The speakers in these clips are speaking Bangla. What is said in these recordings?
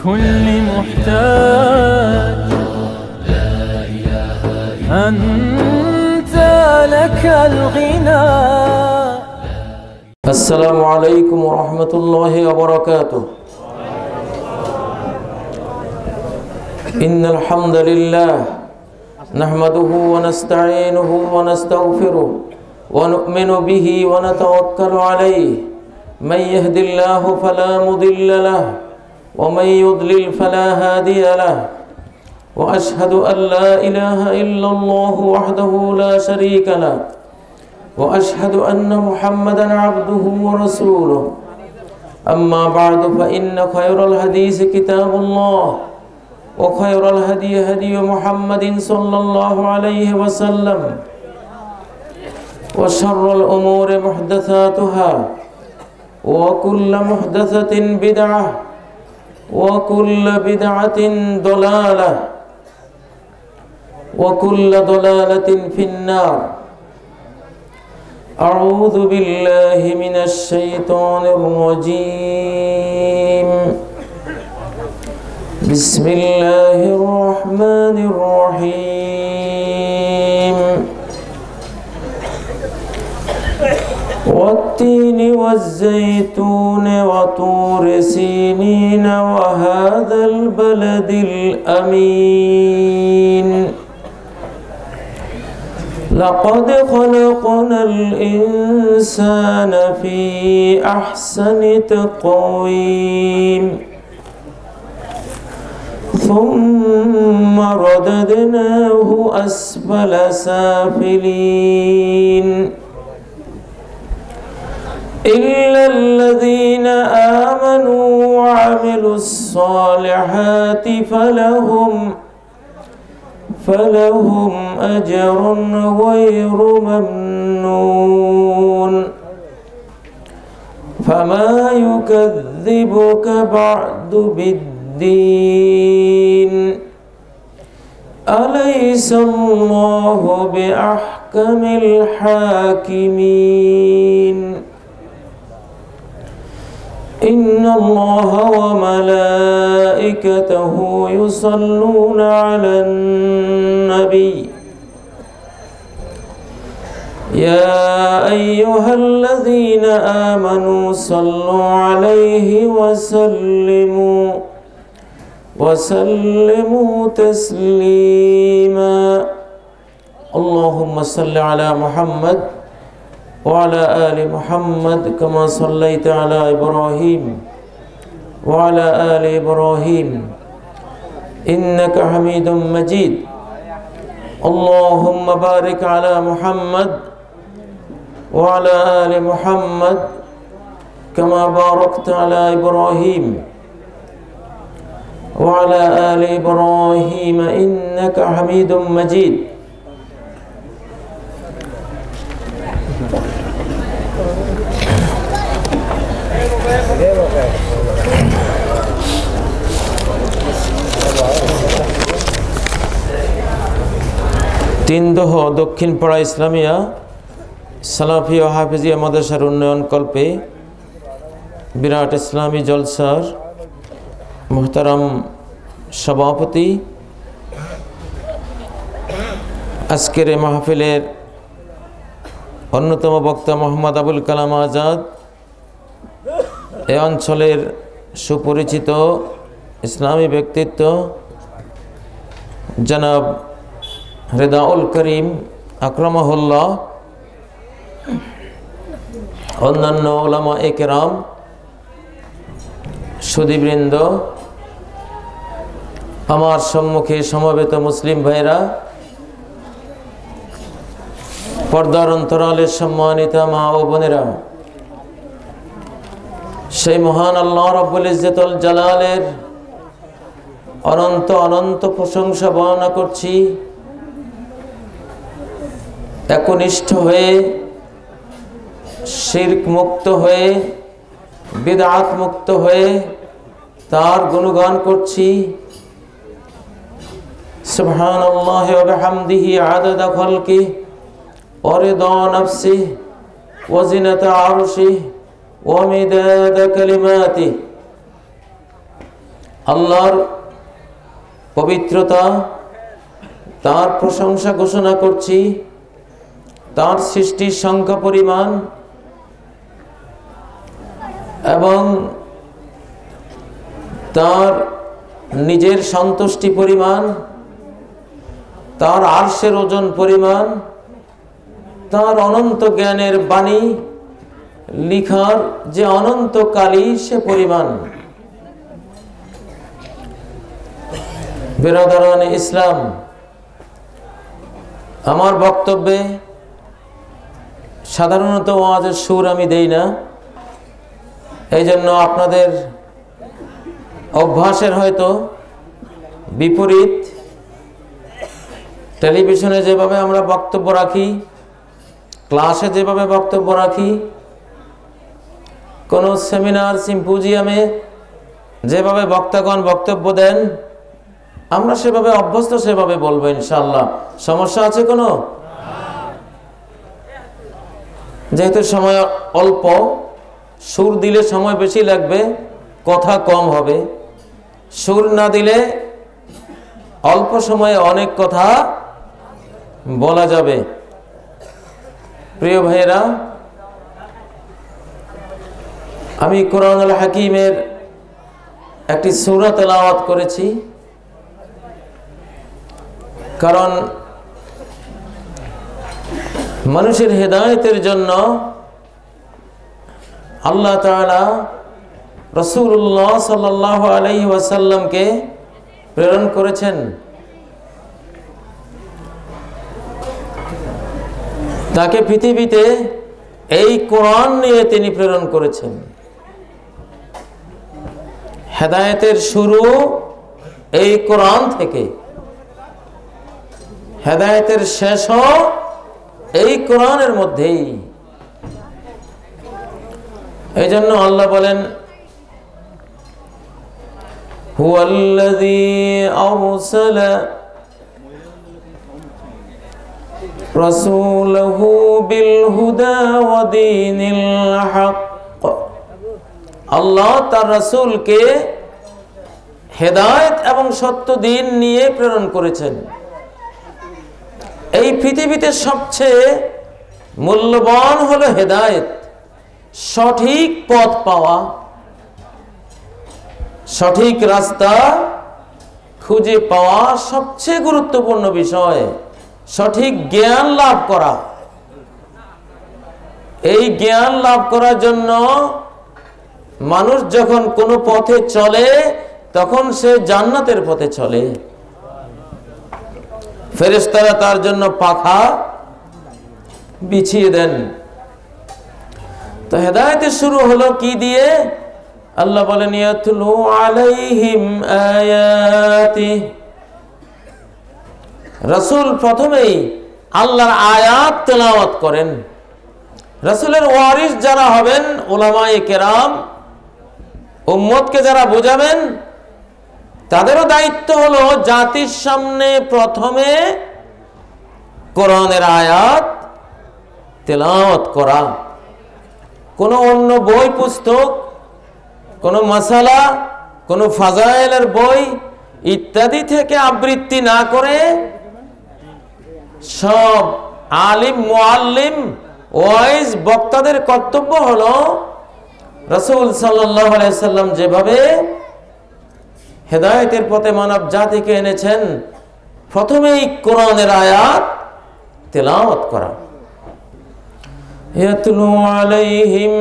لكل محتاج. أنت لك الغنى. السلام عليكم ورحمة الله وبركاته. إن الحمد لله نحمده ونستعينه ونستغفره ونؤمن به ونتوكل عليه. من يهد الله فلا مضل له ومن يضلل فلا هادي له. وأشهد أن لا إله إلا الله وحده لا شريك له. وأشهد أن محمدا عبده ورسوله. أما بعد فإن خير الحديث كتاب الله وخير الهدي هدي محمد صلى الله عليه وسلم. وشر الأمور محدثاتها وكل محدثة بدعة وكل بدعة ضلالة وكل ضلالة في النار. أعوذ بالله من الشيطان الرجيم. بسم الله الرحمن الرحيم. والتين والزيتون وطور سينين وهذا البلد الأمين. لقد خلقنا الإنسان في أحسن تقويم ثم رددناه أسفل سافلين إلا الذين آمنوا وعملوا الصالحات فلهم أجر غير ممنون. فما يكذبك بعد بالدين. أليس الله بأحكم الحاكمين. إن الله وملائكته يصلون على النبي يا أيها الذين آمنوا صلوا عليه وسلموا تسليما. اللهم صل على محمد وعلى آل محمد كما صليت على إبراهيم وعلى آل إبراهيم إنك حميد مجيد. اللهم بارك على محمد وعلى آل محمد كما باركت على إبراهيم وعلى آل إبراهيم إنك حميد مجيد. তিনদহ দক্ষিণপাড়া ইসলামিয়া সালাফি ও হাফিজিয়া মাদ্রাসার উন্নয়ন কল্পে বিরাট ইসলামী জলসার মুহতারাম সভাপতি, আজকের এই মাহফিলের অন্যতম বক্তা মোহাম্মদ আবুল কালাম আজাদ, এই অঞ্চলের সুপরিচিত ইসলামী ব্যক্তিত্ব জনাব রেদাউল করিম আকরামাহুল্লাহ, অন্যান্য ওলামা একরাম, সুধীবৃন্দ, আমার সম্মুখে সমবেত মুসলিম ভাইরা, পর্দার অন্তরালের সম্মানিতা মা ও বোনেরা, সেই মহান আল্লাহ রাব্বুল ইজ্জতুল জালালের অনন্ত অনন্ত প্রশংসা বর্ণনা করছি। একনিষ্ঠ হয়ে, শিরক মুক্ত হয়ে, বিদআত মুক্ত হয়ে তার গুণগান করছি। সুবহানাল্লাহি ওয়া বিহামদিহি আদাদা খালকিহি ওয়া রিদা নাফসিহি ওয়া জিনাতা আরশিহি ওয়া মিদাদা কালিমাতিহি। আল্লাহর পবিত্রতা, তার প্রশংসা ঘোষণা করছি, তার সৃষ্টির সংখ্যা পরিমাণ এবং তার নিজের সন্তুষ্টি পরিমাণ, তার আরশের ওজন পরিমাণ, তার অনন্ত জ্ঞানের বাণী লিখার যে অনন্তকালী সে পরিমাণ। বিরাদরান ইসলাম, আমার বক্তব্যে সাধারণত ওয়াজের সুর আমি দেই না, এই জন্য আপনাদের অভ্যাসের হয়তো বিপরীত। টেলিভিশনে যেভাবে আমরা বক্তব্য রাখি, ক্লাসে যেভাবে বক্তব্য রাখি, কোনো সেমিনার সিম্পোজিয়ামে যেভাবে বক্তাগণ বক্তব্য দেন, আমরা সেভাবে অভ্যস্ত, সেভাবে বলবো ইনশাআল্লাহ। সমস্যা আছে কোনো? যেহেতু সময় অল্প, সুর দিলে সময় বেশি লাগবে, কথা কম হবে। সুর না দিলে অল্প সময়ে অনেক কথা বলা যাবে। প্রিয় ভাইয়েরা, আমি কোরআনুল হাকিমের একটি সূরা তেলাওয়াত করেছি, কারণ মানুষের হেদায়েতের জন্য আল্লাহ তাআলা রাসূলুল্লাহ সাল্লাল্লাহু আলাইহি ওয়াসাল্লামকে প্রেরণ করেছেন। তাকে পৃথিবীতে এই কোরআন নিয়ে তিনি প্রেরণ করেছেন। হেদায়েতের শুরু এই কোরআন থেকে, হেদায়েতের শেষও এই কোরআনের মধ্যেই। এই জন্য আল্লাহ বলেন, হুয়াল্লাযী আরসালা রাসূলাহু বিল হুদা ওয়া দীনিল হক। আল্লাহ তার রাসূলকে হেদায়েত এবং সত্য দ্বীন নিয়ে প্রেরণ করেছেন। এই পৃথিবীতে সবচেয়ে মূল্যবান হলো হেদায়েত, সঠিক পথ পাওয়া, সঠিক রাস্তা খুঁজে পাওয়া সবচেয়ে গুরুত্বপূর্ণ বিষয়, সঠিক জ্ঞান লাভ করা। এই জ্ঞান লাভ করার জন্য মানুষ যখন কোনো পথে চলে, তখন সে জান্নাতের পথে চলে। ফেরেশতারা তার জন্য পাখা বিছিয়ে দেন। তো হেদায়েতের শুরু হলো কি দিয়ে? আল্লাহ বলেন, ইয়াতলু আলাইহিম আয়াতি। রাসূল প্রথমেই আল্লাহর আয়াত তেলাওয়াত করেন। রাসূলের ওয়ারিস যারা হবেন, উলামায়ে কেরাম, উম্মতকে যারা বোঝাবেন, তাদেরও দায়িত্ব হলো জাতির সামনে প্রথমে কোরআনের আয়াত তেলাওয়াত করা। কোনো অন্য বই পুস্তক, কোনো মাসালা, কোনো ফাজাইলের বই ইত্যাদি থেকে আবৃত্তি না করে সব আলিম, মুআল্লিম, ওয়াইজ বক্তাদের কর্তব্য হলো রাসূল সাল্লাল্লাহু আলাইহি সাল্লাম যেভাবে হেদায়েতের পথে মানব জাতিকে এনেছেন, প্রথমেই কোরআনের আয়াত তেলাওয়াত করা। ইয়াতলু আলাইহিম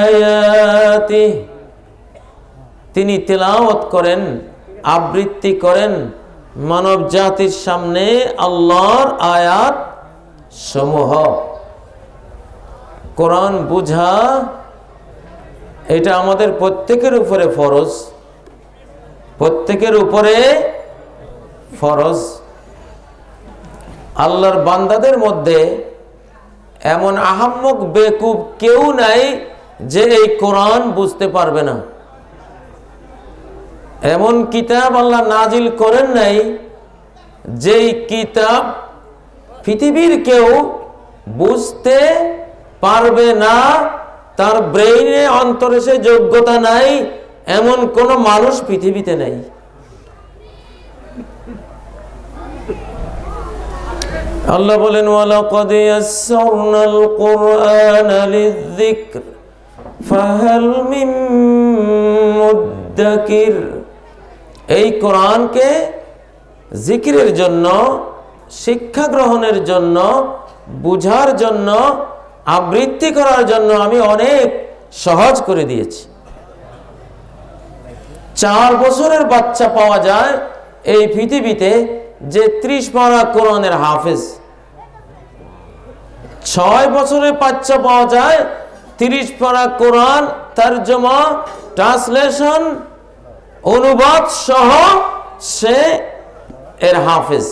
আয়াতি, তিনি তেলাওয়াত করেন, আবৃত্তি করেন মানব জাতির সামনে আল্লাহর আয়াত সমূহ। কোরআন বুঝা এটা আমাদের প্রত্যেকের উপরে ফরজ, প্রত্যেকের উপরে ফরজ। আল্লাহর বান্দাদের মধ্যে এমন আহাম্মক বেকুব কেউ নাই যে এই কোরআন বুঝতে পারবে না। এমন কিতাব আল্লাহ নাজিল করেন নাই যেই কিতাব পৃথিবীর কেউ বুঝতে পারবে না, তার ব্রেইনে, অন্তরে সে যোগ্যতা নাই এমন কোন মানুষ পৃথিবীতে নেই। আল্লাহ বলেন ওয়ালাকাদ ইয়াসসারনাল কুরআনা লিয-যিকর ফাহাল মিন মুদ্দাকির। এই কোরআনকে জিকিরের জন্য, শিক্ষা গ্রহণের জন্য, বুঝার জন্য, আবৃত্তি করার জন্য আমি অনেক সহজ করে দিয়েছি। 4 বছরের বাচ্চা পাওয়া যায় এই পৃথিবীতে যে 30 পারা কোরআনের হাফেজ। 6 বছরের বাচ্চা পাওয়া যায় 30 পারা কোরআন তরজমা, ট্রান্সলেশন, অনুবাদ সহ সে এর হাফেজ।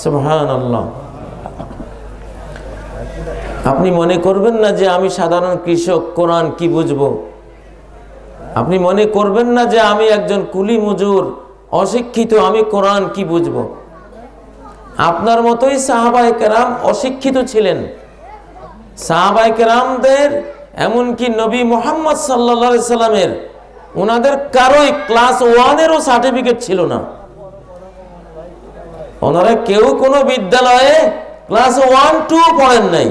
সুবহানাল্লাহ। আপনি মনে করবেন না যে আমি সাধারণ কৃষক, কোরআন কি বুঝবো। আপনি মনে করবেন না যে আমি একজন কুলি মজুর, অশিক্ষিত, আমি কোরআন কি বুঝবো। আপনার মতোই সাহাবায়ে কেরাম অশিক্ষিত ছিলেন। সাহাবায়ে কেরামদের, এমনকি নবী মুহাম্মদ সাল্লাল্লাহু আলাইহি সাল্লামের, ওনাদের কারোই ক্লাস 1-এরও সার্টিফিকেট ছিল না। ওনারা কেউ কোনো বিদ্যালয়ে ক্লাস 1-2 পড়েন নাই।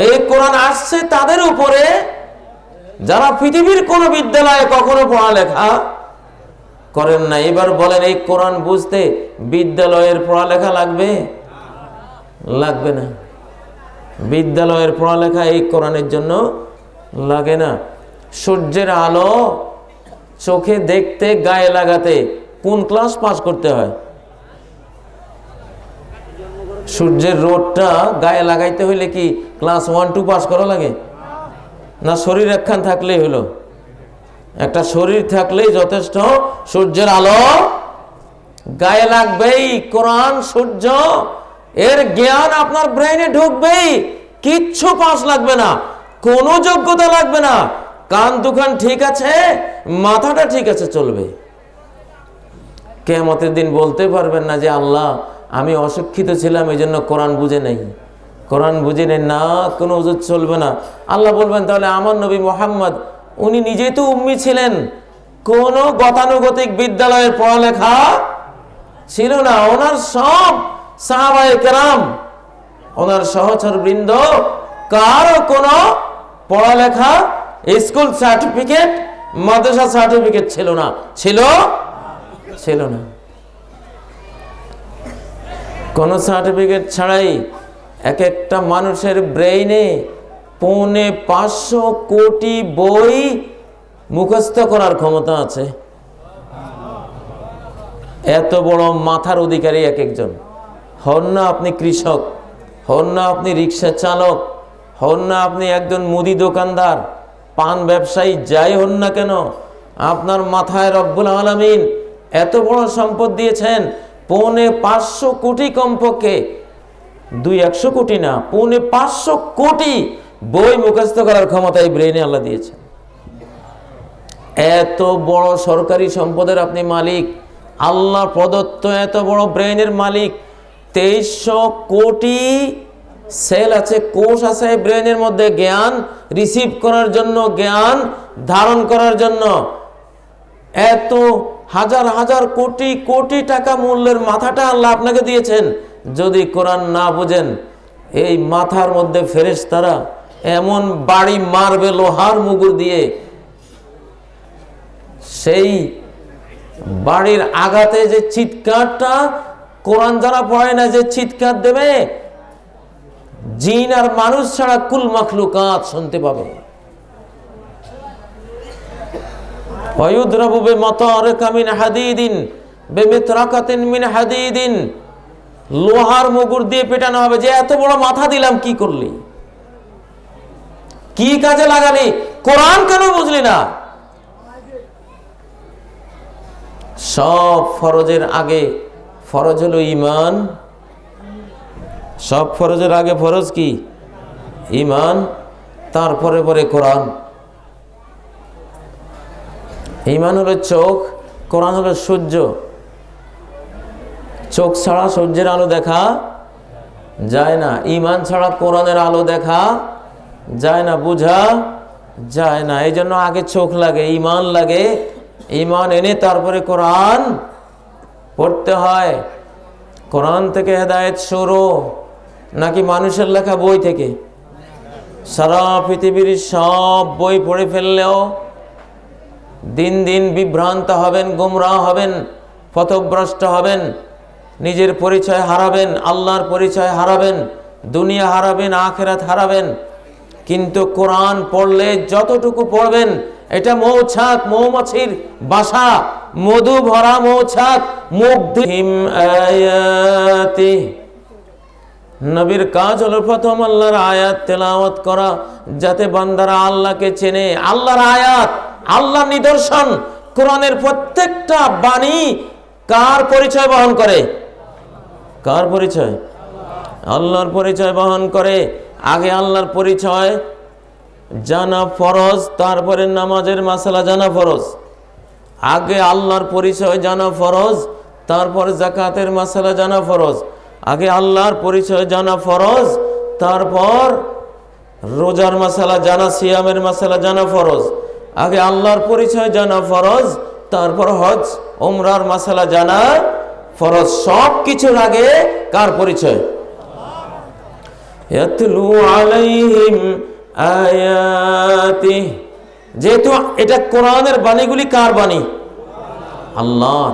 এই কোরআন আসছে তাদের উপরে যারা পৃথিবীর কোন বিদ্যালয়ে কখনো পড়ালেখা করেন না। এবার বলেন, এই কোরআন বুঝতে বিদ্যালয়ের পড়ালেখা লাগবে? লাগবে না। বিদ্যালয়ের পড়ালেখা এই কোরআনের জন্য লাগে না। সূর্যের আলো চোখে দেখতে, গায়ে লাগাতে কোন ক্লাস পাস করতে হয়? সূর্যের রোদটা গায়ে লাগাইতে হইলে কি ক্লাস 1-2 পাস করা লাগে? না শরীর একখান থাকলেই হলো? একটা শরীর থাকলেই যথেষ্ট। সূর্যের আলো গায়ে লাগবেই। কোরআন, সূর্য, এর জ্ঞান আপনার ব্রেইনে ঢুকবেই। কিচ্ছু পাস লাগবে না, কোনো যোগ্যতা লাগবে না। কান দুখান ঠিক আছে, মাথাটা ঠিক আছে, চলবে। কিয়ামতের দিন বলতে পারবেন না যে আল্লাহ আমি অশিক্ষিত ছিলাম, এই জন্য কোরআন বুঝে নেই, কোরআন বুঝে নেই। না, কোনো ওজুর চলবে না। আল্লাহ বলবেন, তাহলে আমার নবী মুহাম্মদ, উনি নিজেই তো উম্মি ছিলেন, কোনো গতানুগতিক বিদ্যালয়ের পড়ালেখা ছিল না। ওনার সব সাহাবায়ে কেরাম, ওনার সহচর বৃন্দ, কারো কোনো পড়ালেখা, স্কুল সার্টিফিকেট, মাদ্রাসা সার্টিফিকেট ছিল না। ছিল না। কোন সার্টিফিকেট ছাড়াই এক একটা মানুষের ব্রেইনে 550 কোটি বই মুখস্থ করার ক্ষমতা আছে। এত বড় মাথার অধিকারী এক একজন। হন না আপনি কৃষক, হন না আপনি রিক্সা চালক, হন না আপনি একজন মুদি দোকানদার, পান ব্যবসায়ী, যাই হন না কেন, আপনার মাথায় রব্বুল আলামিন এত বড় সম্পদ দিয়েছেন। 550 কোটি, কমপক্ষে 200-100 কোটি না, 550 কোটি বই মুখস্থ করার ক্ষমতা এই ব্রেইনে আল্লাহ দিয়েছেন। এত বড় সরকারি সম্পদের আপনি মালিক, আল্লাহ প্রদত্ত এত বড় ব্রেইনের মালিক। 2300 কোটি সেল আছে, কোষ আছে ব্রেইনের মধ্যে, জ্ঞান রিসিভ করার জন্য, জ্ঞান ধারণ করার জন্য। এত হাজার হাজার কোটি কোটি টাকা মূল্যের মাথাটা আল্লাহ আপনাকে দিয়েছেন। যদি কোরআন না বুঝেন, এই মাথার মধ্যে ফেরেশতারা এমন বাড়ি মারবে লোহার মুগুর দিয়ে, সেই বাড়ির আঘাতে যে চিৎকারটা, কোরআন যারা পড়ে না যে চিৎকার দেবে, জিন আর মানুষ ছাড়া কুল মাখলুকাত শুনতে পাবে। ওয়ায়ুদরাবু বিমাতারিকা মিন হাদিদিন বিমিতরাকাতিন মিন হাদিদিন। লোহার মুগুর দিয়ে পেটানো হবে যে এত বড় মাথা দিলাম কি করলি, কি কাজে লাগালি, কোরআন কেন বুঝলি না? সব ফরজের আগে ফরজ হলো ঈমান। সব ফরজের আগে ফরজ কি? ঈমান। তারপরে পরে কোরআন। ঈমান হলো চোখ, কোরআন হলো সূর্য। চোখ ছাড়া সূর্যের আলো দেখা যায় না, ঈমান ছাড়া কোরআনের আলো দেখা যায় না, বোঝা যায় না। এই জন্য আগে চোখ লাগে, ঈমান লাগে, ঈমান এনে তারপরে কোরআন পড়তে হয়। কোরআন থেকে হেদায়েত শুরু নাকি মানুষের লেখা বই থেকে? সারা পৃথিবীর সব বই পড়ে ফেললেও দিন দিন বিভ্রান্ত হবেন, গোমরাহ হবেন, পথভ্রষ্ট হবেন, নিজের পরিচয় হারাবেন, আল্লাহর পরিচয় হারাবেন, দুনিয়া হারাবেন, আখিরাত হারাবেন। কিন্তু কোরআন পড়লে যতটুকু পড়বেন, এটা মৌছাক, মৌমাছির বাসা, মধু ভরা মৌছাক। মুগ্ধিম আয়াতি, নবীর কাজ হলো প্রথম আল্লাহর আয়াত তেলাওয়াত করা, যাতে বান্দারা আল্লাহকে চেনে। আল্লাহর আয়াত, আল্লাহর নিদর্শন, কোরআনের প্রত্যেকটা বাণী কার পরিচয় বহন করে? কার পরিচয়? আল্লাহর পরিচয় বহন করে। আগে আল্লাহর পরিচয় জানা ফরজ, তারপরে নামাজের মাসালা জানা ফরজ। আগে আল্লাহর পরিচয় জানা ফরজ, তারপর যাকাতের মাসালা জানা ফরজ। আগে আল্লাহর পরিচয় জানা ফরজ, তারপর রোজার মাসালা জানা, সিয়ামের মাসালা জানা ফরজ। আগে আল্লাহর পরিচয় জানা ফরজ, তারপর হজ উমরার মাসালা জানা ফরজ। সব কিছুর আগে কার পরিচয়? ইয়াতলু আলাইহিম আয়াতি, যেহেতু এটা কোরআনের বাণীগুলি কার বাণী? আল্লাহ।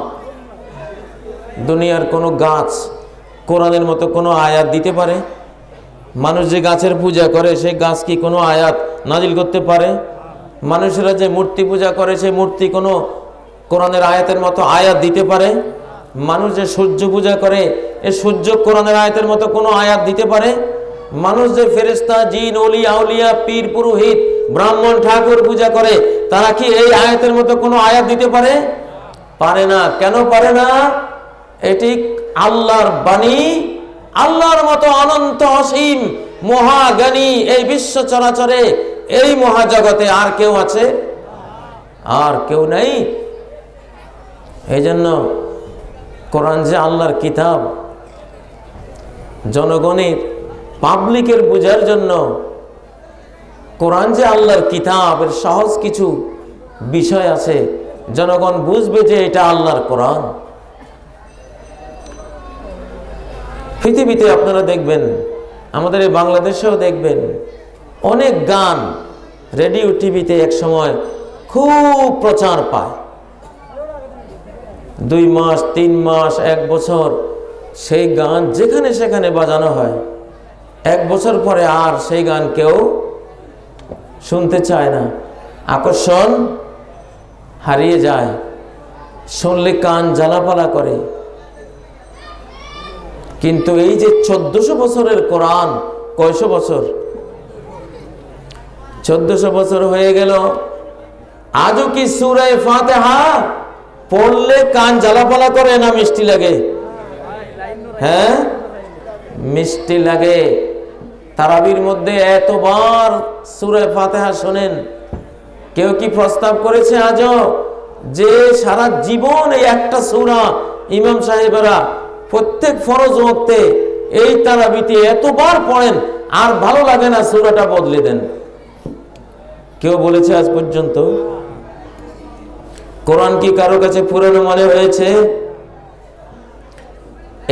দুনিয়ার কোনো গাছ কোরআনের মতো কোনো আয়াত দিতে পারে? মানুষ যে গাছের পূজা করে, সেই গাছ কি কোনো আয়াত নাজিল করতে পারে? মানুষেরা যে মূর্তি পূজা করে, সেই মূর্তি কোনো কোরআনের আয়াতের মতো আয়াত দিতে পারে? মানুষ যে সূর্য পূজা করে, এই সূর্য কোরআনের আয়াতের মতো কোনো আয়াত দিতে পারে? মানুষ যে ফেরেশতা, জিন, ওলি, আউলিয়া, পীর, পুরোহিত, ব্রাহ্মণ, ঠাকুর পূজা করে, তারা কি এই আয়াতের মতো কোনো আয়াত দিতে পারে? পারে না। কেন পারে না? এটি আল্লাহর বাণী। আল্লাহর মতো অনন্ত অসীম মহাজ্ঞানী এই বিশ্ব চরাচরে, এই মহাজগতে আর কেউ আছে? আর কেউ নেই। এই জন্য কোরআন যে আল্লাহর কিতাব, জনগণের, পাবলিকের বোঝার জন্য কোরআন যে আল্লাহর কিতাব, এর সহজ কিছু বিষয় আছে, জনগণ বুঝবে যে এটা আল্লাহর কোরআন। পৃথিবীতে আপনারা দেখবেন, আমাদের এই বাংলাদেশেও দেখবেন, অনেক গান রেডিও, টিভিতে এক সময় খুব প্রচার পায়। 2 মাস, 3 মাস, 1 বছর সেই গান যেখানে সেখানে বাজানো হয়। 1 বছর পরে আর সেই গান কেউ শুনতে চায় না, আকর্ষণ হারিয়ে যায়, শুনলে কান জ্বালাপালা করে। কিন্তু এই যে 1400 বছরের কোরআন, কয়শো বছর? 1400 বছর হয়ে গেল, আজও কি সূরা ফাতিহা পড়লে কান জ্বালাপালা করে না মিষ্টি লাগে? হ্যাঁ, মিষ্টি লাগে। তারাবির মধ্যে এতবার সূরা ফাতিহা শোনেন। কেউ কি প্রস্তাব করেছে আজও যে সারা জীবন এই একটা সূরা ইমাম সাহেবেরা প্রত্যেক ফরজ ওয়াক্তে এই তারাবিতে এতবার পড়েন, আর ভালো লাগে না, সূরাটা বদলে দেন? কেউ বলেছে আজ পর্যন্ত? কোরআন কি কারো কাছে পুরনো মনে হয়েছে?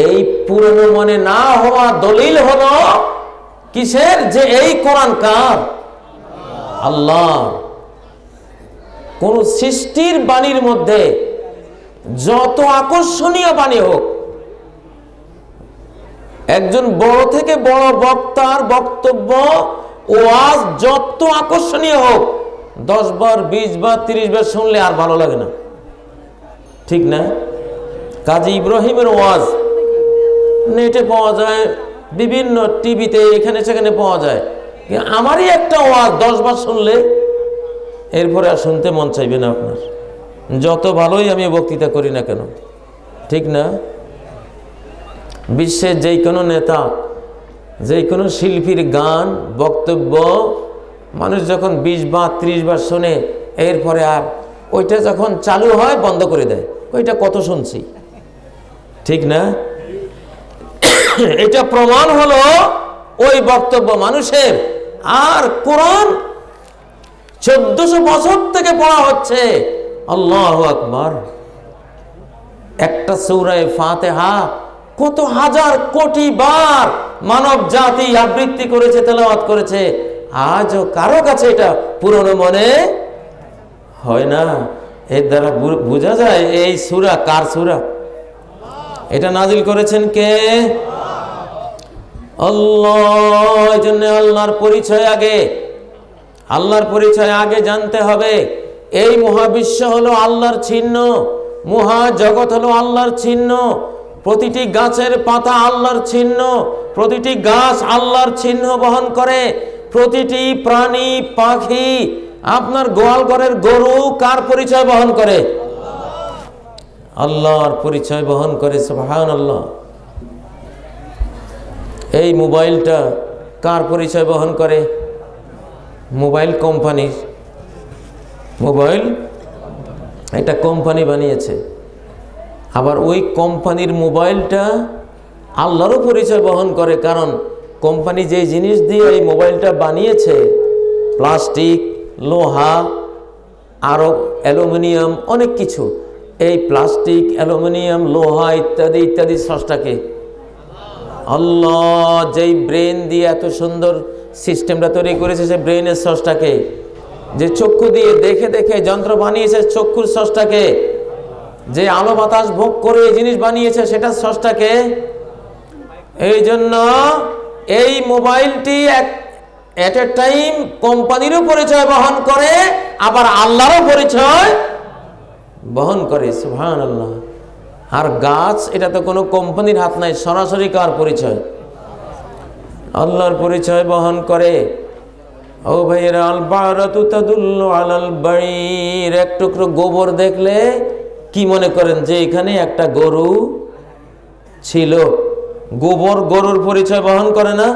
এই পুরনো মনে না হওয়া দলিল হলো কিসের? যে এই কোরআন কার? আল্লাহ। কোন সৃষ্টির বাণীর মধ্যে যত আকর্ষণীয় বাণী হোক, একজন বড় থেকে বড় বক্তার বক্তব্য, ওয়াজ যত আকর্ষণীয় হোক, 10 বার, 20 বার, 30 বার শুনলে আর ভালো লাগে না, ঠিক না? কাজী ইব্রাহিমের ওয়াজ নেটে পাওয়া যায়, বিভিন্ন টিভিতে এখানে সেখানে পাওয়া যায়। আমারই একটা ওয়াজ 10 বার শুনলে এরপরে আর শুনতে মন চাইবে না আপনার, যত ভালোই আমি বক্তৃতা করি না কেন, ঠিক না? বিশ্বের যেই কোনো নেতা, যেই কোনো শিল্পীর গান, বক্তব্য মানুষ যখন 20 বার 30 বার শোনে, এরপরে আর ওইটা যখন চালু হয় বন্ধ করে দেয়, ওইটা কত শুনছি, ঠিক না? এটা প্রমাণ হলো ওই বক্তব্য মানুষের। আর কোরআন 1400 বছর থেকে পড়া হচ্ছে। আল্লাহু আকবার। একটা সূরা ফাতিহা কত হাজার কোটি বার মানব জাতি আবৃত্তি করেছে, তেলাওয়াত করেছে, আজও কারো কাছে এটা পুরনো মনে হয় না। এর দ্বারা বোঝা যায় এই সূরা কার সূরা। এটা নাজিল করেছেন কে? আল্লাহ। এজন্য আল্লাহর পরিচয় আগে, আল্লাহর পরিচয় আগে জানতে হবে। এই মহাবিশ্ব হলো আল্লাহর চিহ্ন, মহাজগৎ হলো আল্লাহর চিহ্ন, প্রতিটি গাছের পাতা আল্লাহর চিহ্ন, প্রতিটি গাছ আল্লাহর চিহ্ন বহন করে, প্রতিটি প্রাণী পাখি, আপনার গোয়াল ঘরের গরু কার পরিচয় বহন করে? আল্লাহর পরিচয় বহন করে। সুবহানাল্লাহ। এই মোবাইলটা কার পরিচয় বহন করে? মোবাইল কোম্পানির। মোবাইল একটা কোম্পানি বানিয়েছে, আবার ওই কোম্পানির মোবাইলটা আল্লাহরও পরিচয় বহন করে। কারণ কোম্পানি যে জিনিস দিয়ে এই মোবাইলটা বানিয়েছে, প্লাস্টিক, লোহা, আরও অ্যালুমিনিয়াম, অনেক কিছু, এই প্লাস্টিক, অ্যালুমিনিয়াম, লোহা ইত্যাদি ইত্যাদি স্রষ্টাকে আল্লাহ। যেই ব্রেন দিয়ে এত সুন্দর সিস্টেমটা তৈরি করেছে, সে ব্রেনের স্রষ্টাকে। যে চক্ষু দিয়ে দেখে দেখে যন্ত্র বানিয়েছে, চক্ষুর স্রষ্টাকে। যে আলো বাতাস ভোগ করে এই জিনিস বানিয়েছে, সেটা স্রষ্টাকে। এই জন্য এই মোবাইলটি এট এ টাইম কোম্পানিরও পরিচয় বহন করে, আবার আল্লাহরও পরিচয় বহন করে। সুবহানাল্লাহ। আর গাছ, এটা তো কোনো কোম্পানির হাত নাই, সরাসরি কার পরিচয়? আল্লাহর পরিচয় বহন করে। ও ভাইয়েরা, আল বারাতু তাদুল্লু আলাল বাঈর। এক টুকরো গোবর দেখলে কি মনে করেন যে এখানে একটা গরু ছিল? গোবর গরুর পরিচয় বহন করে না?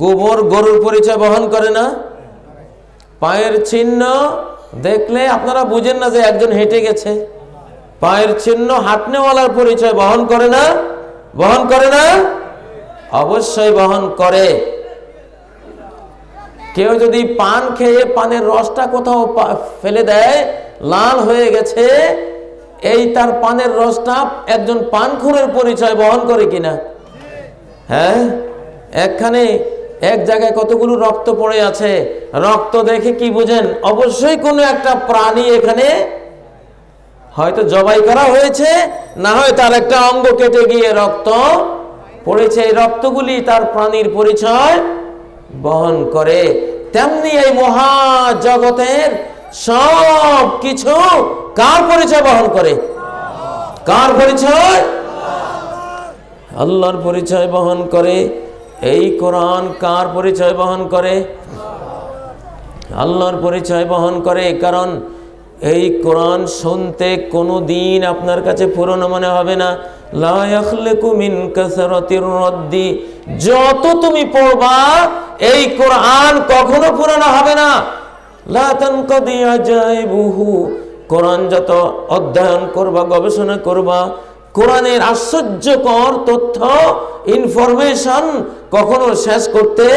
গোবর গরুর পরিচয় বহন করে না? পায়ের চিহ্ন দেখলে আপনারা বুঝেন না যে একজন হেঁটে গেছে? পায়ের চিহ্ন হাঁটনেওয়ালার পরিচয় বহন করে না? বহন করে না? অবশ্যই বহন করে। কেউ যদি পান খেয়ে পানের রসটা কোথাও ফেলে দেয়, লাল হয়ে গেছে, এই তার পানের রসটা একজন পানখোরের পরিচয় বহন করে কিনা? হ্যাঁ। একখানে এক জায়গায় কতগুলো রক্ত পড়ে আছে, রক্ত দেখে কি বুঝেন? অবশ্যই কোনো একটা প্রাণী এখানে হয়তো জবাই করা হয়েছে, না হয় তার একটা অঙ্গ কেটে গিয়ে রক্ত পড়েছে। এই রক্তগুলি তার প্রাণীর পরিচয় বহন করে। তেমনি এই মহাজগতের সব কিছু কার পরিচয় বহন করে? কার পরিচয়? আল্লাহর পরিচয় বহন করে। এই কোরআন কার পরিচয় বহন করে? আল্লাহর পরিচয় বহন করে। কারণ এই কোরআন শুনতে কোনো দিন আপনার কাছে পুরনো মনে হবে না। লা ইয়াখলিকু মিন কাসরাতির রাদ্দি। যত তুমি পড়বা এই কোরআন কখনো পুরনো হবে না। লা তানকাদি আজাইবুহু। কোরআন যত অধ্যয়ন করবা, গবেষণা করবা, কোরআনের আশ্চর্যকর তথ্য, ইনফরমেশন কখনো শেষ করতে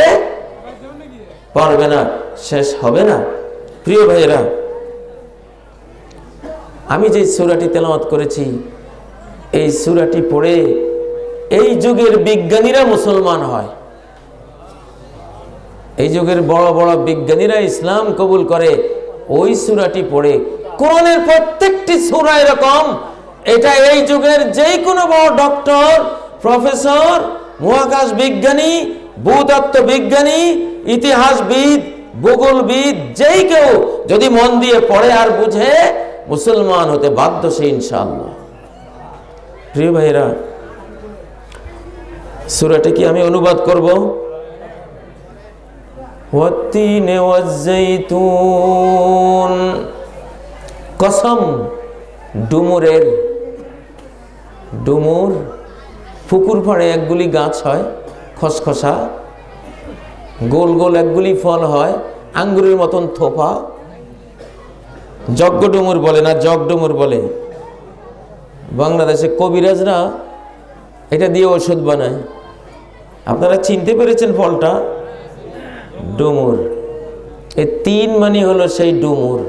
পারবে না, শেষ হবে না। প্রিয় ভাইয়েরা, আমি যে সূরাটি তেলাওয়াত করেছি, এই সূরাটি পড়ে এই যুগের বিজ্ঞানীরা মুসলমান হয়। এই যুগের বড় বড় বিজ্ঞানীরা ইসলাম কবুল করে ওই সূরাটি পড়ে। কোরআনের প্রত্যেকটি সূরা এরকম। এটা এই যুগের যে কোনো বড় ডক্টর, প্রফেসর, মহাকাশ বিজ্ঞানী, ভূতত্ত্ব বিজ্ঞানী, ইতিহাসবিদ, ভূগোলবিদ, যেই কেউ যদি মন দিয়ে পড়ে আর বুঝে, মুসলমান হতে বাধ্য সে ইনশাআল্লাহ। প্রিয় ভাইরা, সূরাটি কি আমি অনুবাদ করব? ওয়াত্তিনে ওয়াজ্জাইতুন। কসম ডুমুরের। ডুমুর পুকুর পাড়ে একগুলি গাছ হয়, খসখসা, গোল গোল একগুলি ফল হয়, আঙ্গুরের মতন থোপা। যজ্ঞ ডুমুর বলে না, জগ ডুমুর বলে। বাংলাদেশে কবিরাজরা এটা দিয়ে ওষুধ বানায়। আপনারা চিনতে পেরেছেন ফলটা? ডুমুর। এই তিন মানে হলো সেই ডুমুর।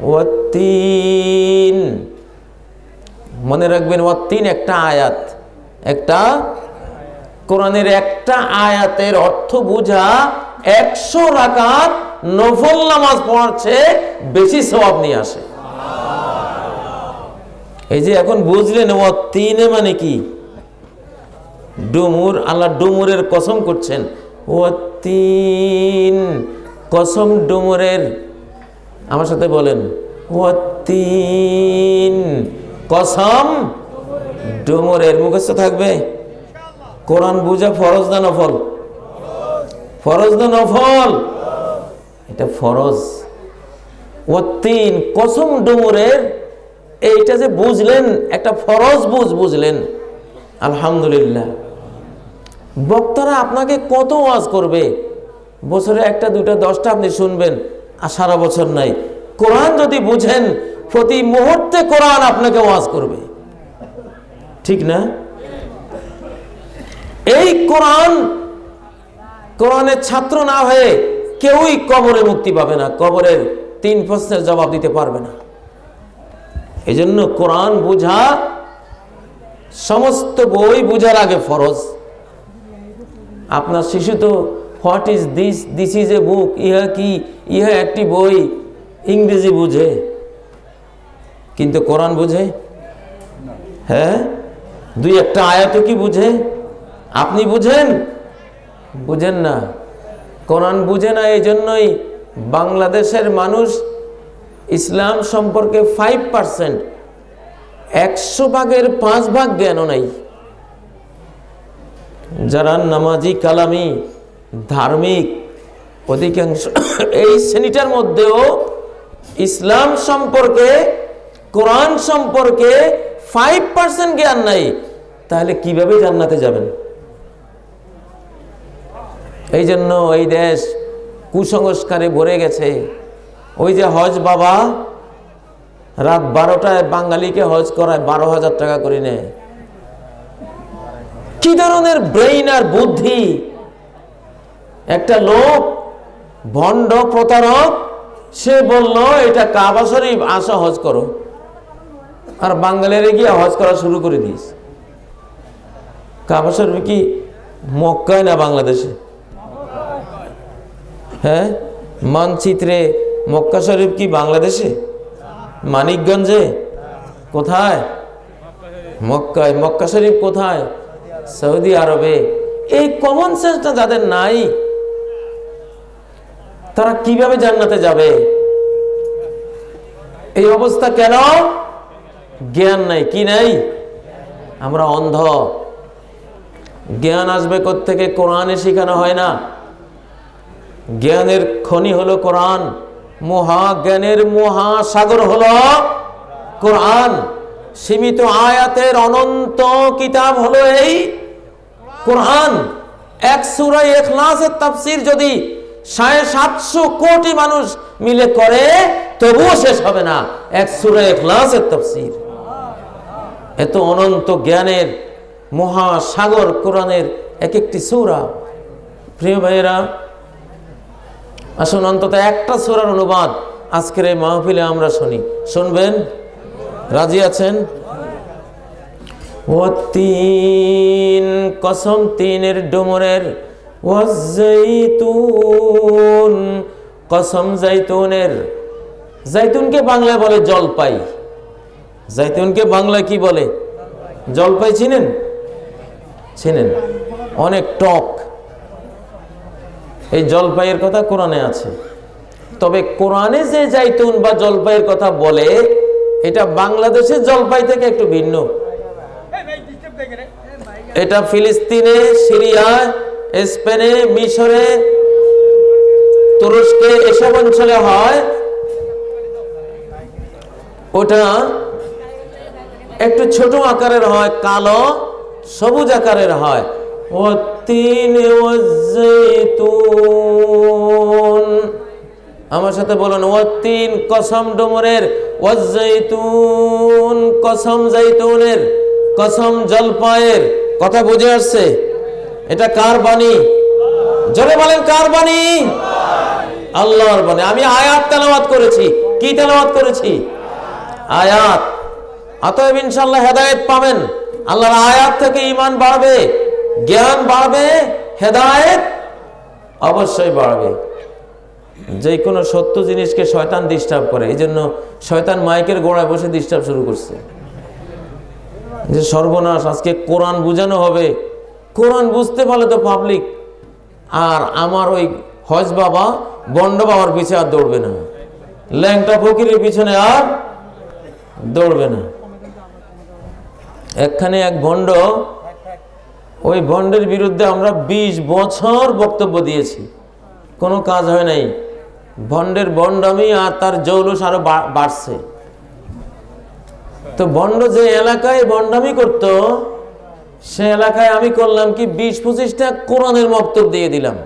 ওয়াত্তিন, মনে রাখবেন, ওয়াত্তিন একটা আয়াত, একটা কোরআনের একটা আয়াতের অর্থ বুঝা 100 রাকাত নফল নামাজ পড়ছে বেশি সওয়াব নিয়ে আসে। এই যে এখন বুঝলেন ওয়াত্তিনে মানে কি? ডুমুর। আল্লাহ ডুমুরের কসম করছেন, ওয়াত্তিন, কসম ডুমুরের। আমার সাথে বলেন, ওয়াত্তিন, কসম ডুমুরের। মুখস্থ থাকবে। কোরআন বুঝা ফরজ না নফল? ফরজ না নফল? এটা ফরজ। ওয়াত্তিন, কসম ডুমুরের, এইটা যে বুঝলেন, একটা ফরজ বুঝলেন, আলহামদুলিল্লাহ। বক্তারা আপনাকে কত ওয়াজ করবে, বছরে একটা দুটা 10টা আপনি শুনবেন, আর সারা বছর নাই। কোরআন যদি বুঝেন, প্রতি মুহূর্তে কোরআন আপনাকে ওয়াজ করবে, ঠিক না? এই কোরআনের ছাত্র না হয়ে কেউই কবরে মুক্তি পাবে না, কবরের 3 প্রশ্নের জবাব দিতে পারবে না। এই জন্য কোরআন বুঝা, সমস্ত বই বুঝার আগে ফরজ। আপনার শিশু তো what is this, this is a book, ইহা কি, ইহা একটি বই, ইংরেজি বুঝে, কিন্তু কোরআন বুঝে? হ্যাঁ, 2-1টা আয়াত কি বুঝে? আপনি বুঝেন? বুঝেন না। কোরআন বুঝে না। এই জন্যই বাংলাদেশের মানুষ ইসলাম সম্পর্কে 5%, 100 ভাগের 5 ভাগ জ্ঞানও নাই। যারা নামাজি, কালামি, ধার্মিক, অধিকাংশ এই শ্রেণীটার মধ্যেও ইসলাম সম্পর্কে, কোরআন সম্পর্কে 5% জ্ঞান নাই। তাহলে কিভাবে জান্নাতে যাবেন? এই জন্য এই দেশ কুসংস্কারে ভরে গেছে। ওই যে হজ বাবা রাত 12টায় বাঙালিকে হজ করায় 12,000 টাকা করে নেয়। কি ধরনের ব্রেইন আর বুদ্ধি! একটা লোক ভণ্ড প্রতারক, সে বলল এটা কাবা শরীফ, আসো হজ করো, আর বাঙালিরা গিয়ে হজ করা শুরু করে দিস। কাবা শরীফ কি মক্কায় না বাংলাদেশে? হ্যাঁ, মানচিত্রে মক্কা শরীফ কি বাংলাদেশে? মানিকগঞ্জে? কোথায়? মক্কায়। মক্কা শরীফ কোথায়? সৌদি আরবে। এই কমন সেন্সটা যাদের নাই, তারা কিভাবে জান্নাতে যাবে? এই অবস্থা কেন? জ্ঞান নাই। কি নাই? আমরা অন্ধ। জ্ঞান আসবে কোত্থেকে? কোরআনে শেখানো হয় না। জ্ঞানের খনি হলো কোরআন। মহাজ্ঞানের মহাসাগর হলো কোরআন। সীমিত আয়াতের অনন্ত কিতাব হলো এই কোরআন। এক সূরা ইখলাসের তাফসীর যদি 750 কোটি মানুষ মিলে করে, তবুও শেষ হবে না এক সূরা ইখলাসের তাফসীর। এত অনন্ত জ্ঞানের মহাসাগর কোরআনের এক একটি সূরা। প্রিয় ভাইয়েরা, আসুন অন্তত একটা সূরার অনুবাদ আজকের এই মাহফিলে আমরা শুনি। শুনবেন? রাজি আছেন? ওয়াত্তিন, কসম তিনের ডুমুরের, ওয়াজ্জাইতুন, কসম জাইতুনের। জাইতুনকে বাংলায় বলে জলপাই। জাইতুনকে বাংলায় কি বলে? জলপাই। চিনেন? চিনেন? অনেক টক। এই জলপাইয়ের কথা কোরআনে আছে। তবে কোরআনে যে জাইতুন বা জলপাইয়ের কথা বলে, এটা বাংলাদেশের জলপাই থেকে একটু ভিন্ন। এটা ফিলিস্তিনে, সিরিয়া, স্পেনে, মিশরে, তুরস্কে, এসব অঞ্চলে হয়। ওটা একটু ছোট আকারের হয়, কালো সবুজ আকারের হয়। ওয়াত্তিন ওয়াজ্জাইতুন। আমার সাথে বলুন, ওয়াত্তিন, কসম ডুমুরের, ওয়াজ্জাইতুন, কসম জাইতুনের, কসম জলপাইয়ের। কথা বুঝে আসছে? এটা কার বাণী? জোরে বলেন, কার বাণী? আল্লাহর বাণী। আমি আয়াত তেলাওয়াত করেছি। কি তেলাওয়াত করেছি? আয়াত। অতএব ইনশাআল্লাহ হেদায়েত পাবেন। আল্লাহর আয়াত থেকে ঈমান বাড়বে, জ্ঞান বাড়বে, হেদায়েত অবশ্যই বাড়বে। যে কোনো সত্য জিনিসকে শয়তান ডিস্টার্ব করে, এই জন্য শয়তান মাইকের গোড়ায় বসে ডিস্টার্ব শুরু করছে যে সর্বনাশ, আজকে কোরআন বুঝানো হবে। কোরআন বুঝতে পারলে তো পাবলিক আর আমার ওই হজ বাবা বন্ড বাবার পিছে আর দৌড়বে না, ল্যাংটা ফকিরের পিছনে আর দৌড়বে না। একখানে এক ভণ্ড, ওই ভণ্ডের বিরুদ্ধে আমরা 20 বছর বক্তব্য দিয়েছি, কোনো কাজ হয় নাই। ভণ্ডের ভণ্ডামি আর তার জৌলুস আরো বাড়ছে। তো ভণ্ড যে এলাকায় ভণ্ডামি করত, সে এলাকায় আমি করলাম কি 20-25টা কোরআনের মক্তব দিয়ে দিলাম।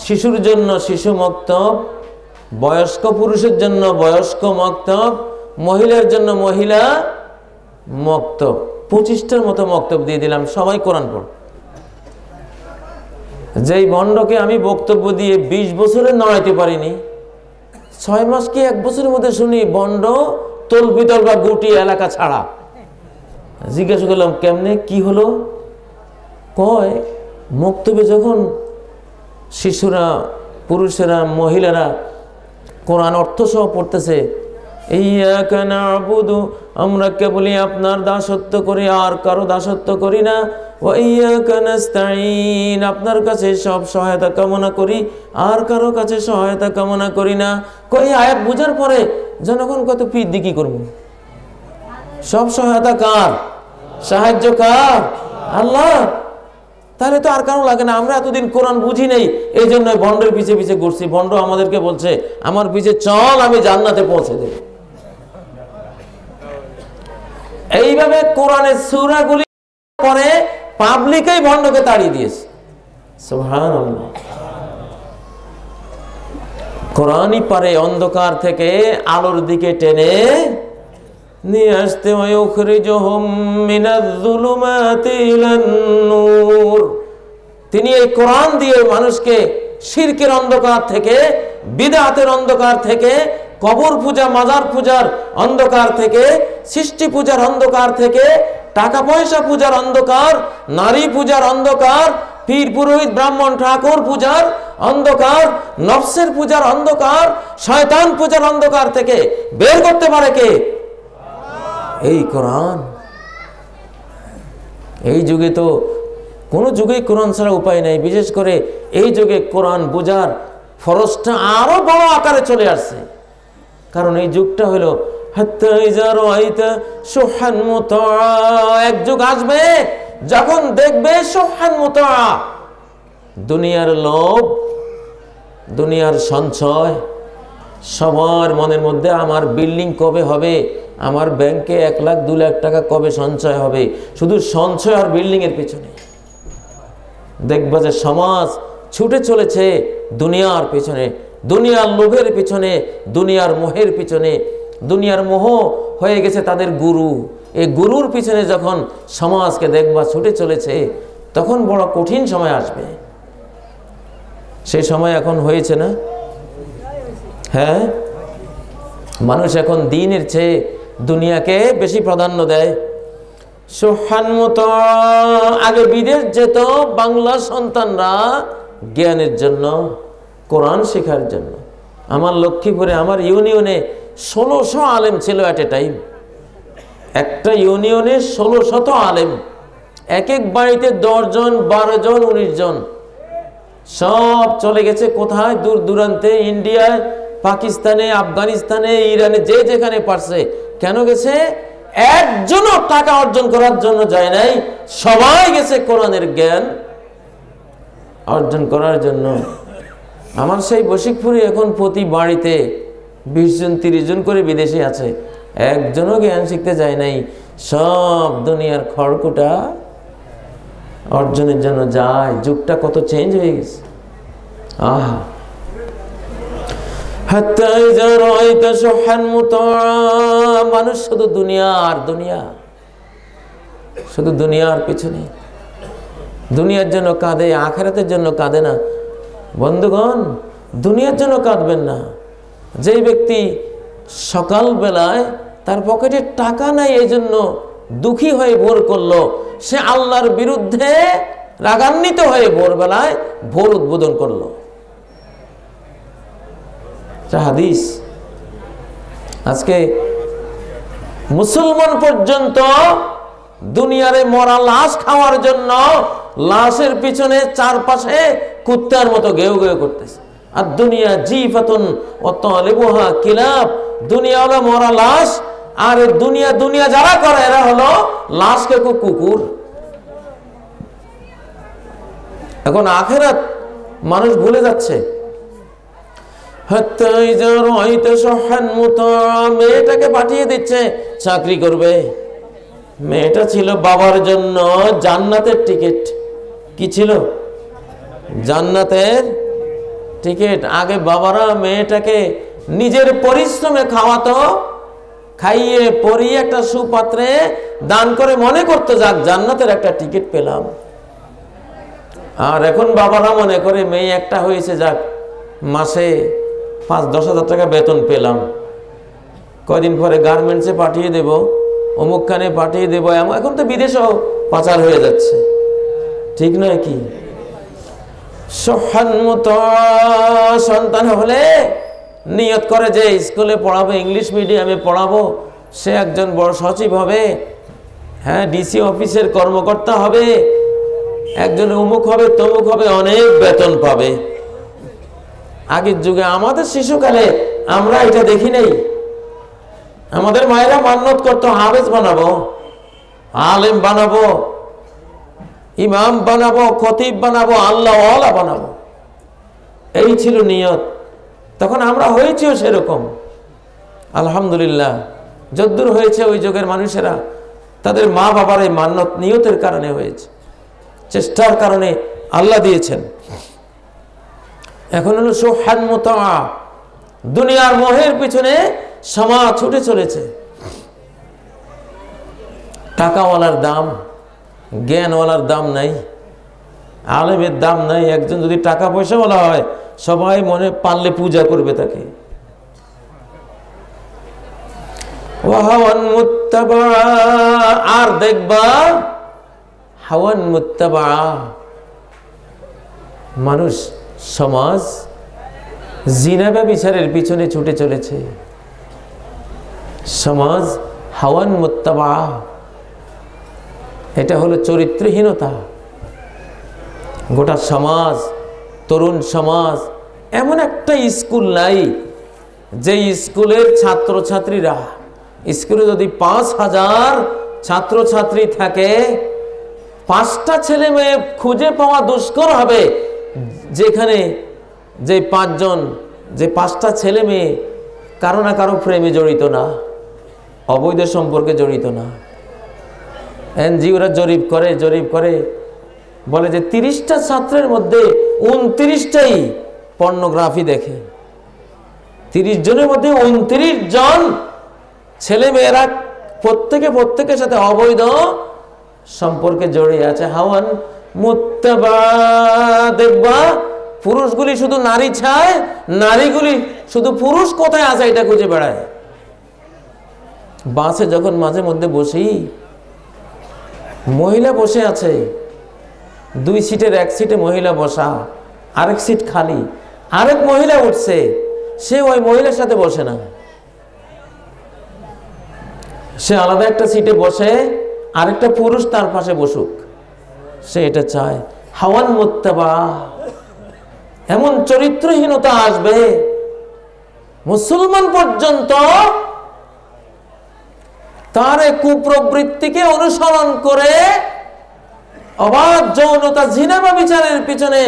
শিশুর জন্য শিশু মক্তব, বয়স্ক পুরুষের জন্য বয়স্ক মক্তব, মহিলার জন্য মহিলা মক্তব, 25টার মতো মক্তব দিয়ে দিলাম। সবাই কোরআন পড়। যেই ভণ্ডকে আমি বক্তব্য দিয়ে 20 বছরে নড়াইতে পারিনি, 6 মাস কি 1 বছরের মধ্যে শুনি ভণ্ড তলবিতল বা গুটি এলাকা ছাড়া। জিজ্ঞাসা করলাম কেমনে, কি হলো? কয় মক্তবে যখন শিশুরা, পুরুষেরা, মহিলারা কোরআন অর্থ সহ পড়তেছে, ইয়্যাকা না'বুদু, আমরা কেবলই আপনার দাসত্ব করি, আর কারো দাসত্ব করি না। ওয়া ইয়্যাকা নাস্তাঈন, আপনার কাছে সব সহায়তা কামনা করি, আর কারো কাছে সহায়তা কামনা করি না। কই আয়াত বুঝার পরে জনগণ কত পিঠ দি কি করব? সব সহায়তা কার? সাহায্য কার? আল্লাহ। তাহলে তো আর কারো লাগে না। আমরা এতদিন কোরআন বুঝি নাই, এই জন্য ভণ্ডের পিছে পিছে ঘুরছি। ভণ্ড আমাদেরকে বলছে আমার পিছে চল, আমি জান্নাতে পৌঁছে দেব। এইভাবে কোরআনের সূরাগুলি পরে পাবলিকই ভণ্ডকে তাড়িয়ে দিয়েছে। সুবহানাল্লাহ। কোরআনই পারে অন্ধকার থেকে আলোর দিকে টেনে নিয়ে আসতে। ওয়ায়ুখরিজুহুম মিনাজ-যুলুমাতি ইলান-নূর। তিনি এই কোরআন দিয়ে মানুষকে শিরকের অন্ধকার থেকে, বিদআতের অন্ধকার থেকে, কবর পূজা, মাজার পূজার অন্ধকার থেকে, সৃষ্টি পূজার অন্ধকার থেকে, টাকা পয়সা পূজার অন্ধকার, নারী পূজার অন্ধকার, পীর পুরোহিত ব্রাহ্মণ ঠাকুর পূজার অন্ধকার, নফসের পূজার অন্ধকার, শয়তান পূজার অন্ধকার থেকে বের করতে পারে কে? এই কোরআন। এই যুগে তো কোনো যুগেই কোরআন ছাড়া উপায় নাই। বিশেষ করে এই যুগে কোরআন বোঝার ফরজটা আরো বড় আকারে চলে আসছে। কারণ এই যুগটা হলো এক যুগ আসবে যখন দেখবে সুবহান মুতা, দুনিয়ার লোভ, দুনিয়ার সঞ্চয়, সবার মনের মধ্যে আমার বিল্ডিং কবে হবে, আমার ব্যাংকে 1 লাখ 2 লাখ টাকা কবে সঞ্চয় হবে, শুধু সঞ্চয় আর বিল্ডিং এর পিছনে। দেখবা যে সমাজ ছুটে চলেছে দুনিয়ার পিছনে, দুনিয়ার লোভের পিছনে, দুনিয়ার মোহের পিছনে। দুনিয়ার মোহ হয়ে গেছে তাদের গুরু। এই গুরুর পিছনে যখন সমাজকে দেখবা ছুটে চলেছে, তখন বড় কঠিন সময় আসবে। সেই সময় এখন হয়েছে না? হ্যাঁ, মানুষ এখন দিনের চেয়ে দুনিয়াকে বেশি প্রাধান্য দেয়। আগে বিদেশ যেত বাংলা সন্তানরা জ্ঞানের জন্য, কোরআন শেখার জন্য। আমার লক্ষ্মীপুরে, আমার ইউনিয়নে 1600 আলেম ছিল এট এ টাইম। একটা ইউনিয়নে 1600 আলেম, এক এক বাড়িতে 10 জন, 12 জন, 19 জন। সব চলে গেছে কোথায়? দূর দূরান্তে, ইন্ডিয়ায়, পাকিস্তানে, আফগানিস্তানে, ইরানে, যে যেখানে পারছে। কেন গেছে? একজনও টাকা অর্জন করার জন্য যায় নাই, সবাই গেছে কোরআনের জ্ঞান অর্জন করার জন্য। আমার সেই বশিকপুরে এখন প্রতি বাড়িতে 20 জন 30 জন করে বিদেশি আছে, একজনও জ্ঞান শিখতে যায় নাই। সব দুনিয়ার খড়কুটা অর্জনের জন্য যায়। যুগটা কত চেঞ্জ হয়ে গেছে। আহা, মানুষ শুধু দুনিয়া আর দুনিয়া, শুধু দুনিয়ার পিছনে, দুনিয়ার জন্য কাঁদে, আখিরাতের জন্য কাঁদে না। বন্ধুগণ, দুনিয়ার জন্য কাঁদবেন না। যেই ব্যক্তি সকালবেলায় তার পকেটে টাকা নাই এই জন্য দুঃখী হয়ে ভোর করলো, সে আল্লাহর বিরুদ্ধে রাগান্বিত হয়ে ভোরবেলায় ভোর উদ্বোধন করলো। হাদিস। আজকে মুসলমান পর্যন্ত দুনিয়ারে মরা লাশ খাওয়ার জন্য লাশের পিছনে চারপাশে কুত্তার মতো গেউ গেউ করতেছে। আর দুনিয়া জিফাতুন ওয়া তালিবুহা কিলাব, দুনিয়া হলো মরা লাশ, আর দুনিয়া দুনিয়া যারা করে এরা হলো লাশকে কুকুর। এখন আখিরাত মানুষ ভুলে যাচ্ছে। মেয়েটাকে পাঠিয়ে দিচ্ছে চাকরি করবে। মেয়েটা ছিল বাবার জন্য জান্নাতের টিকিট। কি ছিল? জান্নাতের টিকিট। আগে বাবারা মেয়েটাকে নিজের পরিশ্রমে খাওয়াতো, খাইয়ে পরিয়ে একটা সুপাত্রে দান করে মনে করতো যাক জান্নাতের একটা টিকিট পেলাম। আর এখন বাবারা মনে করে মেয়ে একটা হয়েছে, যাক মাসে 5-10 হাজার টাকা বেতন পেলাম, কয়দিন পরে গার্মেন্টসে পাঠিয়ে দেব, অমুকখানে পাঠিয়ে দেব। এখন তো বিদেশেও পাচার হয়ে যাচ্ছে, ঠিক নয় কি? সন্তান হলে নিয়ত করে যে স্কুলে পড়াবো, ইংলিশ মিডিয়ামে পড়াবো, সে একজন বড় সচিব হবে, হ্যাঁ ডিসি অফিসের কর্মকর্তা হবে, একজন অমুক হবে তমুক হবে, অনেক বেতন পাবে। আগের যুগে আমাদের শিশুকালে আমরা এটা দেখি নাই। আমাদের মায়েরা মান্যত করতো হাফেজ বানাবো, আলেম বানাবো, ইমাম বানাবো, খতিব বানাবো, আল্লাহওয়ালা বানাবো, এই ছিল নিয়ত। তখন আমরা হয়েছিও সেরকম। আলহামদুলিল্লাহ, যদ্দূর হয়েছে ওই যুগের মানুষেরা তাদের মা বাবার এই মান্যত নিয়তের কারণে হয়েছে, চেষ্টার কারণে আল্লাহ দিয়েছেন। এখন হলো সুহান মুতা, দুনিয়ার মোহের পিছনে সমাজ ছুটে চলেছে। টাকাওয়ালার দাম, জ্ঞানওয়ালার দাম নাই, আলেমের দাম নাই। একজন যদি টাকা পয়সাওয়ালা হয় সবাই মনে পারলে পূজা করবে তাকে। আর দেখবা হাওয়ান মুত্তাবা, মানুষ সমাজ জিনা ব্যভিচারের পিছনে ছুটে চলেছে। সমাজ হাওয়ান মুত্তাবা, এটা হলো চরিত্রহীনতা। গোটা সমাজ, তরুণ সমাজ, এমন একটা স্কুল নাই যে স্কুলের ছাত্রছাত্রীরা, স্কুলে যদি 5000 ছাত্রছাত্রী থাকে, 5টা ছেলে মেয়ে খুঁজে পাওয়া দুষ্কর হবে যেখানে যে 5টা ছেলে মেয়ে কারো না কারো প্রেমে জড়িত না, অবৈধ সম্পর্কে জড়িত না। এনজিওরা জরিপ করে বলে যে 30টা ছাত্রের মধ্যে 29টাই পর্নোগ্রাফি দেখে। 30 জনের মধ্যে 29 জন ছেলে মেয়েরা প্রত্যেকের সাথে অবৈধ সম্পর্কে জড়িয়ে আছে। হাওয়ান মুত্তাবা, দেখবা পুরুষগুলি শুধু নারী চায়, নারীগুলি শুধু পুরুষ কোথায় আছে এটা খুঁজে বেড়ায়। বাসে যখন মাঝে মধ্যে বসি, মহিলা বসে আছে, 2 সিটের 1 সিটে মহিলা বসা, আরেক সিট খালি, আরেক মহিলা উঠছে, সে ওই মহিলার সাথে বসে না, সে আলাদা একটা সিটে বসে, আরেকটা পুরুষ তার পাশে বসুক, সে এটা চায়। হাওয়ান মুত্তাবা, এমন চরিত্রহীনতা আসবে মুসলমান পর্যন্ত তার কুপ্রবৃত্তিকে অনুসরণ করে অবাধ যৌনতা, জিনা বা বিচারের পিছনে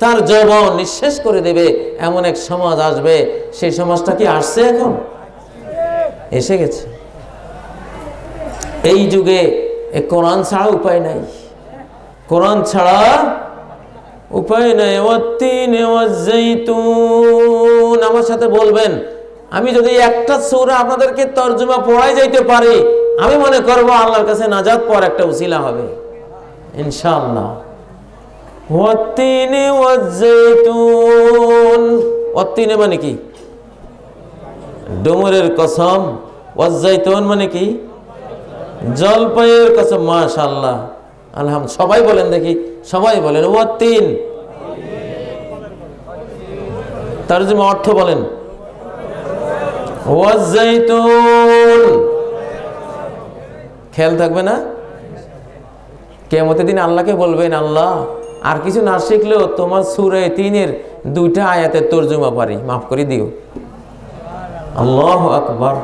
তার যৌবন নিঃশেষ করে দেবে, এমন এক সমাজ আসবে। সেই সমাজটা কি আসছে? এখন এসে গেছে। এই যুগে কোরআন ছাড়া উপায় নাই, কোরআন ছাড়া উপায় নাই। আমার সাথে বলবেন, আমি যদি একটা সূরা আপনাদেরকে তরজমা পড়াই যাইতে পারি, আমি মনে করব আল্লাহর কাছে নাজাত পাওয়ার একটা উসিলা হবে ইনশাআল্লাহ। ওয়াত্তিনি ওয়াজ্জাইতুন ওয়াত্তিনে মানে কি? ডুমুরের কসম। ওয়াজ্জাইতুন মানে কি? জলপাইয়ের কসম। মাশাআল্লাহ, আলহামদুলিল্লাহ। সবাই বলেন দেখি, সবাই বলেন ওয়াত্তিন। তারজমা অর্থ বলেন। ওয়াজ্জাইতুন। খেয়াল থাকবে না? কিয়ামতের দিন আল্লাহকে বলবেন, আল্লাহ আর কিছু না শিখলেও তোমার সূরা 3-এর 2টা আয়াতের তর্জমা পারি, মাফ করে দিও। আল্লাহু আকবার।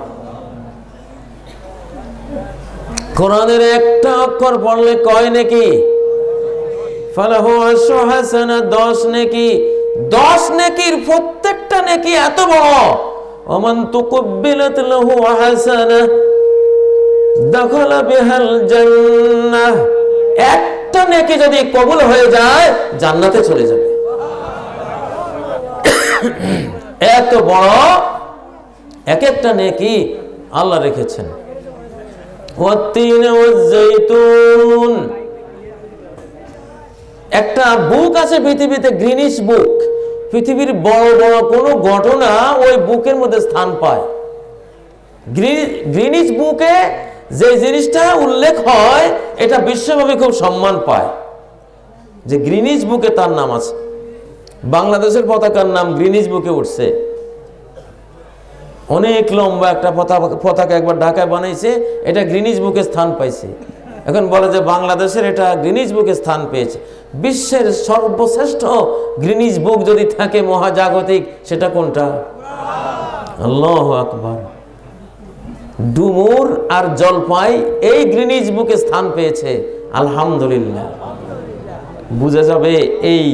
কোরআনের একটা অক্ষর পড়লে কয় নেকি? ফালাহু আশরু হাসানা, 10 নেকি। 10 নেকির প্রত্যেকটা নেকি এত বড়। ওমান তুকব্বিলাত লাহু হাসানা দাখালা বিহাল জান্নাহ। একটা নেকি যদি কবুল হয়ে যায় জান্নাতে চলে যাবে। এত বড় এক একটা নেকি আল্লাহ রেখেছেন। ওয়াত্তিন ওয়াজ্জাইতুন। একটা বুক আছে পৃথিবীতে, গ্রিনিশ বুক। পৃথিবীর বড় বড় কোনো ঘটনা ওই বুকের মধ্যে স্থান পায়। গ্রিনিশ বুকে যে জিনিসটা উল্লেখ হয় এটা বিশ্বব্যাপী খুব সম্মান পায়, যে গ্রিনিশ বুকে তার নাম আছে। বাংলাদেশের পতাকার নাম গ্রিনিশ বুকে উঠছে। অনেক লম্বা একটা পতাকা একবার ঢাকায় বানাইছে, এটা গ্রিনিশ বুকে স্থান পাইছে। এখন বলে যে বাংলাদেশের এটা গ্রিনিশ বুকে স্থান পেয়েছে। বিশ্বের সর্বশ্রেষ্ঠ গ্রিনিশ বুক যদি থাকে মহাজাগতিক, সেটা কোনটা? আল্লাহু আকবার। ডুমুর আর জলপাই এই গ্রিনিশ বুকে স্থান পেয়েছে, আলহামদুলিল্লাহ। বুঝা যাবে এই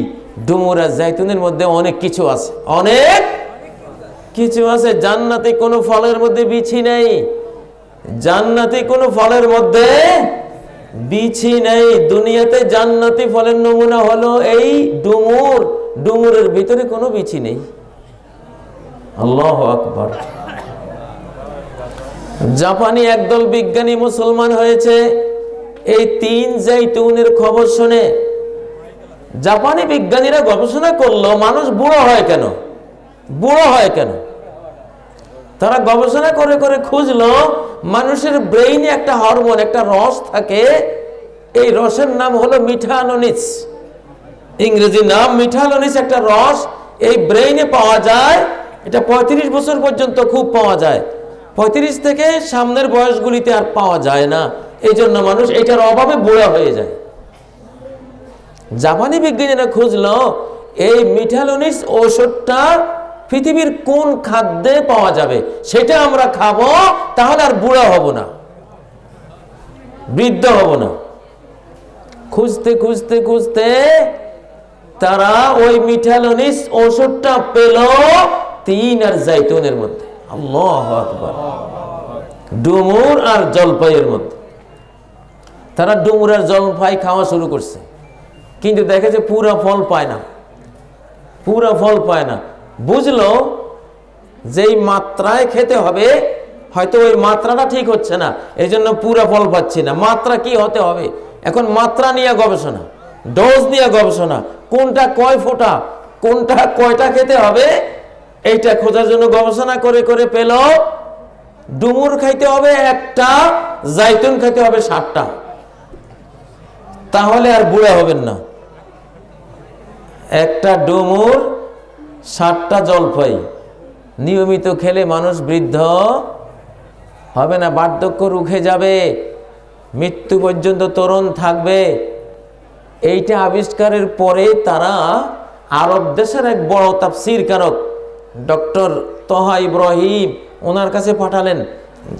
ডুমুর আর জাইতুনের মধ্যে অনেক কিছু আছে, অনেক কিছু আছে। জান্নাতে কোনো ফলের মধ্যে বিছি নেই, জান্নাতে কোনো ফলের মধ্যে বিছি নেই। দুনিয়াতে জান্নাতি ফলের নমুনা হলো এই ডুমুর। ডুমুরের ভিতরে কোনো বিছি নেই। আল্লাহু আকবার। জাপানি একদল বিজ্ঞানী মুসলমান হয়েছে এই 3 জাইতুনের খবর শুনে। জাপানি বিজ্ঞানীরা গবেষণা করলো মানুষ বুড়ো হয় কেন, বুড়ো হয় কেন। তারা গবেষণা করে করে খুঁজলো মানুষের ব্রেইনে একটা হরমোন, একটা রস থাকে। এই রসের নাম হলো মিঠালোনিস, ইংরেজি নাম মিঠালোনিস। একটা রস এই ব্রেইনে পাওয়া যায়। এটা 35 বছর পর্যন্ত খুব পাওয়া যায়। 35 থেকে সামনের বয়সগুলিতে আর পাওয়া যায় না। এই জন্য মানুষ এটার অভাবে বুড়া হয়ে যায়। জাপানি বিজ্ঞানীরা খুঁজলো এই মিঠালোনিস ঔষধটা পৃথিবীর কোন খাদ্যে পাওয়া যাবে, সেটা আমরা খাবো, তাহলে আর বুড়া হব না, বৃদ্ধ হব না। খুঁজতে খুঁজতে খুঁজতে তারা ওই মিঠালোনিস ঔষধটা পেল 3 আর জাইতুনের মধ্যে। আল্লাহু আকবার। ডুমুর আর জলপাইয়ের মধ্যে। তারা ডুমুর আর জলপাই খাওয়া শুরু করছে, কিন্তু দেখে যে পুরা ফল পায় না, পুরা ফল পায় না। বুঝলো যেই মাত্রায় খেতে হবে, হয়তো ওই মাত্রাটা ঠিক হচ্ছে না, এই জন্য পুরা ফল পাচ্ছি না। মাত্রা কি হতে হবে? এখন মাত্রা নিয়ে গবেষণা, ডোজ নিয়ে গবেষণা, কোনটা কয় ফোঁটা, কোনটা কয়টা খেতে হবে, এইটা খোঁজার জন্য গবেষণা করে করে পেল ডুমুর খাইতে হবে 1টা, জাইতুন খাইতে হবে 7টা, তাহলে আর বুড়া হবেন না। 1টা ডুমুর 7টা জলপাই নিয়মিত খেলে মানুষ বৃদ্ধ হবে না, বার্ধক্য রুখে যাবে, মৃত্যু পর্যন্ত তরুণ থাকবে। এইটা আবিষ্কারের পরে তারা আরব দেশের এক বড় তাফসীর কারক ডক্টর তহা ইব্রাহিম, ওনার কাছে পাঠালেন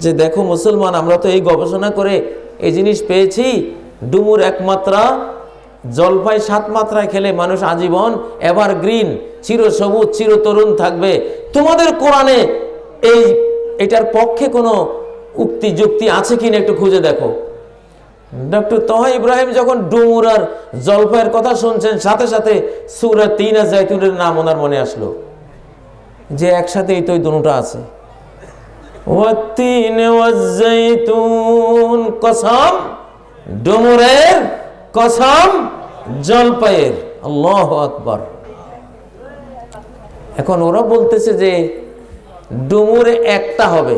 যে দেখো মুসলমান, আমরা তো এই গবেষণা করে এই জিনিস পেয়েছি, ডুমুর 1 মাত্রা, জলপাই 7 মাত্রায় খেলে মানুষ আজীবন এভারগ্রিন, চিরসবুজ, চিরতরুণ থাকবে। তোমাদের কোরআনে এটার পক্ষে কোনো উক্তি যুক্তি আছে কিনা একটু খুঁজে দেখো। ডক্টর তহা ইব্রাহিম যখন ডুমুর আর জলপাইয়ের কথা শুনছেন, সাথে সাথে সূরা 3 আর জাইতুনের নাম ওনার মনে আসলো, যে একসাথেই তো এই দুটোটা আছে। ওয়াত্তিন ওয়াজ্জাইতুন, কসম ডুমুরের, কসম জলপাইয়ের। আল্লাহু আকবার। এখন ওরা বলতেছে যে ডুমুরে একটা হবে।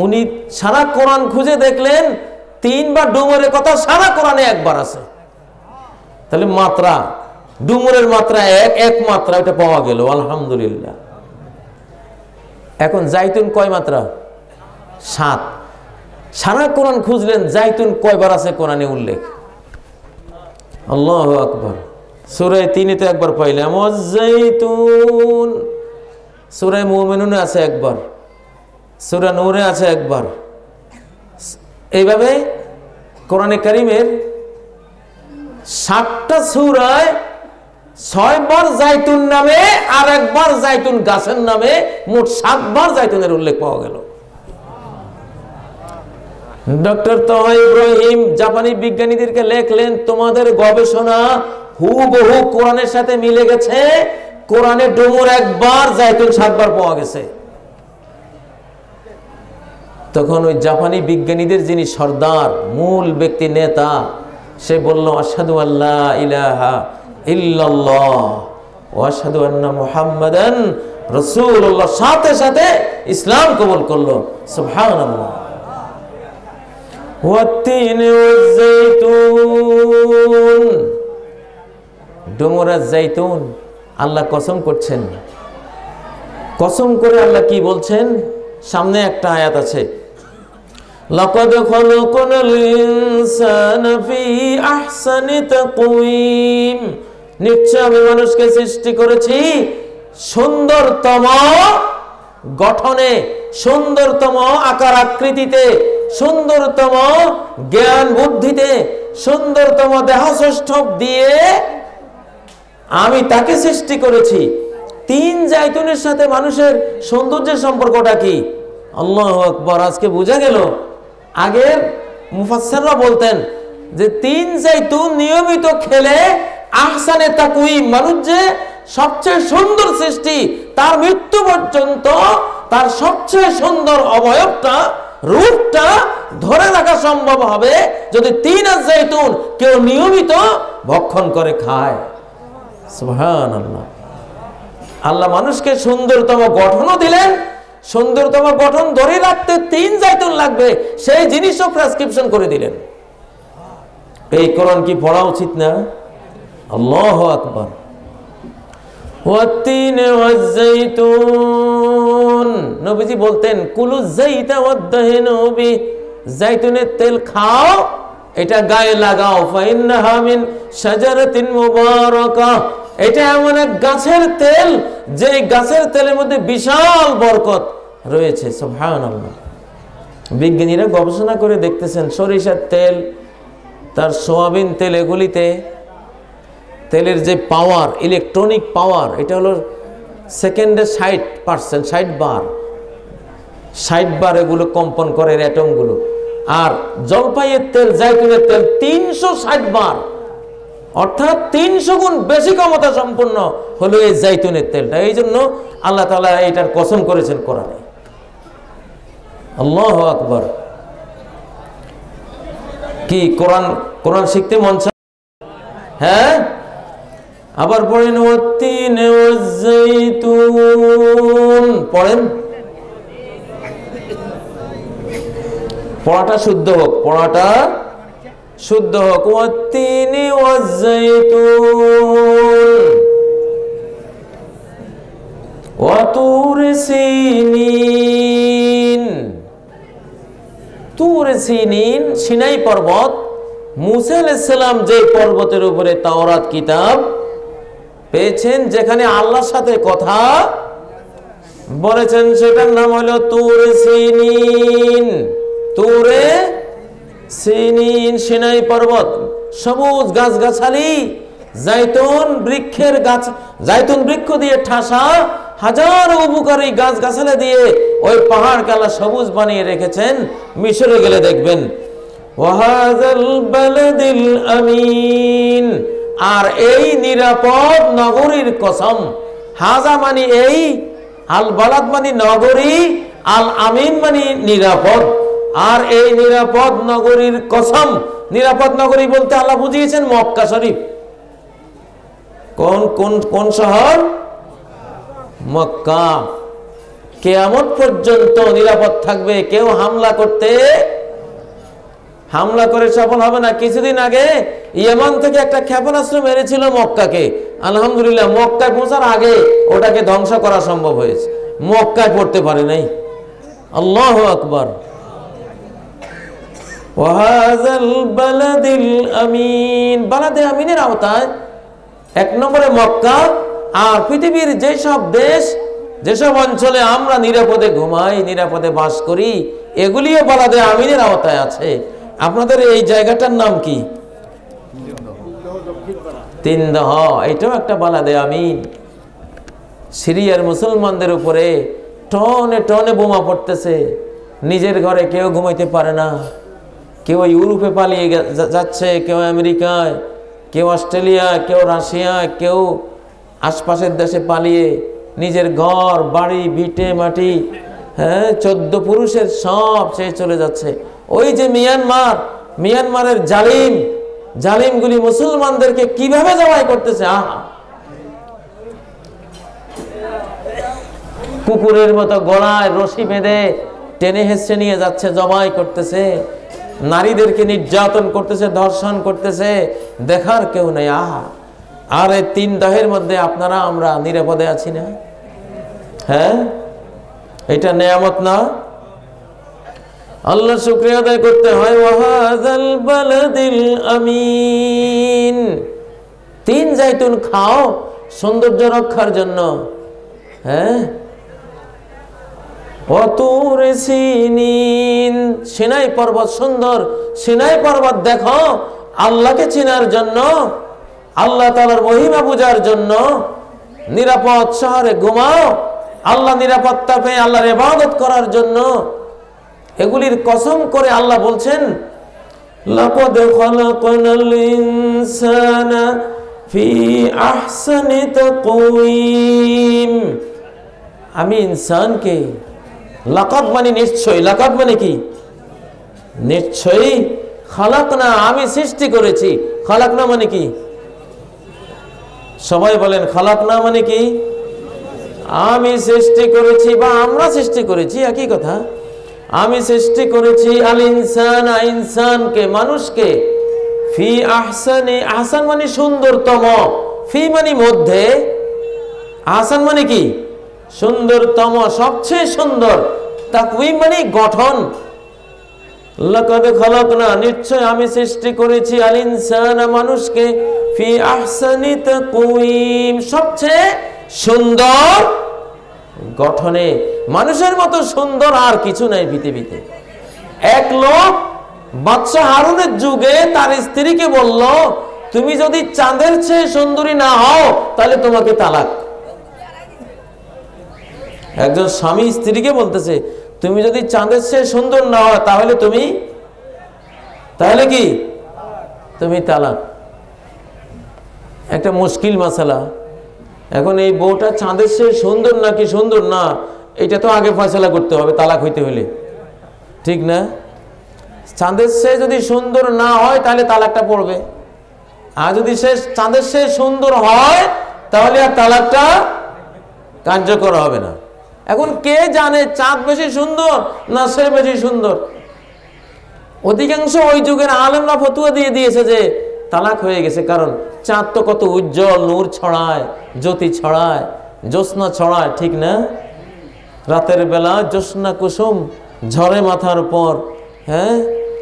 উনি সারা কোরআন খুঁজে দেখলেন 3 বার ডুমুরের কথা সারা কোরআনে একবার আছে। তাহলে মাত্রা ডুমুরের মাত্রা এক মাত্রা এটা পাওয়া গেল, আলহামদুলিল্লাহ। এখন জাইতুন কয় মাত্রা? 7। সারা কোরআন খুঁজলেন জাইতুন কয়বার আছে কোরআনে উল্লেখ? আল্লাহু আকবার। সূরা 3 তে একবার পাইলাম ওয়াজ-জাইতুন, সূরা মুমিনুনে আছে একবার, সূরা নূরে আছে একবার। এইভাবে কোরআনে কারীমের 7টা সূরায় 6 বার জাইতুন নামে আর একবার জাইতুন গাছের নামে মোট 7 বার জাইতুনের উল্লেখ পাওয়া গেল। ডক্টর তাহা ইব্রাহিম জাপানি বিজ্ঞানীদেরকে লেখলেন, তোমাদের গবেষণা হুবহু কোরআনের সাথে মিলে গেছে। কোরআনে ডুমুর একবার, জাইতুন 7 বার পাওয়া গেছে। তখন ওই জাপানি বিজ্ঞানীদের যিনি সর্দার, মূল ব্যক্তি, নেতা, সে বলল আশহাদু আল্লা ইলাহা ইল্লাল্লাহ ওয়া আশহাদু আন্না মুহাম্মাদান রাসূলুল্লাহ। সাথে সাথে ইসলাম কবুল করলো। সুবহানাল্লাহ। ওয়াত-তিনি ওয়াজ-জাইতুন, ডুমুর আর জাইতুন আল্লাহ কসম করছেন। কসম করে আল্লাহ কি বলছেন? সামনে একটা আয়াত আছে, লাকাদ খালাকনাল ইনসানা ফি আহসানি তাকওয়িম, নিশ্চয় আমি মানুষকে সৃষ্টি করেছি সুন্দরতম গঠনে, সুন্দরতম আকার আকৃতিতে, সুন্দরতম জ্ঞান বুদ্ধিতে, সুন্দরতম দেহসৌষ্ঠব দিয়ে আমি তাকে সৃষ্টি করেছি। 3 জাইতুনের সাথে মানুষের সৌন্দর্যের সম্পর্কটা কি? আল্লাহু আকবার। আজকে বোঝা গেল। আগের মুফাসসিররা বলতেন যে 3 জাইতুন নিয়মিত খেলে আহসানে তাকওয়িম, মানুষ যে সবচেয়ে সুন্দর সৃষ্টি, তার মৃত্যু পর্যন্ত তার সবচেয়ে সুন্দর অবয়বটা, রূপটা ধরে রাখা সম্ভব হবে যদি 3 জাইতুন কেউ নিয়মিত ভক্ষণ করে খায়। সুবহানাল্লাহ। আল্লাহ মানুষকে সুন্দরতম গঠনও দিলেন, সুন্দরতম গঠন ধরে রাখতে 3 জাইতুন লাগবে, সেই জিনিসও প্রেসক্রিপশন করে দিলেন। এই কোরআন কি পড়া উচিত না? আল্লাহু আকবার। ওয়াত-তিনি ওয়াজ-জাইতুন, নবীজি বলতেন কুলু যাইতা ওয়াদ-দাহিনু বি, জাইতুনের তেল খাও, এটা গায়ে লাগাও। ফাইন্নাহা মিন শাজারাতিন মুবারাকাহ, এটা এমন এক গাছের তেল যে গাছের তেলের মধ্যে বিশাল বরকত রয়েছে। সুবহানাল্লাহ। বিজ্ঞানীরা গবেষণা করে দেখতেছেন সরিষার তেল, তার সয়াবিন তেল, এগুলিতে তেলের যে পাওয়ার, ইলেকট্রনিক পাওয়ার, এটা হলো সেকেন্ডে 60%, 60 বার, 60 বার এগুলো কম্পন করে অ্যাটমগুলো। আর জলপাইয়ের তেল, জাইতুনের তেল 360 বার, অর্থাৎ 300 গুণ বেশি ক্ষমতা সম্পন্ন হলো এই জাইতুনের তেলটা। এই জন্য আল্লাহ তাআলা এটার কসম করেছেন কোরআনে। আল্লাহু আকবার। কি কোরআন শিখতে মন চায়? হ্যাঁ, আবার পড়েন ওয়াত-তিনি ওয়াজ-জাইতুন, পড়েন। পড়াটা শুদ্ধ হোক, পড়াটা শুদ্ধ হোক। ওয়াত-তিনি ওয়াজ-জাইতুন ওয়া তুরি সিনিন, তুরি সিনিন সিনাই পর্বত। মুসা আলাইহিস সালাম যে পর্বতের উপরে তাওরাত কিতাব পেয়েছেন, যেখানে আল্লাহর সাথে কথা বলেছেন, সেটার নাম হলো তুরে সিনিন। তুরে সিনিন, সিনাই পর্বত, সবুজ গাছগাছালি, জাইতুন বৃক্ষের গাছ, জাইতুন বৃক্ষ দিয়ে ঠাসা হাজারো উপকারী গাছগাছালি দিয়ে ওই পাহাড়কে আল্লাহ সবুজ বানিয়ে রেখেছেন। মিশরে গেলে দেখবেন ওয়াহাযাল বালাদিল আমিন, আর এই নিরাপদ নগরীর কসম। হাজা মানে এই, আল বালাদ মানে নগরী, আল আমিন মানে নিরাপদ। আর এই নিরাপদ নগরীর কসম, নিরাপদ নগরী বলতে আল্লাহ বুঝিয়েছেন মক্কা শরীফ। কোন কোন কোন শহর? মক্কা কিয়ামত পর্যন্ত নিরাপদ থাকবে, কেউ হামলা করে সফল হবে না। কিছুদিন আগে ইয়েমান থেকে একটা ক্ষেপণাস্ত্র মেরেছিল মক্কাকে, আলহামদুলিল্লাহ মক্কায় পৌঁছার আগে ওটাকে ধ্বংস করা সম্ভব হয়েছে, মক্কায় পড়তে পারে নাই। আল্লাহু আকবার। ওয়াহাযাল বালাদিল আমিন, বালাদে আমিনের আওতায় 1 নম্বরে মক্কা। আর পৃথিবীর যেসব দেশ, যেসব অঞ্চলে আমরা নিরাপদে ঘুমাই, নিরাপদে বাস করি, এগুলিও বালাদে আমিনের আওতায় আছে। আপনাদের এই জায়গাটার নাম কি? তিনদহ, এটাও একটা বালাদে আমিন। সিরিয়ার মুসলমানদের উপরে টনে টনে বোমা পড়তেছে, নিজের ঘরে কেউ ঘুমাইতে পারে না। কেউ ইউরোপে পালিয়ে যাচ্ছে, কেউ আমেরিকায়, কেউ অস্ট্রেলিয়া, কেউ রাশিয়া, কেউ আশপাশের দেশে পালিয়ে নিজের ঘর বাড়ি ভিটে মাটি, 14 পুরুষের সব ছেড়ে চলে যাচ্ছে। ওই যে মিয়ানমারের জালিমগুলি মুসলমানদেরকে কিভাবে জবাই করতেছে, কুকুরের মতো গলায় রশি বেঁধে টেনে হেসে নিয়ে যাচ্ছে, জবাই করতেছে, নারীদেরকে নির্যাতন করতেছে, ধর্ষণ করতেছে, দেখার কেউ নেই। আর এই 3 দহের মধ্যে আপনারা আমরা নিরাপদে আছি না? হ্যাঁ, এটা নেয়ামত না? আল্লাহ শুকরিয়া আদায় করতে হয়। ওয়াহাযাল বালাদিল আমিন, 3 জাইতুন খাও সৌন্দর্য রক্ষার জন্য। হ্যাঁ, ওয়াতুর সিনিন, সিনাই পর্বত সুন্দর, সিনাই পর্বত দেখো আল্লাহকে চেনার জন্য, আল্লাহ তাআলার মহিমা বোঝার জন্য। নিরাপদ শহরে ঘুমাও আল্লাহ নিরাপত্তা পেয়ে আল্লাহর ইবাদত করার জন্য। এগুলির কসম করে আল্লাহ বলছেন, লাকাদ খালাকনাল ইনসানা ফি আহসানি তাকওয়িম, আমি ইনসানকে, লাকাদ মানে নিশ্চয়ই, লাকাদ মানে কি? নিশ্চয়ই, খালাকনা আমি সৃষ্টি করেছি। খালাকনা মানে কি? সবাই বলেন খালাকনা মানে কি? আমি সৃষ্টি করেছি বা আমরা সৃষ্টি করেছি, একই কথা। আমি সৃষ্টি করেছি আল ইনসান, ইনসানকে, মানুষকে, ফি আহসানি, আহসান মানে সুন্দরতম, ফি মানে মধ্যে, আহসান মানে কি? সুন্দরতম, সবচেয়ে সুন্দর, তাকওয়িম মানে গঠন। লাকাদ খালাকনা, নিশ্চয় আমি সৃষ্টি করেছি আল ইনসান, মানুষকে, ফি আহসানি তাকওয়িম, সবচেয়ে সুন্দর গঠনে। মানুষের মতো সুন্দর আর কিছু নাই পৃথিবীতে। এক লোক বাদশা হারুনের যুগে তার স্ত্রীকে বলল, তুমি যদি চাঁদের চেয়ে সুন্দরী না হও তাহলে তোমাকে তালাক। একজন স্বামী স্ত্রীকে বলতেছে, তুমি যদি চাঁদের চেয়ে সুন্দর না হও তাহলে কি? তুমি তালাক। একটা মুশকিল মাসালা। এখন এই বউটা চাঁদের চেয়ে সুন্দর নাকি সুন্দর না, এটা তো আগে ফয়সালা করতে হবে তালাক হইতে হলে, ঠিক না? চাঁদের চেয়ে যদি সুন্দর না হয় তাহলে তালাকটা পড়বে, আর যদি সে চাঁদের চেয়ে সুন্দর হয় তাহলে আর তালাকটা কার্যকর হবে না। এখন কে জানে চাঁদ বেশি সুন্দর না সে বেশি সুন্দর? অধিকাংশ ওই যুগের আলেমরা ফতোয়া দিয়ে দিয়েছে যে তালাক হয়ে গেছে, কারণ চাঁদ তো কত উজ্জ্বল, নূর ছড়ায়, জ্যোতি ছড়ায়, জ্যোৎস্না ছড়ায়, ঠিক না? রাতের বেলা জ্যোৎস্না কুসুম ঝরে মাথার উপর, হ্যাঁ,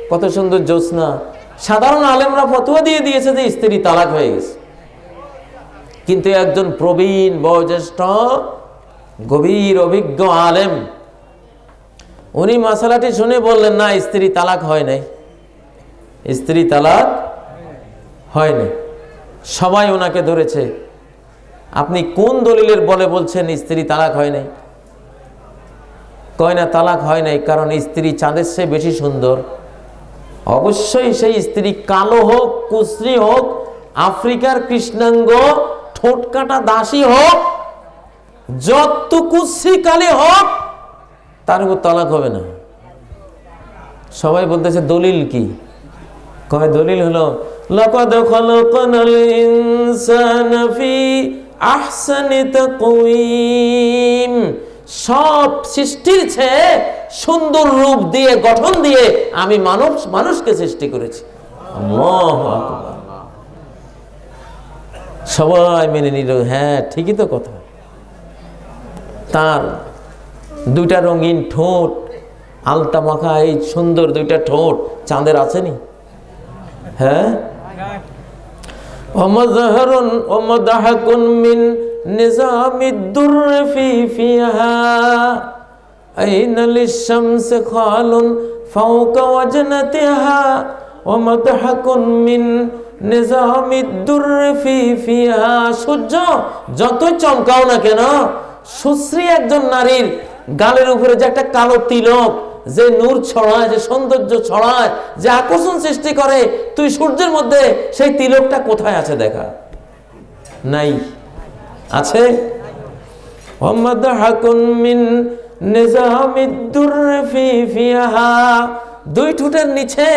কত সুন্দর জ্যোৎস্না। সাধারণ আলেমরা ফতোয়া দিয়ে দিয়েছে যে স্ত্রী তালাক হয়ে গেছে। কিন্তু একজন প্রবীণ বয়োজ্যেষ্ঠ গভীর অভিজ্ঞ আলেম, উনি মাসালাটি শুনে বললেন, না, স্ত্রী তালাক হয় নাই, স্ত্রী তালাক হয়নি। সবাই ওনাকে ধরেছে, আপনি কোন দলিলের বলে বলছেন স্ত্রী তালাক হয় নাই? কয় না, তালাক হয় নাই কারণ স্ত্রী চাঁদের চেয়ে বেশি সুন্দর। অবশ্যই সেই স্ত্রী কালো হোক, কুশ্রী হোক, আফ্রিকার কৃষ্ণাঙ্গ ঠোঁট কাটা দাসী হোক, যত কুশ্রী কালি হোক, তার উপর তালাক হবে না। সবাই বলতেছে দলিল কি? কয় দলিল হলো, লাকাদ খালাকনাল ইনসানা ফি আহসানি তাকওয়িম, সব সৃষ্টির চেয়ে সুন্দর রূপ দিয়ে গঠন দিয়ে আমি মানুষকে সৃষ্টি করেছি। আল্লাহু আকবার। সবাই মেনে নিল, হ্যাঁ ঠিকই তো কথা। তার দুইটা রঙিন ঠোঁট, আলতা মাখা এই সুন্দর দুইটা ঠোঁট চাঁদের আসেনি? হ্যাঁ। ওমাযহারুন ওমাদহাকুন মিন নিজামিদ দুররি ফি ফিহা আইনা লিশ-শামস খালুন ফাওকা ওয়াজনাতিহা ওমাদহাকুন মিন নিজামিদ দুররি ফি ফিহা। সূর্য যতই চমকাও না কেন, সুশ্রী একজন নারীর গালের উপরে যে একটা কালো তিলক, যে নূর ছড়ায়, যে সৌন্দর্য ছড়ায়, যে আকর্ষণ সৃষ্টি করে, তুই সূর্যের মধ্যে সেই তিলকটা কোথায় আছে দেখা? নাই। আছে? দুই ঠোঁটের নিচে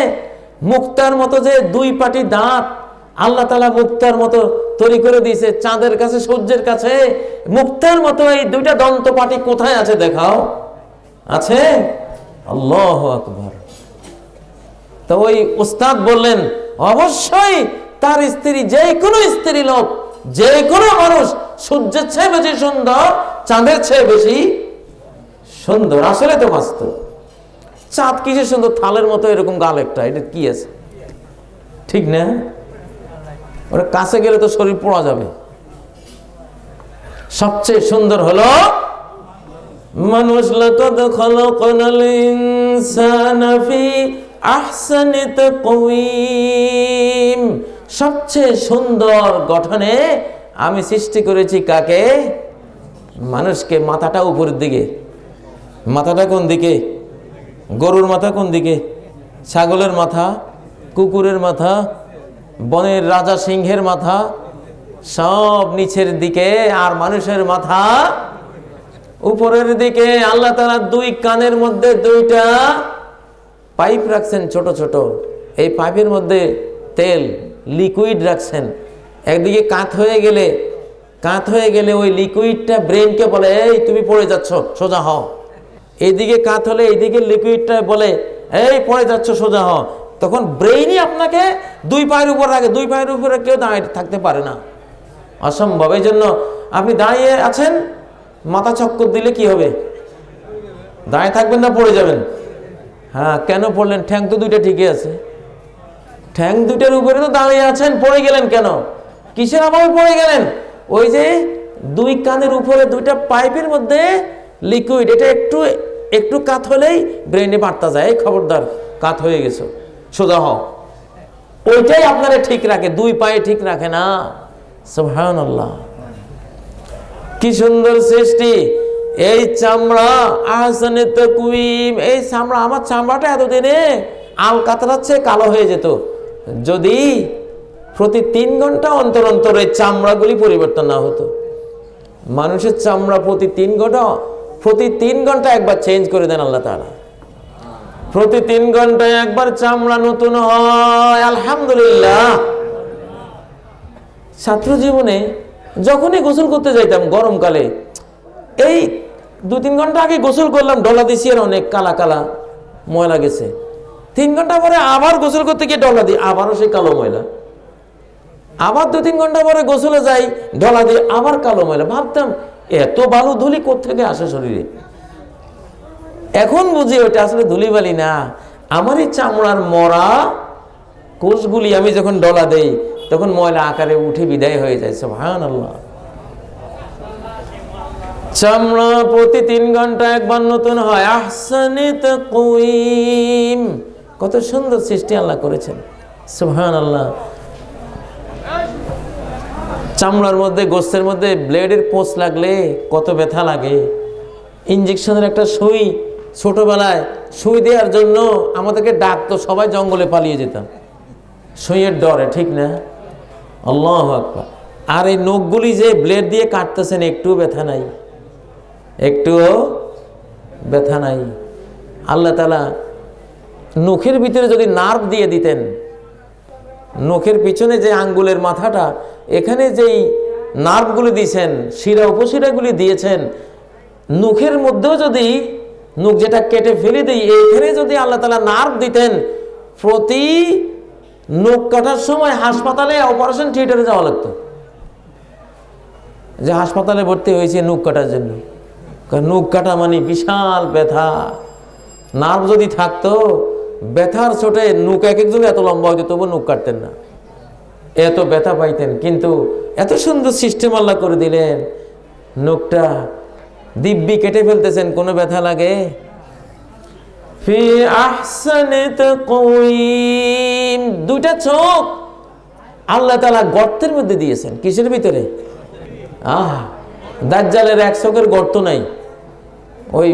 মুক্তার মতো যে দুই পাটি দাঁত আল্লাহ তাআলা মুক্তার মতো তৈরি করে দিয়েছে, চাঁদের কাছে সূর্যের কাছে মুক্তার মতো এই দুইটা দন্ত পাটি কোথায় আছে দেখাও? আছে? আল্লাহু আকবার। তো ওই উস্তাদ বললেন, অবশ্যই তার স্ত্রী, যে কোনো স্ত্রী লোক, যে কোনো মানুষ সূর্যের চেয়ে বেশি সুন্দর, চাঁদের চেয়ে বেশি সুন্দর। আসলে তো বাস্তব। চাঁদ কিসের সুন্দর? থালের মতো এরকম গাল একটা, এটা কি আছে? ঠিক না? ওর কাছে গেলে তো শরীর পোড়া যাবে। সবচেয়ে সুন্দর হলো মানুষ। লাকাদ খালাকনাল ইনসানা ফি আহসানি তাকওয়িম, সবচেয়ে সুন্দর গঠনে আমি সৃষ্টি করেছি কাকে? মানুষকে। মাথাটা উপরের দিকে। মাথাটা কোন দিকে? গরুর মাথা কোন দিকে? ছাগলের মাথা, কুকুরের মাথা, বনের রাজা সিংহের মাথা সব নিচের দিকে, আর মানুষের মাথা উপরের দিকে। আল্লাহ তাআলা দুই কানের মধ্যে দুইটা পাইপ রাখছেন ছোট ছোট, এই পাইপের মধ্যে তেল লিকুইড রাখছেন। একদিকে কাত হয়ে গেলে ওই লিকুইডটা ব্রেনকে বলে, এই তুমি পড়ে যাচ্ছ, সোজা হও। এইদিকে কাত হলে এইদিকে লিকুইডটা বলে, এই পড়ে যাচ্ছ, সোজা হও। তখন ব্রেইনই আপনাকে দুই পায়ের উপর রাখে। দুই পায়ের উপরে কেউ দাঁড়িয়ে থাকতে পারে না, অসম্ভব। এই জন্য আপনি দাঁড়িয়ে আছেন, মাথা চক্কর দিলে কি হবে? দাঁড়িয়ে থাকবেন না পড়ে যাবেন? হ্যাঁ, কেন পড়লেন? ঠ্যাং তো দুইটা ঠিকই আছে। ঠ্যাং দুইটার উপরে তো দাঁড়িয়ে আছেন, পড়ে গেলেন কেন? কিসের অভাবে পড়ে গেলেন? ওই যে দুই কানের উপরে দুইটা পাইপের মধ্যে লিকুইড, এটা একটু একটু কাত হলেই ব্রেনে বার্তা যায়, খবরদার কাত হয়ে গেছো, সোজা হও। ওইটাই আপনারা ঠিক রাখে, দুই পায়ে ঠিক রাখে না। সুবহানাল্লাহ, কি সুন্দর সৃষ্টি! এই চামড়া আহসানে তাকওয়িম, এই চামড়া, আমার চামড়াটা এতদিনে আলকাতরার চেয়ে কালো হয়ে যেত যদি প্রতি 3 ঘন্টা অন্তর অন্তর এই চামড়াগুলি পরিবর্তন না হতো। মানুষের চামড়া প্রতি 3 ঘন্টা একবার চেঞ্জ করে দেন আল্লাহ তাআলা। প্রতি 3 ঘন্টায় একবার চামড়া নতুন হয়, আলহামদুলিল্লাহ। ছাত্র জীবনে যখনই গোসল করতে যাইতাম গরমকালে, এই 2-3 ঘন্টা আগে গোসল করলাম, ডলা দিছি আর অনেক কালা কালা ময়লা গেছে। 3 ঘন্টা পরে আবার গোসল করতে গিয়ে ডলা দিই, আবারও সেই কালো ময়লা। আবার 2-3 ঘন্টা পরে গোসলে যাই, ডলা দিয়ে আবার কালো ময়লা। ভাবতাম এত বালু ধুলি কোত্থেকে আসে শরীরে। এখন বুঝি ওটা আসলে ধুলিবালি না, আমার এই চামড়ার মরা কোষগুলি আমি যখন ডলা দেই তখন ময়লা আকারে উঠে বিদায় হয়ে যায়। সুবহানাল্লাহ। চামড়া প্রতি 3 ঘন্টা একবার নতুন হয়। আহসানে তাকওয়িম, কত সুন্দর সৃষ্টি আল্লাহ করেছেন। সুবহানাল্লাহ। চামড়ার মধ্যে, গোস্তের মধ্যে ব্লেডের পোঁচ লাগলে কত ব্যথা লাগে। ইঞ্জেকশনের একটা সুই, ছোটবেলায় সুই দেওয়ার জন্য আমাদেরকে ডাকতো, সবাই জঙ্গলে পালিয়ে যেতাম সুইয়ের ডরে, ঠিক না? আল্লাহু আকবার। আর এই নখগুলি যে ব্লেড দিয়ে কাটতেছেন, একটুও ব্যথা নাই, একটুও ব্যথা নাই। আল্লাহ তাআলা নখের ভিতরে যদি নার্ভ দিয়ে দিতেন, নখের পিছনে যে আঙ্গুলের মাথাটা, এখানে যেই নার্ভগুলি দিয়েছেন, শিরা উপশিরাগুলি দিয়েছেন, নখের মধ্যেও যদি নখ যেটা কেটে ফেলে দিই, এইখানে যদি আল্লাহ তাআলা নার্ভ দিতেন, প্রতি নখ কাটার সময় হাসপাতালে অপারেশন থিয়েটারে যাওয়া লাগতো। যে হাসপাতালে ভর্তি হয়েছে নখ কাটার জন্য, কারণ নখ কাটা মানে বিশাল ব্যথা। নার্ভ যদি থাকতো, ব্যথার চোটে নখ এক একজন এত লম্বা হইতো, তবু নখ কাটতেন না, এত ব্যথা পাইতেন। কিন্তু এত সুন্দর সিস্টেম আল্লাহ করে দিলেন, নখটা দিব্যি কেটে ফেলতেছেন, কোনো ব্যথা লাগে? ফি আহসানি তাকওয়িম, দুইটা চোখ আল্লাহ তাআলা গর্তের মধ্যে দিয়েছেন। কিসের ভিতরে? দাজ্জালের এক চোখের গর্ত নাই। ওই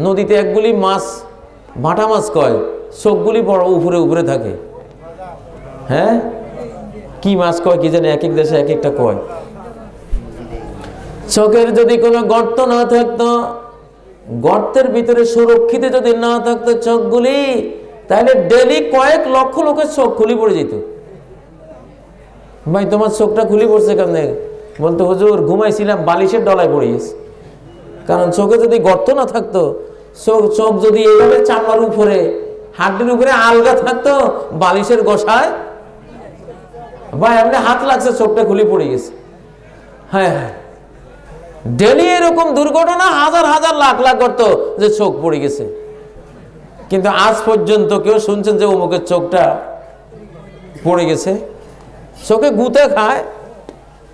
নদীতে একগুলি মাছ, ভাটা মাছ কয়, চোখগুলি বড় উপরে উপরে থাকে। হ্যাঁ, কি মাছ কয় কি জানি, এক এক দেশে এক একটা কয়। চোখের যদি কোনো গর্ত না থাকতো, গর্তের ভিতরে সুরক্ষিত যদি না থাকতো চোখগুলি, তাহলে ডেলি কয়েক লক্ষ লোকের চোখ খুলে পড়ে যেত। ভাই তোমার চোখটা খুলে পড়ছে কেন? বলতো হুজুর ঘুমাইছিলাম, বালিশের ডলায় পড়ে গেছে। কারণ চোখে যদি গর্ত না থাকতো, চোখ যদি এইভাবে চামড়ার উপরে, হাড্ডির উপরে আলগা থাকতো, বালিশের গোসায় ভাই আপনি হাত লাগছে, চোখটা খুলে পড়ে গেছে। হ্যাঁ হ্যাঁ, ডেলি এরকম দুর্ঘটনা হাজার হাজার লাখ লাখ করতো যে চোখ পড়ে গেছে। কিন্তু আজ পর্যন্ত কেউ শুনছেন যে অমুকের চোখটা পড়ে গেছে? চোখে গুঁতে খায়,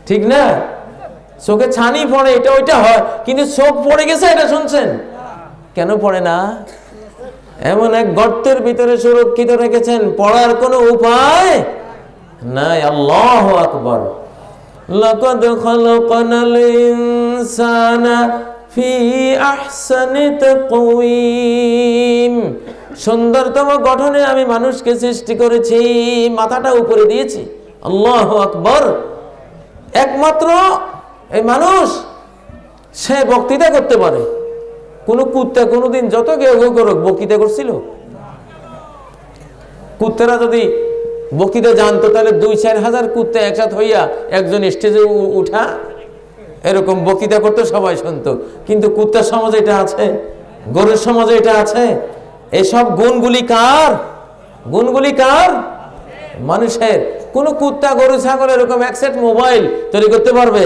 ঠিক না? চোখে ছানি পড়ে, এটা ওইটা হয়, কিন্তু চোখ পড়ে গেছে এটা শুনছেন? কেন পড়ে না? এমন এক গর্তের ভিতরে সুরক্ষিত রেখেছেন, পড়ার কোনো উপায় নাই। আল্লাহু আকবার। লাকাদ খালাকনাল ইনসানা ফি আহসানি তাকওয়িম, সুন্দরতম গঠনে আমি মানুষকে সৃষ্টি করেছি, মাথাটা উপরে দিয়েছি। আল্লাহু আকবার। একমাত্র এই মানুষ, সে বক্তৃতা করতে পারে। কোন কুত্তা কোনোদিন যত কেউ করুক বক্তৃতা করছিল? কুত্তারা যদি বক্তৃতা জানতো, তাহলে 2-4 হাজার কুত্তা একসাথে হইয়া একজন স্টেজে উঠা এরকম বক্তৃতা করতে সবাই শুনতো। কিন্তু কুত্তার সমাজে এটা আছে, গরুর সমাজে এটা আছে। এসব গুণগুলি কার? গুণগুলি কার? মানুষের। কোন কুত্তা গরু ছাগল এরকম এক সেট মোবাইল তৈরি করতে পারবে?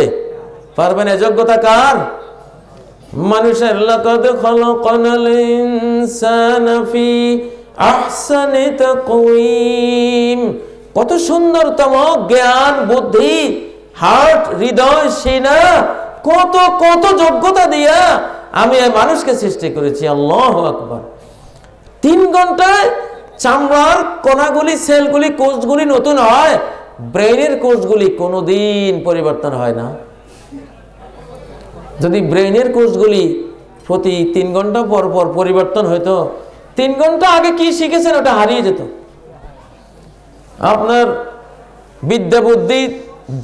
পারবে না। যোগ্যতা কার? মানুষের। লাকাদ খালাকনাল ইনসানা ফি আহসানি তাকওয়িম, কত সুন্দরতম জ্ঞান, বুদ্ধি, হার্ট, হৃদয়, সিনা, কত কত যোগ্যতা দিয়া আমি এই মানুষকে সৃষ্টি করেছি। আল্লাহু আকবার। 3 ঘন্টায় চামড়ার কণাগুলি, সেলগুলি, কোষগুলি নতুন হয়, ব্রেইনের কোষগুলি কোনোদিন পরিবর্তন হয় না। যদি ব্রেইনের কোষগুলি প্রতি 3 ঘন্টা পর পর পরিবর্তন হইতো, 3 ঘন্টা আগে কি শিখেছেন ওটা হারিয়ে যেত। আপনার বিদ্যা বুদ্ধি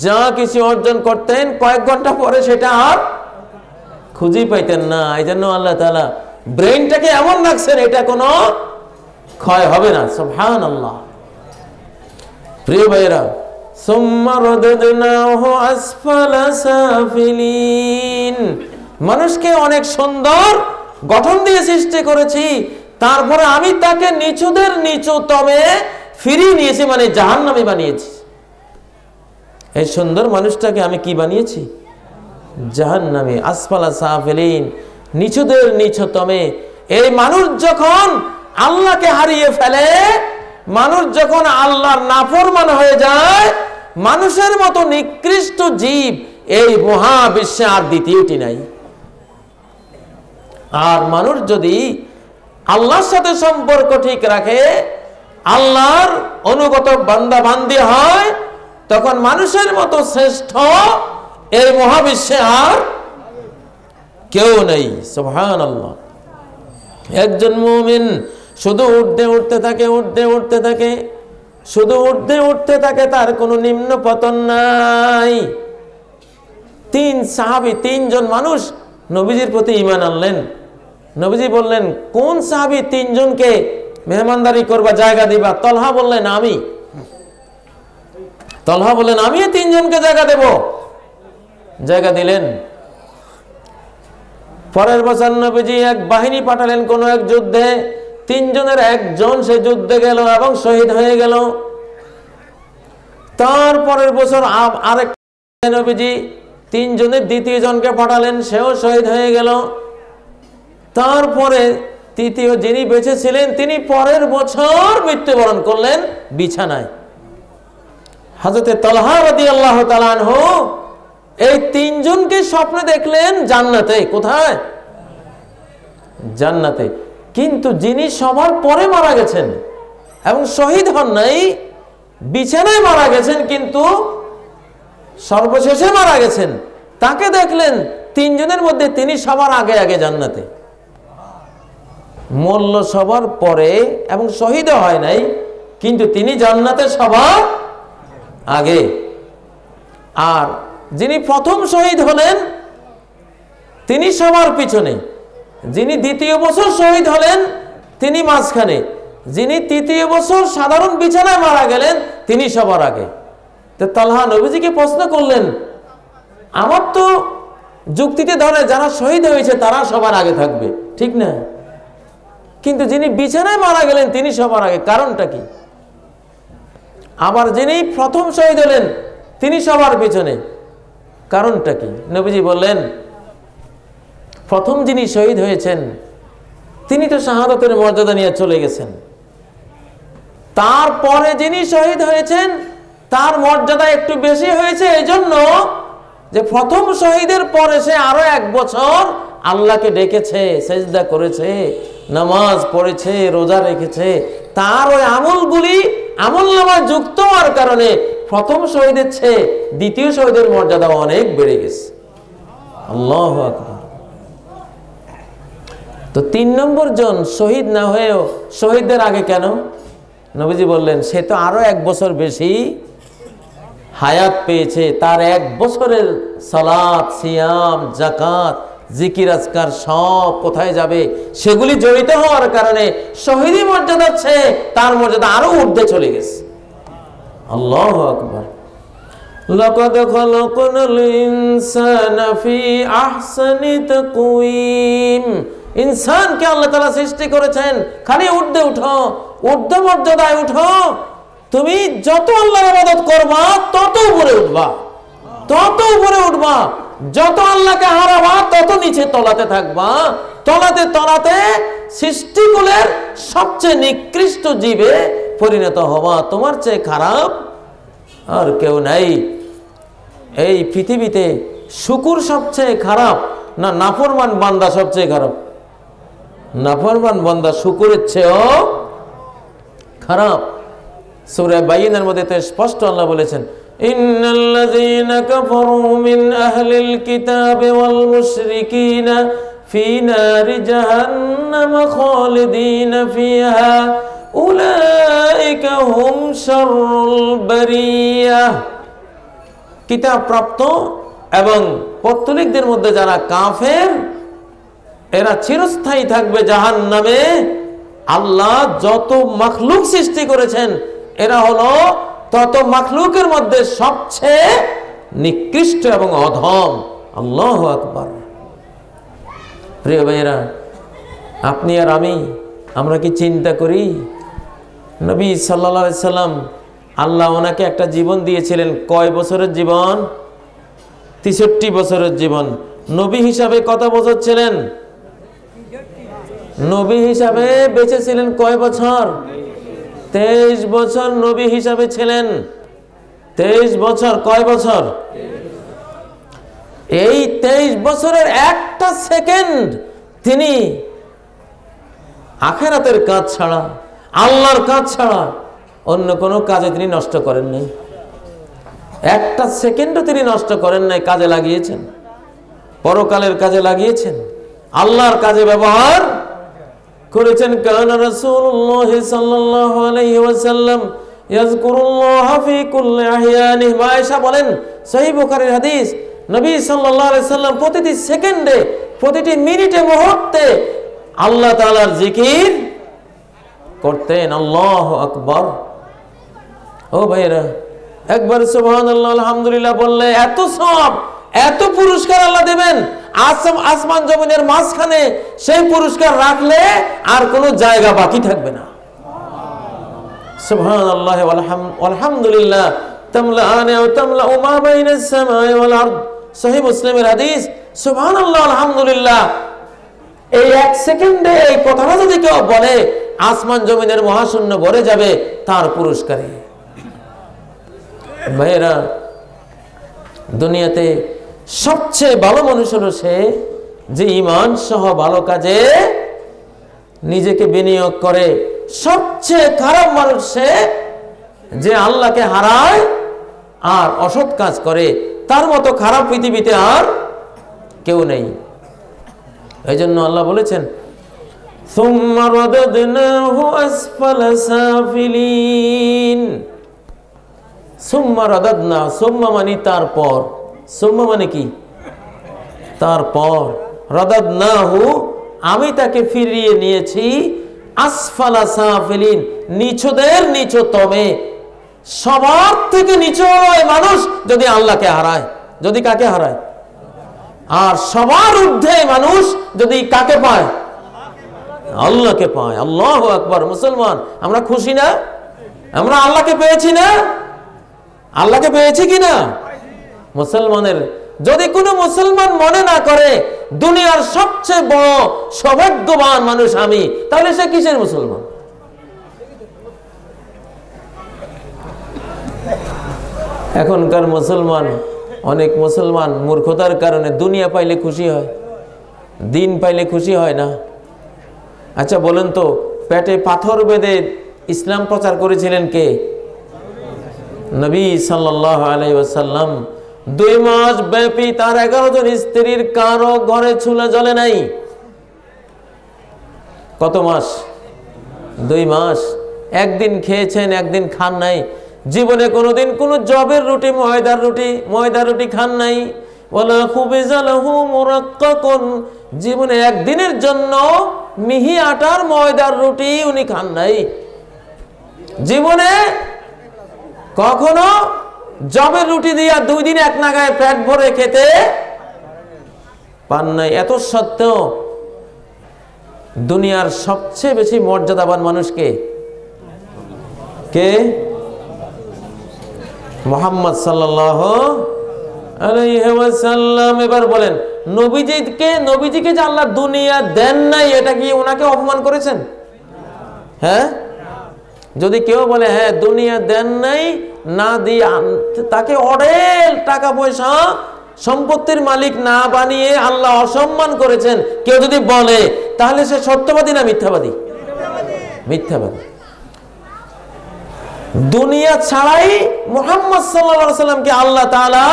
যা কিছু অর্জন করতেন, কয়েক ঘন্টা পরে সেটা আর খুঁজেই পাইতেন না। এই জন্য আল্লাহ তাআলা ব্রেইনটাকে এমন রাখছেন, এটা কোনো ক্ষয় হবে না। সুবহানাল্লাহ। প্রিয় ভাইরা, সুম্মা রাদাদনাহু আসফালা সাফিলিন, মানুষকে অনেক সুন্দর গঠন দিয়ে সৃষ্টি করেছি, তারপরে আমি তাকে নিচুদের নিচুতমে ফিরিয়ে নিয়েছি, মানে জাহান্নামী বানিয়েছি। এই সুন্দর মানুষটাকে আমি কি বানিয়েছি? জাহান্নামী। আসফালা সাফিলিন, নিচুদের নিচুতমে। এই মানুষ যখন আল্লাহকে হারিয়ে ফেলে, মানুষ যখন আল্লাহর নাফরমান হয়ে যায়, মানুষের মতো নিকৃষ্ট জীব এই মহাবিশ্বে আর দ্বিতীয়টি নাই। আর মানুষ যদি আল্লাহর সাথে সম্পর্ক ঠিক রাখে, আল্লাহর অনুগত বান্দা বান্দি হয়, তখন মানুষের মতো শ্রেষ্ঠ এই মহাবিশ্বে আর কেউ নেই। সুবহানাল্লাহ। একজন মুমিন শুধু উঠতে উঠতে থাকে, উঠতে উঠতে থাকে, শুধু উঠতে উঠতে থাকে, তার কোনো নিম্ন পতন নাই। 3 সাহাবী, 3 জন মানুষ নবীজির প্রতি ঈমান আনলেন। নবীজি বললেন, কোন সাহাবী 3 জনকে মেহমানদারি করবা, জায়গা দিবা? তলহা বললেন, আমি। তলহা বললেন, আমি 3 জনকে জায়গা দেব। জায়গা দিলেন। পরের বছর নবীজি এক বাহিনী পাঠালেন কোন এক যুদ্ধে, 3 জনের একজন সে যুদ্ধে গেল এবং শহীদ হয়ে গেল। তারপরের বছর আরেক নবীজি 3 জনের দ্বিতীয় জনকে পাঠালেন, সেও শহীদ হয়ে গেল। তারপরে তৃতীয় যিনি বেঁচে ছিলেন তিনি পরের বছর মৃত্যুবরণ করলেন বিছানায়। হযরতে তালহা রাদিয়াল্লাহু তাআলা আনহু এই 3 জনকে স্বপ্নে দেখলেন জান্নাতে। কোথায়? জান্নাতে। কিন্তু যিনি সবার পরে মারা গেছেন এবং শহীদ হন নাই, বিছানায় মারা গেছেন কিন্তু সর্বশেষে মারা গেছেন, তাকে দেখলেন 3 জনের মধ্যে তিনি সবার আগে আগে জান্নাতে। মূল্য সবার পরে এবং শহীদ হয় নাই, কিন্তু তিনি জান্নাতে সবার আগে। আর যিনি প্রথম শহীদ হলেন তিনি সবার পিছনে, যিনি দ্বিতীয় বছর শহীদ হলেন তিনি মাঝখানে, যিনি তৃতীয় বছর সাধারণ বিছানায় মারা গেলেন তিনি সবার আগে। তো তালহা নবীজিকে প্রশ্ন করলেন, আমার তো যুক্তিতে ধরে যারা শহীদ হয়েছে তারা সবার আগে থাকবে, ঠিক না? কিন্তু যিনি বিছানায় মারা গেলেন তিনি সবার আগে, কারণটা কি? আবার যিনি প্রথম শহীদ হলেন তিনি সবার পিছনে, কারণটা কি? নবীজি বললেন, প্রথম যিনি শহীদ হয়েছেন তিনি তো শাহাদাতের মর্যাদা নিয়ে চলে গেছেন। তারপরে যিনি শহীদ হয়েছেন তার মর্যাদা একটু বেশি হয়েছে এজন্য যে প্রথম শহীদের পরে সে আরো 1 বছর আল্লাহকে ডেকেছে, সেজদা করেছে, নামাজ পড়েছে, রোজা রেখেছে। তার ওই আমলগুলি আমলনামায় যুক্ত হওয়ার কারণে প্রথম শহীদের চেয়ে দ্বিতীয় শহীদের মর্যাদা অনেক বেড়ে গেছে। আল্লাহু আকবার। তো 3 নম্বর জন শহীদ না হয়েও শহীদদের আগে কেন? নবীজি বললেন, সে তো আরো 1 বছর বেশি হায়াত পেয়েছে, তার 1 বছরের সালাত, সিয়াম, যাকাত, জিকির আজকার সব কোথায় যাবে সেগুলি জড়িত হওয়ার কারণে শহীদি মর্যাদা চেয়ে তার মর্যাদা আরো ঊর্ধ্বে চলে গেছে। আল্লাহু আকবার। লাকাদ খালাকনাল ইনসানা ফি আহসানি তাকওয়িম। ইনসানকে আল্লাহ তাআলা সৃষ্টি করেছেন খালি ঊর্ধ্বে উঠো, ঊর্ধ্ব মর্যাদায় উঠো। তুমি যত আল্লাহর ইবাদত করবা তত উপরে উঠবা, তত উপরে উঠবা। যত আল্লাহকে হারাবা তত নিচে তলাতে থাকবা। তলাতে তলাতে সৃষ্টিকুলের সবচেয়ে নিকৃষ্ট জীবে পরিণত হবা। তোমার চেয়ে খারাপ আর কেউ নাই এই পৃথিবীতে। শুকুর সবচেয়ে খারাপ না নাফরমান বান্দা সবচেয়ে খারাপ? নাফরমান বান্দা শুকুরের চেয়েও খারাপ। সূরা বাইনের মধ্যে তো স্পষ্ট আল্লাহ বলেছেন, ইন্নাল্লাযীনা কাফারু মিন আহলিল কিতাবি ওয়াল মুশরিকিনা ফি নারি জাহান্নাম খালিদিনা ফিহা উলাইকা হুম শাররুল বারিয়াহ। কিতাব প্রাপ্ত এবং পৌত্তলিকদের মধ্যে যারা কাফের এরা চিরস্থায়ী থাকবে জাহান্নামে। আল্লাহ যত মাখলুক সৃষ্টি করেছেন এরা হলো তত মাখলুকের মধ্যে সবচেয়ে নিকৃষ্ট এবং অধম। আল্লাহু আকবার। প্রিয় ভাইয়েরা, আপনি আর আমরা কি চিন্তা করি নবী সাল্লাল্লাহু আলাইহি সাল্লাম আল্লাহ ওনাকে একটা জীবন দিয়েছিলেন। কয় বছরের জীবন? 63 বছরের জীবন। নবী হিসাবে কত বছর ছিলেন? নবী হিসাবে বেঁচে ছিলেন কয় বছর? 23 বছর নবী হিসাবে ছিলেন। 23 বছর। কয় বছর? এই 23 বছরের একটা সেকেন্ড তিনি আখিরাতের কাজ ছাড়া, আল্লাহর কাজ ছাড়া অন্য কোনো কাজে তিনি নষ্ট করেন নাই। একটা সেকেন্ডও তিনি নষ্ট করেন নাই, কাজে লাগিয়েছেন, পরকালের কাজে লাগিয়েছেন, আল্লাহর কাজে ব্যবহার করেছেন। কানা রাসূলুল্লাহ সাল্লাল্লাহু আলাইহি ওয়াসাল্লাম ইয়াযকুরুল্লাহ ফি কুল্লি আহয়ানিহি। আয়েশা বলেন, সহিহ বুখারীর হাদিস, নবী সাল্লাল্লাহু আলাইহি সাল্লাম প্রতিটি সেকেন্ডে, প্রতিটি মিনিটে, মুহূর্তে আল্লাহ তাআলার জিকির করতেন। আল্লাহু আকবার। ও ভাইরা, একবার সুবহানাল্লাহ আলহামদুলিল্লাহ বললে এত সওয়াব, এত পুরস্কার আল্লাহ দেবেন, আসমান জমিনের মাঝখানে সেই পুরস্কার রাখলে আর কোনো জায়গা বাকি থাকবে না। সুবহানাল্লাহি ওয়ালহামদুলিল্লাহ তামলাআনা ওয়া তামলাউ মা বাইনাস সামাই ওয়াল আরদ। সহিহ মুসলিমের হাদিস। সুবহানাল্লাহ আলহামদুলিল্লাহ, এই এক সেকেন্ডে এই কথাটা যদি কেউ বলে, আসমান জমিনের মহাশূন্য ভরে যাবে তার পুরস্কারে। ভাইয়েরা, দুনিয়াতে সবচেয়ে ভালো মানুষ হলো সে যে ঈমান সহ ভালো কাজে নিজেকে বিনিয়োগ করে। সবচেয়ে খারাপ মানুষ সে যে আল্লাহকে হারায় আর অসৎ কাজ করে। তার মতো খারাপ পৃথিবীতে আর কেউ নেই। এই জন্য আল্লাহ বলেছেন, সুম্মা রাদাদনাহু আসফালা সাফিলিন। সুম্মা রাদাদনা, সুম্মা মানে তারপর, সুম্মা মানে কি? তারপর। রাদাদনাহু, আমি তাকে ফিরিয়ে নিয়েছি, আসফালা সাফিলিন, নিচুদের নিচুতমে। সবার থেকে নিচু হলো এই মানুষ যদি আল্লাহকে হারায়। যদি কাকে হারায়? আর সবার ঊর্ধ্বে মানুষ যদি কাকে পায়? আল্লাহকে পায়। আল্লাহু আকবার। মুসলমান, আমরা খুশি না? আমরা আল্লাহকে পেয়েছি না? আল্লাহকে পেয়েছি কিনা? মুসলমানের যদি কোনো মুসলমান মনে না করে দুনিয়ার সবচেয়ে বড় সৌভাগ্যবান মানুষ আমি, তাহলে সে কিসের মুসলমান? এখনকার মুসলমান, অনেক মুসলমান মূর্খতার কারণে দুনিয়া পাইলে খুশি হয়, দিন পাইলে খুশি হয় না। আচ্ছা বলেন তো, পেটে পাথর বেঁধে ইসলাম প্রচার করেছিলেন কে? নবী সাল্লাল্লাহু আলাইহি ওয়াসাল্লাম। 2 মাস ব্যাপী তার 11 জন স্ত্রীর কারো ঘরে চুলা জ্বলে নাই। কত মাস? 2 মাস। একদিন খেয়েছেন, একদিন খান নাই। জীবনে কোনোদিন কোনো জবের রুটি, ময়দার রুটি খান নাই। ওয়ালা খুবিজা লাহু মুরাক্কাকুন, জীবনে একদিনের জন্য মিহি আটার ময়দার রুটি উনি খান নাই। জীবনে কখনো জবের রুটি দিয়া 2 দিন এক নাগায় পেট ভরে খেতে পান নাই। এত সত্ত্বেও দুনিয়ার সবচেয়ে বেশি মর্যাদাবান মানুষকে কে? মুহাম্মদ সাল্লাল্লাহু আলাইহি ওয়াসাল্লাম। এবার বলেন, নবীজিকে যে আল্লাহ দুনিয়া দেন নাই, এটা কি ওনাকে অপমান করেছেন? হ্যাঁ? যদি কেউ বলে হ্যাঁ দুনিয়া দেন নাই, না দিয়ে তাকে অঢেল টাকা পয়সা সম্পত্তির মালিক না বানিয়ে আল্লাহ অসম্মান করেছেন, কেউ যদি বলে, তাহলে সে সত্যবাদী না মিথ্যাবাদী? মিথ্যাবাদী। দুনিয়া ছাড়াই মুহাম্মদ সাল্লাল্লাহু আলাইহি ওয়াসাল্লামকে আল্লাহ তাআলা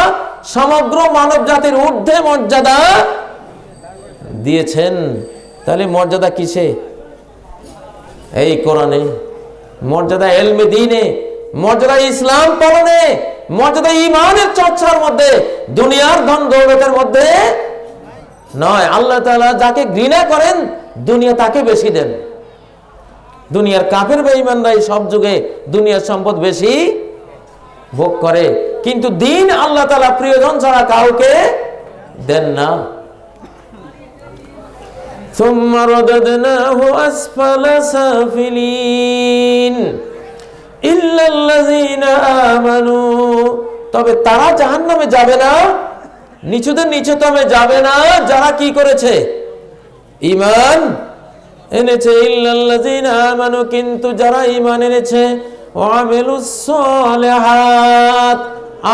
সমগ্র মানব জাতির ঊর্ধ্বে মর্যাদা দিয়েছেন। তাহলে মর্যাদা কিসে? এই কোরআনে, মর্যাদা ইলমে দ্বীনে, মর্যাদা ইসলাম পালনে, মর্যাদা ঈমানের চর্চার মধ্যে, দুনিয়ার ধন দৌলতের মধ্যে নয়। আল্লাহ তাআলা যাকে ঘৃণা করেন দুনিয়া তাকে বেশি দেন। দুনিয়ার কাফের বেঈমানরাই সব যুগে দুনিয়ার সম্পদ বেশি ভোগ করে, কিন্তু দিন আল্লাহ তাআলা প্রিয়জন ছাড়া কাউকে দেন না। সুম্মা রাদাদনাহু আসফালা সাফিলিন ইল্লাল্লাযীনা আমানু, তবে তারা জাহান্নামে যাবে না, নিচুদের নিচুতমে যাবে না যারা কি করেছে? ঈমান এনেছে। ইল্লাল্লাযীনা আমানু, কিন্তু যারা ঈমান এনেছে, ওয়া আমিলুস সালিহাত,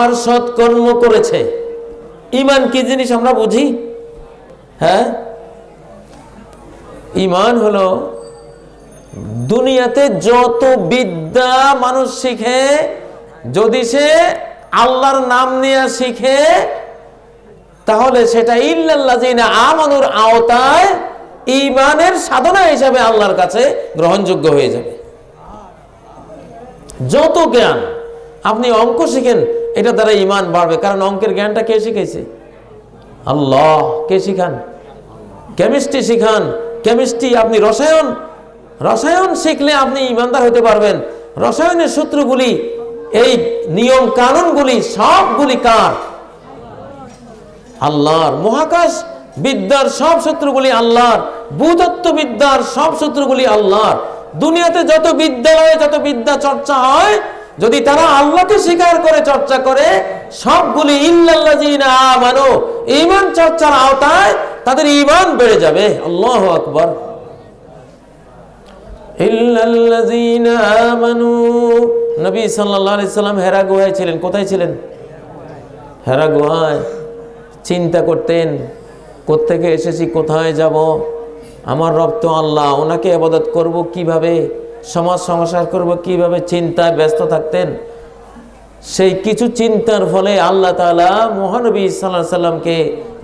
আর সৎকর্ম করেছে। ঈমান কি জিনিস আমরা বুঝি? হ্যাঁ, ঈমান হলো দুনিয়াতে যত বিদ্যা মানুষ শিখে, যদি সে আল্লাহর নাম নিয়ে শিখে, তাহলে সেটা ইল্লাল্লাযীনা আমানুর আওতায় ঈমানের সাধনা হিসাবে আল্লাহর কাছে গ্রহণযোগ্য হয়ে যাবে। যত জ্ঞান আপনি অঙ্ক শিখেন, এটা দ্বারা ঈমান বাড়বে, কারণ অঙ্কের জ্ঞানটা কে শিখাইছে? আল্লাহ। কে শিখান? কেমিস্ট্রি শিখান, কেমিস্ট্রি। আপনি রসায়ন শিখলে আপনি ঈমানদার হতে পারবেন। রসায়নের সূত্রগুলি, এই নিয়ম কানুনগুলি সবগুলি কার? আল্লাহর, মহাকাশ বিদ্যার সব সূত্রগুলি আল্লাহর, ভূতত্ত্ব বিদ্যার সব সূত্রগুলি আল্লাহর। দুনিয়াতে যত বিদ্যালয়ে যত বিদ্যা চর্চা হয়, যদি তারা আল্লাহকে স্বীকার করে চর্চা করে, সবগুলি ইল্লাল্লাযীনা আমানু, ঈমান চর্চার আওতায় তাদের ঈমান বেড়ে যাবে। আল্লাহু আকবার। ইল্লাল্লাযীনা আমানু। নবী সাল্লাল্লাহু আলাইহি সাল্লাম হেরা গুহায় ছিলেন। কোথায় ছিলেন? হেরা গুহায়। চিন্তা করতেন, কোত্থেকে এসেছি, কোথায় যাব, আমার রব তো আল্লাহ, ওনাকে ইবাদত করব কিভাবে, সমাজ সংসার করব কিভাবে, চিন্তায় ব্যস্ত থাকতেন। সেই কিছু চিন্তার ফলে আল্লাহ তাআলা মহানবী সাল্লাল্লাহু আলাইহি সাল্লামকে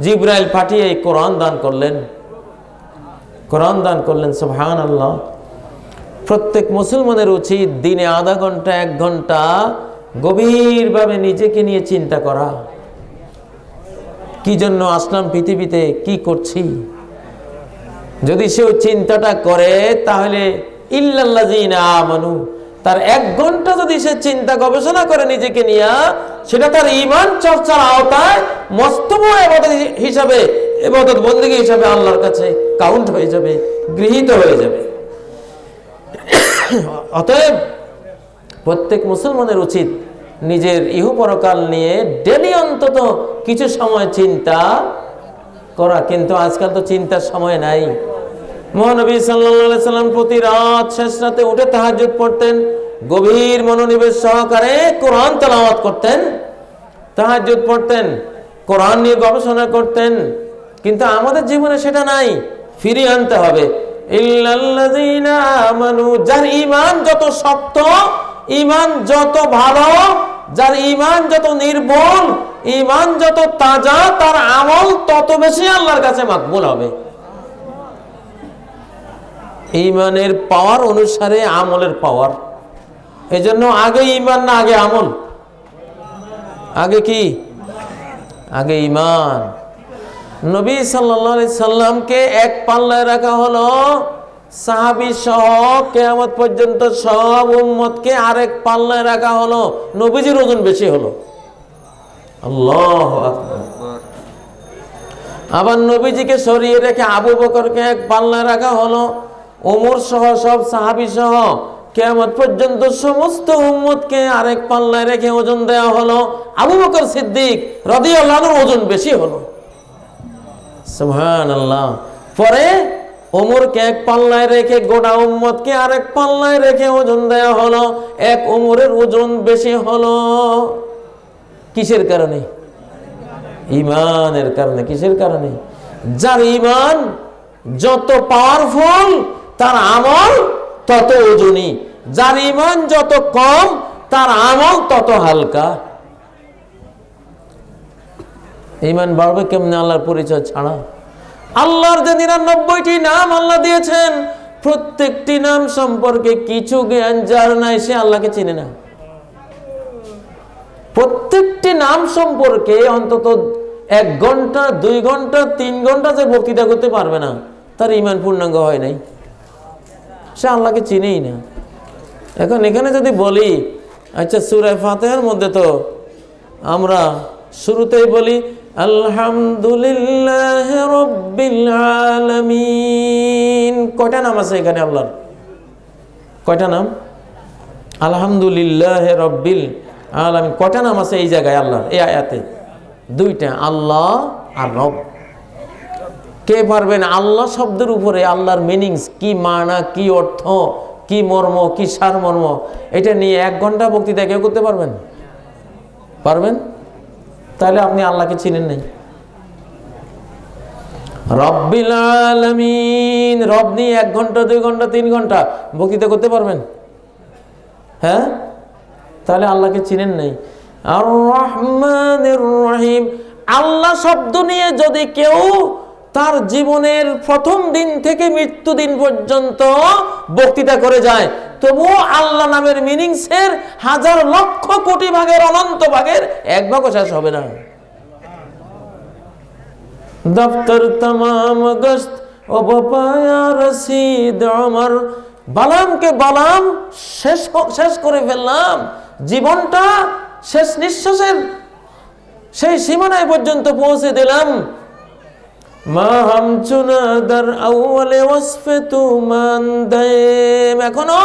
জিবরাইল পাঠিয়ে কোরআন দান করলেন। কোরআন দান করলেন। সুবহানাল্লাহ। প্রত্যেক মুসলমানের উচিত দিনে আধা ঘন্টা 1 ঘন্টা গভীরভাবে নিজেকে নিয়ে চিন্তা করা। কি জন্য আসলাম পৃথিবীতে, কি করছি? যদি সে চিন্তাটা করে, তাহলে ইল্লাল্লাযীনা আমানু, তার 1 ঘন্টা যদি সে চিন্তা গবেষণা করে নিজেকে নিয়ে, সেটা তার ঈমান চর্চার আওতায় মস্তম ইবাদত হিসাবে, ইবাদত বন্দেগী হিসাবে আল্লাহর কাছে কাউন্ট হয়ে যাবে, গৃহীত হয়ে যাবে। অতএব প্রত্যেক মুসলমানের উচিত নিজের ইহপরকাল নিয়ে ডেলি অন্তত কিছু সময় চিন্তা করা। কিন্তু আজকাল তো চিন্তার সময় নাই। মহানবী সাল্লাল্লাহু আলাইহি সাল্লাম প্রতি রাত শেষ রাতে উঠে তাহাজ্জুদ পড়তেন, গভীর মনোনিবেশ সহকারে কোরআন তেলাওয়াত করতেন, তাহাজ্জুদ পড়তেন, কোরআন নিয়ে গবেষণা করতেন। কিন্তু আমাদের জীবনে সেটা নাই, ফিরিয়ে আনতে হবে। ইল্লাল্লাযীনা আমানু, যার ঈমান যত শক্ত, ঈমান যত ভালো, যার ঈমান যত নির্ভুল, ঈমান যত তাজা, তার আমল তত বেশি আল্লাহর কাছে মাকবুল হবে। ঈমানের পাওয়ার অনুসারে আমলের পাওয়ার। এজন্য আগে ঈমান না আগে আমল? আগে কি? আগে ঈমান। নবী সাল্লাল্লাহু আলাইহি সাল্লামকে এক পাল্লায় রাখা হলো, সাহাবী সহ কিয়ামত পর্যন্ত সব উম্মতকে আরেক পাল্লায় রাখা হলো। নবীজির ওজন বেশি হলো। আল্লাহু আকবার। আবার নবীজিকে সরিয়ে রেখে আবু বকরকে এক পাল্লায় রাখা হলো, ওমর সহ সব সাহাবী সহ কিয়ামত পর্যন্ত সমস্ত উম্মতকে আরেক পাল্লায় রেখে ওজন দেওয়া হলো। আবু বকর সিদ্দিক রাদিয়াল্লাহু আনহুর ওজন বেশি হলো। সুবহানাল্লাহ। পরে ওমরকে এক পাল্লায় রেখে গোটা উম্মতকে আরেক পাল্লায় রেখে ওজন দেওয়া হলো। এক ওমরের ওজন বেশি হলো। কিসের কারণে? ঈমানের কারণে। কিসের কারণে? যার ঈমান যত পাওয়ারফুল, তার আমল তত ওজনী। যার ঈমান যত কম, তার আমল তত হালকা। ঈমান বাড়বে কেমনে? আল্লাহর পরিচয় ছাড়া। আল্লাহর যে 99টি নাম আল্লাহ দিয়েছেন, প্রত্যেকটি নাম সম্পর্কে কিছু জ্ঞান যার নাই, সে আল্লাহকে চিনে না। প্রত্যেকটি নাম সম্পর্কে অন্তত 1 ঘন্টা 2 ঘন্টা 3 ঘন্টা যে বক্তৃতা করতে পারবে না, তার ঈমান পূর্ণাঙ্গ হয় নাই, সে আল্লাহকে চিনেই না। এখন এখানে যদি বলি, আচ্ছা সূরা ফাতিহার মধ্যে তো আমরা শুরুতেই বলি আলহামদুলিল্লাহ রাব্বিল আলামিন। কয়টা নাম আছে এখানে আল্লাহর? কয়টা নাম? আলহামদুলিল্লাহ রাব্বিল আলামিন। কয়টা নাম আছে এই জায়গায় আল্লাহর? এই আয়াতে 2টা, আল্লাহ আর রব। কে পারবেন আল্লাহ শব্দের উপরে আল্লাহর মিনিংস কি, মানা কি, অর্থ কি, মর্ম কি, সারমর্ম, এটা নিয়ে 1 ঘন্টা বক্তৃতা কেউ করতে পারবেন? পারবেন? তাহলে আপনি আল্লাহকে চিনেন নাই। রব্বিল আলামিন, রব নিয়ে 1 ঘন্টা 2 ঘন্টা 3 ঘন্টা বক্তৃতা করতে পারবেন? হ্যাঁ, তাহলে আল্লাহকে চিনেন নাই। আর রহমানির রহিম, আল্লাহ শব্দ নিয়ে যদি কেউ তার জীবনের প্রথম দিন থেকে মৃত্যু দিন পর্যন্ত বক্তৃতা করে যায়, তবুও আল্লাহ নামের মিনিংসের 1000 লক্ষ কোটি ভাগের অনন্ত ভাগের 1 ভাগও শেষ হবে না। দফতর তমাম গস্ত ও বপায়া রসিদ আমার, বালামকে বালাম শেষ করে ফেললাম, জীবনটা শেষ নিঃশ্বাসের সেই সীমানায় পর্যন্ত পৌঁছে দিলাম। মা হামচুনা দার আউয়ালে ওয়াসফে তুমান দায়েম, এখনো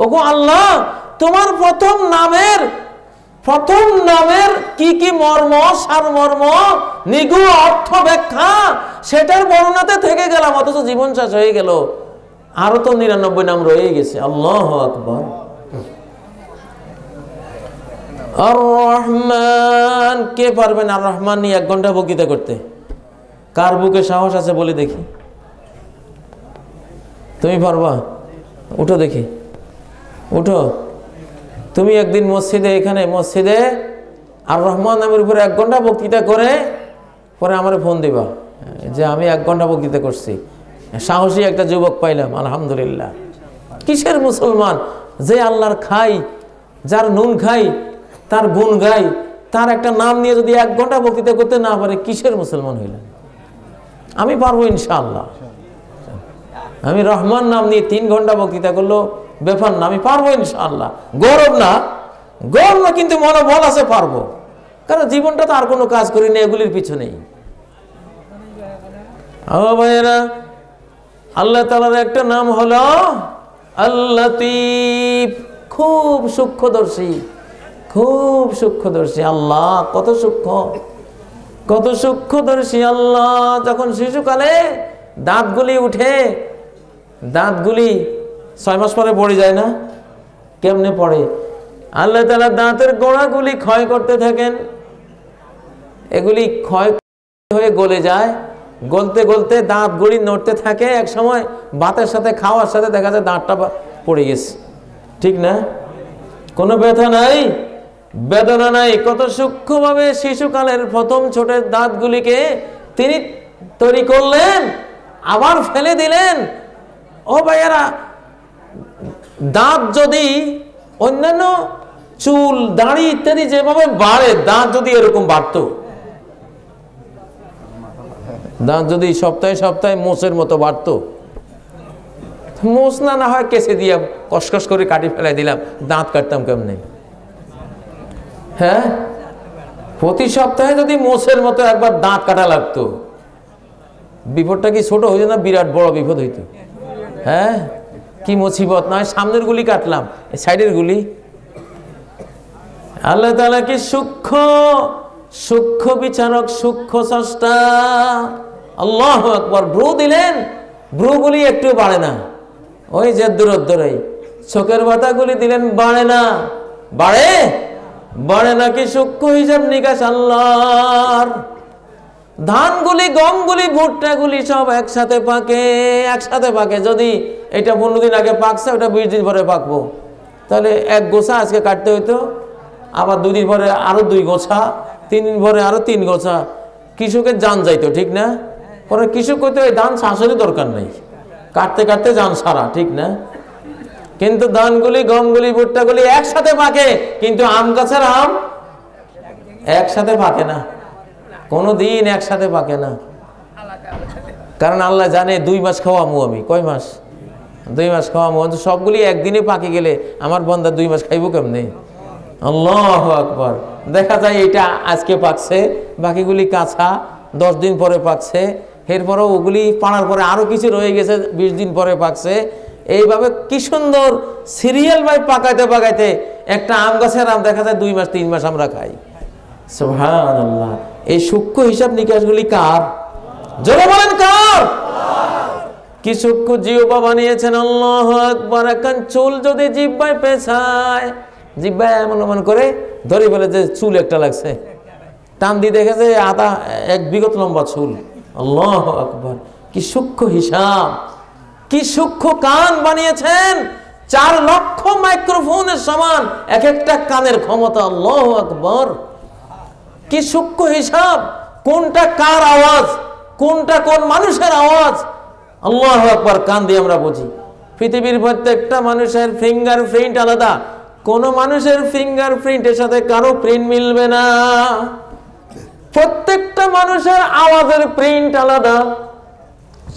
ওগো আল্লাহ তোমার প্রথম নামের কি কি মর্ম, সারমর্ম, নিগূঢ় অর্থ ব্যাখ্যা, সেটার বর্ণনাতে থেকে গেলাম, অথচ জীবন শেষ হয়ে গেল, আরো তো 99 নাম রয়ে গেছে। আল্লাহু আকবার। আর রহমান, কে পারবেন আর রহমান নিয়ে 1 ঘন্টা বক্তৃতা করতে? কার বুকে সাহস আছে বলে দেখি? তুমি পারবা? উঠো দেখি, উঠো। তুমি একদিন এখানে মসজিদে আর রহমান নামের উপরে 1 ঘন্টা বক্তৃতা করে পরে আমার ফোন দিবা যে আমি 1 ঘন্টা বক্তৃতা করছি। সাহসী একটা যুবক পাইলাম, আলহামদুলিল্লাহ। কিসের মুসলমান? যে আল্লাহর খাই, যার নুন খাই, তার গুণ গাই, তার একটা নাম নিয়ে যদি 1 ঘন্টা বক্তৃতা করতে না পারে, কিসের মুসলমান হইলেন? আমি পারবো ইনশাআল্লাহ। আমি রহমান নাম নিয়ে 3 ঘন্টা বক্তৃতা করলো ব্যাপার না, আমি পারবো ইনশাআল্লাহ। গৌরব না, কিন্তু মনোবল আছে, পারবো। কারণ জীবনটা তো আর কোনো কাজ করিনি এগুলির পিছনেই। ভাইয়েরা, আল্লাহ তাআলার একটা নাম হলো আল-লতীফ, খুব সূক্ষ্মদর্শী, খুব সূক্ষ্মদর্শী। আল্লাহ কত সূক্ষ্মদর্শী আল্লাহ। যখন শিশুকালে দাঁতগুলি উঠে, দাঁতগুলি 6 মাস পরে পড়ে যায় না? কেমনে পড়ে? আল্লাহ তাআলা দাঁতের গোড়াগুলি ক্ষয় করতে থাকেন, এগুলি ক্ষয় হয়ে গলে যায়, গলতে গলতে দাঁতগুলি নড়তে থাকে। এক সময় ভাতের সাথে খাওয়ার সাথে দেখা যায় দাঁতটা পড়ে গেছে, ঠিক না? কোনো ব্যথা নাই, বেদনা নাই। কত সূক্ষ্মভাবে শিশুকালের প্রথম ছোট দাঁতগুলিকে তিনি তৈরি করলেন, আবার ফেলে দিলেন। ও ভাইয়েরা, দাঁত যদি অন্যান্য চুল, দাড়ি ইত্যাদি যেভাবে বাড়ে, দাঁত যদি এরকম বাড়তো, দাঁত যদি সপ্তাহে সপ্তাহে মোষের মতো বাড়তো, মোষ না হয় কেসে দিয়ে কসকস করে কাটি ফেলাই দিলাম, দাঁত কাটতাম কেমনে? হ্যাঁ, প্রতি সপ্তাহে যদি মোষের মতো একবার দাঁত কাটা লাগতো, বিপদটা কি ছোট হইতো না বিরাট বড় বিপদ হইতো? হ্যাঁ, কি মুসিবত! নয় সামনের গুলি কাটলাম, সাইডের গুলি। আল্লাহ তাআলা কি সূক্ষ্ম বিচারক, সূক্ষ্ম স্রষ্টা। আল্লাহু আকবার। ভ্রু দিলেন, ভ্রুগুলি একটু বাড়ে না, ওই যে দূরত্বরে। চোখের পাতাগুলি দিলেন, বাড়ে না, বাড়ে না। কি সূক্ষ্ম হিসাব নিকাশ আল্লাহর। ধানগুলি, গমগুলি, ভুট্টাগুলি সব একসাথে পাকে। যদি এটা 15 দিন আগে পাকছে, ওটা 20 দিন পরে পাকবো, তাহলে 1 গোছা আজকে কাটতে হইতো, আবার 2 দিন পরে আরো 2 গোছা, 3 দিন পরে আরো 3 গোছা। কৃষকের জান যাইতো, ঠিক না? পরে কৃষক হইতো এই ধান চাষেরই দরকার নেই, কাটতে কাটতে জান সারা, ঠিক না? কিন্তু ধানগুলি, গমগুলি, ভুট্টাগুলি একসাথে পাকে, কিন্তু আম গাছের আম একসাথে পাকে না, কোনোদিন একসাথে পাকে না। কারণ আল্লাহ জানে 2 মাস খাওয়ামু আমি। কয় মাস? 2 মাস খাওয়ামু। সবগুলি একদিনে পাকে গেলে আমার বান্দা 2 মাস খাইবো কেমনে? আল্লাহু আকবার। দেখা যায় এটা আজকে পাকছে, বাকিগুলি কাঁচা, 10 দিন পরে পাকছে, এরপরও ওগুলি পাড়ার পরে আরো কিছু রয়ে গেছে, 20 দিন পরে পাকছে। এইভাবে কি সুন্দর সিরিয়াল ভাই পাকাইতে একটা আম গাছের আম দেখা যায় 2 মাস 3 মাস আমরা খাই। সুবহানাল্লাহ। এই সূক্ষ্ম হিসাব নিকাশগুলি কার? জোরে বলেন কার? কি সূক্ষ্ম জিহ্বা বানিয়েছেন, আল্লাহু আকবার। এখন চুল যদি জিহ্বায় পেছায়, জিহ্বায় এমন করে ধরে ফেলে যে চুল একটা লাগছে, টান দিয়ে দেখেছে আধা 1 বিঘত লম্বা চুল। আল্লাহু আকবার। কি সূক্ষ্ম হিসাব, কি সূক্ষ্ম কান বানিয়েছেন, 4 লক্ষ মাইক্রোফোনের সমান এক একটা কানের ক্ষমতা। আল্লাহু আকবার। কি সূক্ষ্ম হিসাব, কোনটা কার আওয়াজ, কোনটা কোন মানুষের আওয়াজ। আল্লাহু আকবার। কান দিয়ে আমরা বুঝি। পৃথিবীর প্রত্যেকটা মানুষের ফিঙ্গারপ্রিন্ট আলাদা, কোন মানুষের ফিঙ্গারপ্রিন্টের সাথে কারো প্রিন্ট মিলবে না। প্রত্যেকটা মানুষের আওয়াজের প্রিন্ট আলাদা।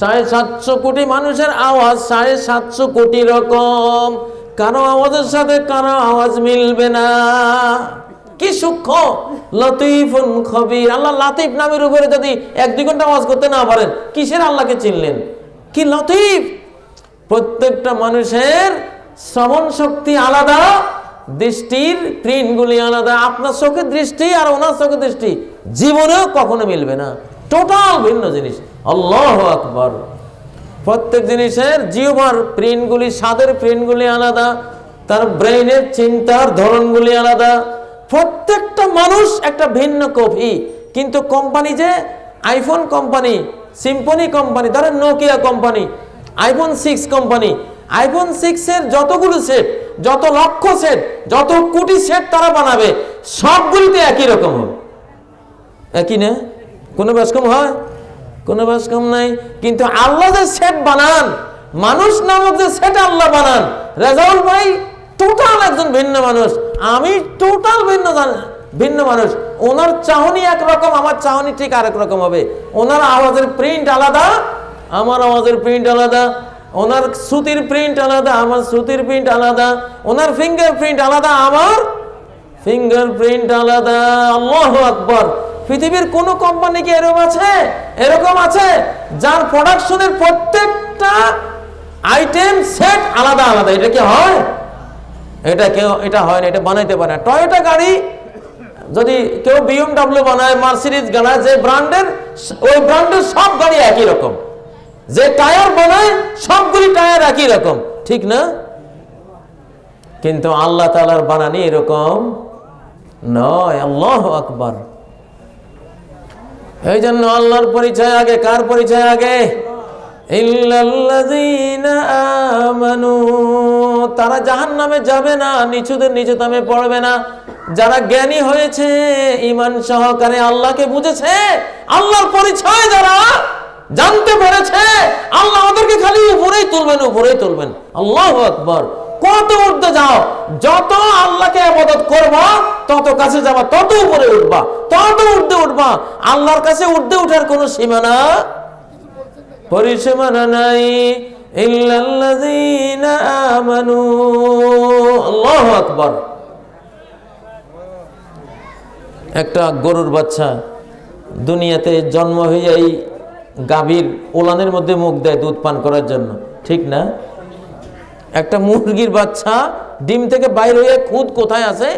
750 কোটি মানুষের আওয়াজ 750 কোটি রকম, কারো আওয়াজের সাথে কারো আওয়াজ মিলবে না। কি সূক্ষ্ম, লতীফুন খবীর। আল্লাহ লাতিফ নামের উপরে যদি 1-2 ঘন্টা ওয়াজ করতে না পারেন, কিসের আল্লাহকে চিনলেন? কি লতীফ। প্রত্যেকটা মানুষের শ্রবণ শক্তি আলাদা, দৃষ্টির প্রিন্টগুলি আলাদা। আপনার চোখের দৃষ্টি আর ওনার চোখের দৃষ্টি জীবনেও কখনো মিলবে না, টোটাল ভিন্ন জিনিস। আল্লাহু আকবার। প্রত্যেক জিনিসের জিহ্বার প্রিন্টগুলি, স্বাদের প্রিন্টগুলি আলাদা, তার ব্রেইনের চিন্তার ধরনগুলি আলাদা। প্রত্যেকটা মানুষ একটা ভিন্ন কপি। কিন্তু কোম্পানি, যে আইফোন কোম্পানি, সিম্ফনি কোম্পানি, ধরেন Nokia company, iPhone 6 company, iPhone 6 এর যতগুলো সেট, যত লক্ষ সেট, যত কোটি সেট তারা বানাবে, সবগুলিতে একই রকম হবে। একই না? কোনো বেশকম হয়? কোনো বেশকম নাই। কিন্তু আল্লাহ যে সেট বানান, মানুষ নামক যে সেট আল্লাহ বানান, রেজাউল ভাই টোটাল একজন ভিন্ন মানুষ, আমি টোটাল ভিন্ন মানুষ। ওনার চাহনি একরকম, আমার চাহনি ঠিক আরেক রকম হবে। ওনার আওয়াজের প্রিন্ট আলাদা, আমার আওয়াজের প্রিন্ট আলাদা। ওনার শ্রুতির প্রিন্ট আলাদা, আমার শ্রুতির প্রিন্ট আলাদা। ওনার ফিঙ্গার প্রিন্ট আলাদা, আমার ফিঙ্গার প্রিন্ট আলাদা। আল্লাহু আকবার। পৃথিবীর কোন কোম্পানি কি এরকম আছে? এরকম আছে যার প্রোডাকশনের প্রত্যেকটা আইটেম সেট আলাদা আলাদা। এটা কি হয়? এটা হয় না, এটা বানাইতে পারে না। টয়োটা গাড়ি যদি কেউ BMW বানায়, মার্সিডিজ বানায়, যে ব্র্যান্ডের, ওই ব্র্যান্ডের সব গাড়ি একই রকম। যে টায়ার বানায় সবগুলি টায়ার একই রকম, ঠিক না? কিন্তু আল্লাহ তাআলার বানানি এরকম নয়। আল্লাহু আকবার। এই জন্য আল্লাহর পরিচয় আগে। কার পরিচয় আগে? ইল্লাল্লাযীনা আমানু। তারা জাহান্নামে যাবে না, নিচুদের নিচুতামে পড়বে না। যারা জ্ঞানী হয়েছে, ঈমান সহকারে আল্লাহকে বুঝেছে, আল্লাহর পরিচয় যারা জানতে পেরেছে, আল্লাহ ওদেরকে খালি উপরেই তুলবেন, উপরেই তুলবেন। আল্লাহু আকবার। কত উঠতে যাও, যত আল্লাহকে ইবাদত করবা, তত কাছে যাবা, তত উপরে উঠবা, তত উঠতে উঠবা। আল্লাহর কাছে উঠতে উঠার কোনো সীমানা, পরিসীমানা নাই। ইল্লাল্লাযীনা আমানু। আল্লাহু আকবার। একটা গরুর বাচ্চা দুনিয়াতে জন্ম হয়েই গাভীর ওলানের মধ্যে মুখ দেয় দুধ পান করার জন্য, ঠিক না? একটা মুরগির বাচ্চা ডিম থেকে বাইর হয়ে খুদ কোথায় আছে,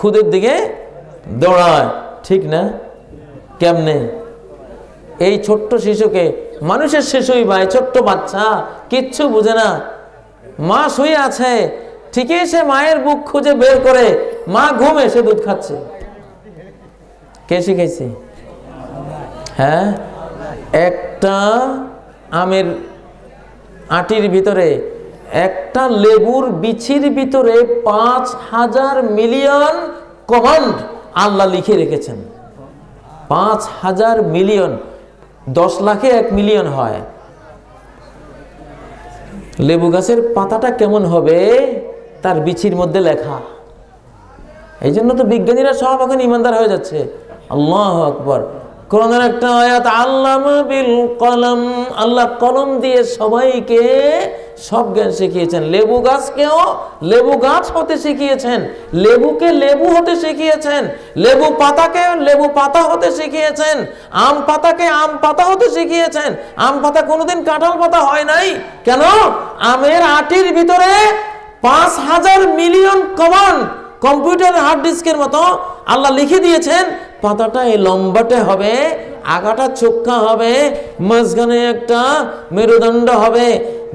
খুদের দিকে দৌড়ায়, ঠিক না? কেমনে? এই ছোট্ট শিশুকে, মানুষের শিশুই ভাই, ছোট্ট বাচ্চা, কিচ্ছু বুঝে না, মা শুয়ে আছে, ঠিকই সে মায়ের বুক খুঁজে বের করে, মা ঘুমে, সে দুধ খাচ্ছে। কে শিখাইছে? হ্যাঁ, একটা আমের আটির ভিতরে, একটা লেবুর বিচির ভিতরে 5,000 মিলিয়ন কমান্ড আল্লাহ লিখে রেখেছেন। 5,000 মিলিয়ন, 10 লাখে 1 মিলিয়ন হয়। লেবু গাছের পাতাটা কেমন হবে তার বিচির মধ্যে লেখা। এই জন্য তো বিজ্ঞানীরা সব এখন ইমানদার হয়ে যাচ্ছে। আল্লাহু আকবার। কোরআনের একটা আয়াত, আল্লামা বিল কলম, আল্লাহ কলম দিয়ে সবাইকে সব জ্ঞান শিখিয়েছেন। লেবু গাছকেও লেবু গাছ হতে শিখিয়েছেন, লেবুকে লেবু হতে শিখিয়েছেন, লেবু পাতাকে লেবু পাতা হতে শিখিয়েছেন, আম পাতাকে আম পাতা হতে শিখিয়েছেন। আম পাতা কোনোদিন কাঁঠাল পাতা হয় নাই। কেন? আমের আটির ভিতরে 5,000 মিলিয়ন কমান্ড, কম্পিউটার হার্ড ডিস্কের মতো আল্লাহ লিখে দিয়েছেন। পাতাটা এই লম্বাটে হবে, আগাটা চোখা হবে, মাঝখানে একটা মেরুদণ্ড হবে,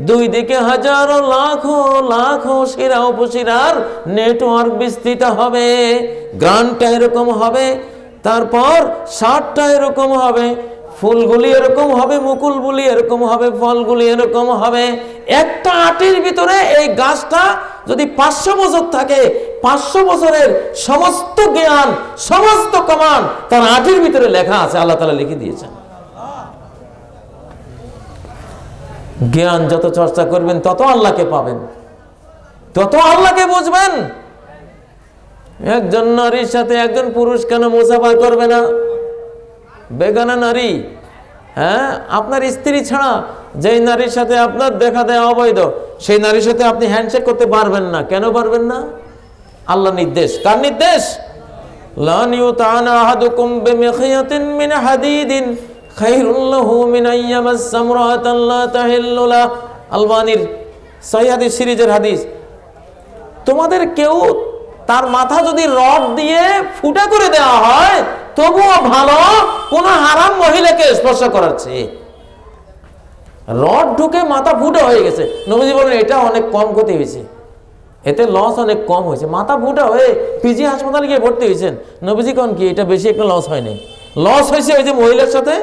দুই দিকে হাজারো লাখো লাখো শিরা উপশিরার নেটওয়ার্ক বিস্তৃত হবে। গ্রানটা এরকম হবে, তারপর সারটা এরকম হবে, ফুলগুলি এরকম হবে, মুকুলগুলি এরকম হবে, ফলগুলি এরকম হবে। একটা আটির ভিতরে এই গাছটা যদি 500 বছর থাকে, 500 বছরের সমস্ত জ্ঞান, সমস্ত কমান্ড তার আটির ভিতরে লেখা আছে, আল্লাহ তাআলা লিখে দিয়েছেন। জ্ঞান যত চর্চা করবেন তত আল্লাহকে পাবেন, তত আল্লাহকে বুঝবেন। একজন নারীর সাথে একজন পুরুষ কেন মুসাফা করবে না? বেগানা নারী, হ্যাঁ, আপনার স্ত্রী ছাড়া যেই নারীর সাথে আপনার দেখা দেয় অবৈধ, সেই নারীর সাথে আপনি হ্যান্ডশেক করতে পারবেন না। কেন পারবেন না? আল্লাহ নির্দেশ। কার নির্দেশ? লান ইউতানা আহাদুকুম বিমিখয়াতিন মিন হাদিদিন খায়রুল লাহু মিন আইয়ামাস সামরাতান লা তাহিল্লু লা। আলবানীর সহিহ হাদিস সিরিজের হাদিস। তোমাদের কেউ তার মাথা যদি রড দিয়ে ফুটা করে দেওয়া হয় তবুও ভালো কোন হারাম মহিলাকে স্পর্শ করার চেয়ে। রড ঢুকে মাথা ফুটা হয়ে গেছে, নবীজি বলেন এটা অনেক কম ক্ষতি হয়েছে, এতে লস অনেক কম হয়েছে। মাথা ফুটা হয়ে পিজি হাসপাতালে গিয়ে ভর্তি হয়েছেন, নবীজি কোন কি এটা বেশি একটা লস হয়নি, লস হয়েছে ওই যে মহিলার সাথে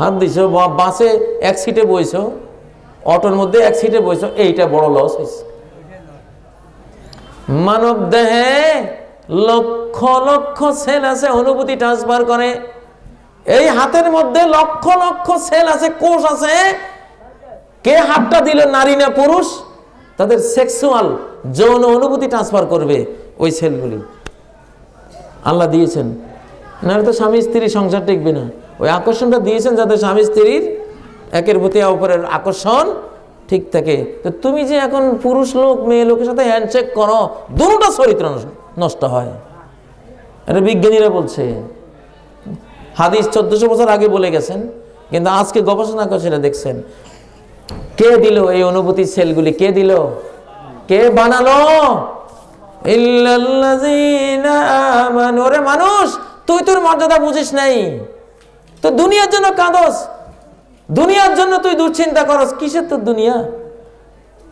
হাত দিছো, বাসে এক সিটে বইছো, অটোর মধ্যে এক সিটে বইছো, এইটা বড় লস হয়েছে। মানব দেহে লক্ষ লক্ষ সেল আছে অনুভূতি ট্রান্সফার করে। এই হাতের মধ্যে লক্ষ লক্ষ সেল আছে, কোষ আছে। কে হাতটা দিল, নারী না পুরুষ, তাদের সেক্সুয়াল যৌন অনুভূতি ট্রান্সফার করবে ওই সেলগুলি আল্লাহ দিয়েছেন। না তো স্বামী স্ত্রী সংসার টিকবে না। ওই আকর্ষণটা দিয়েছেন যাতে স্বামী স্ত্রীর একের প্রতি অপরের আকর্ষণ ঠিক থাকে। তো তুমি যে এখন পুরুষ লোক মেয়ে লোকের সাথে হ্যান্ডশেক করো, দুটোটা চরিত্র নষ্ট হয়। এটা বিজ্ঞানীরা বলছে, হাদিস 1400 বছর আগে বলে গেছেন, কিন্তু আজকে গবেষণা করে সেটা দেখছেন। কে দিল এই অনুভূতি সেলগুলি? কে দিল? কে বানালো? ইল্লাল্লাযীনা আমানু। ওরে মানুষ, তুই তোর মর্যাদা বুঝিস নাই, তো দুনিয়ার জন্য কাঁদস, দুনিয়ার জন্য তুই দুশ্চিন্তা করস। কিসের তোর দুনিয়া?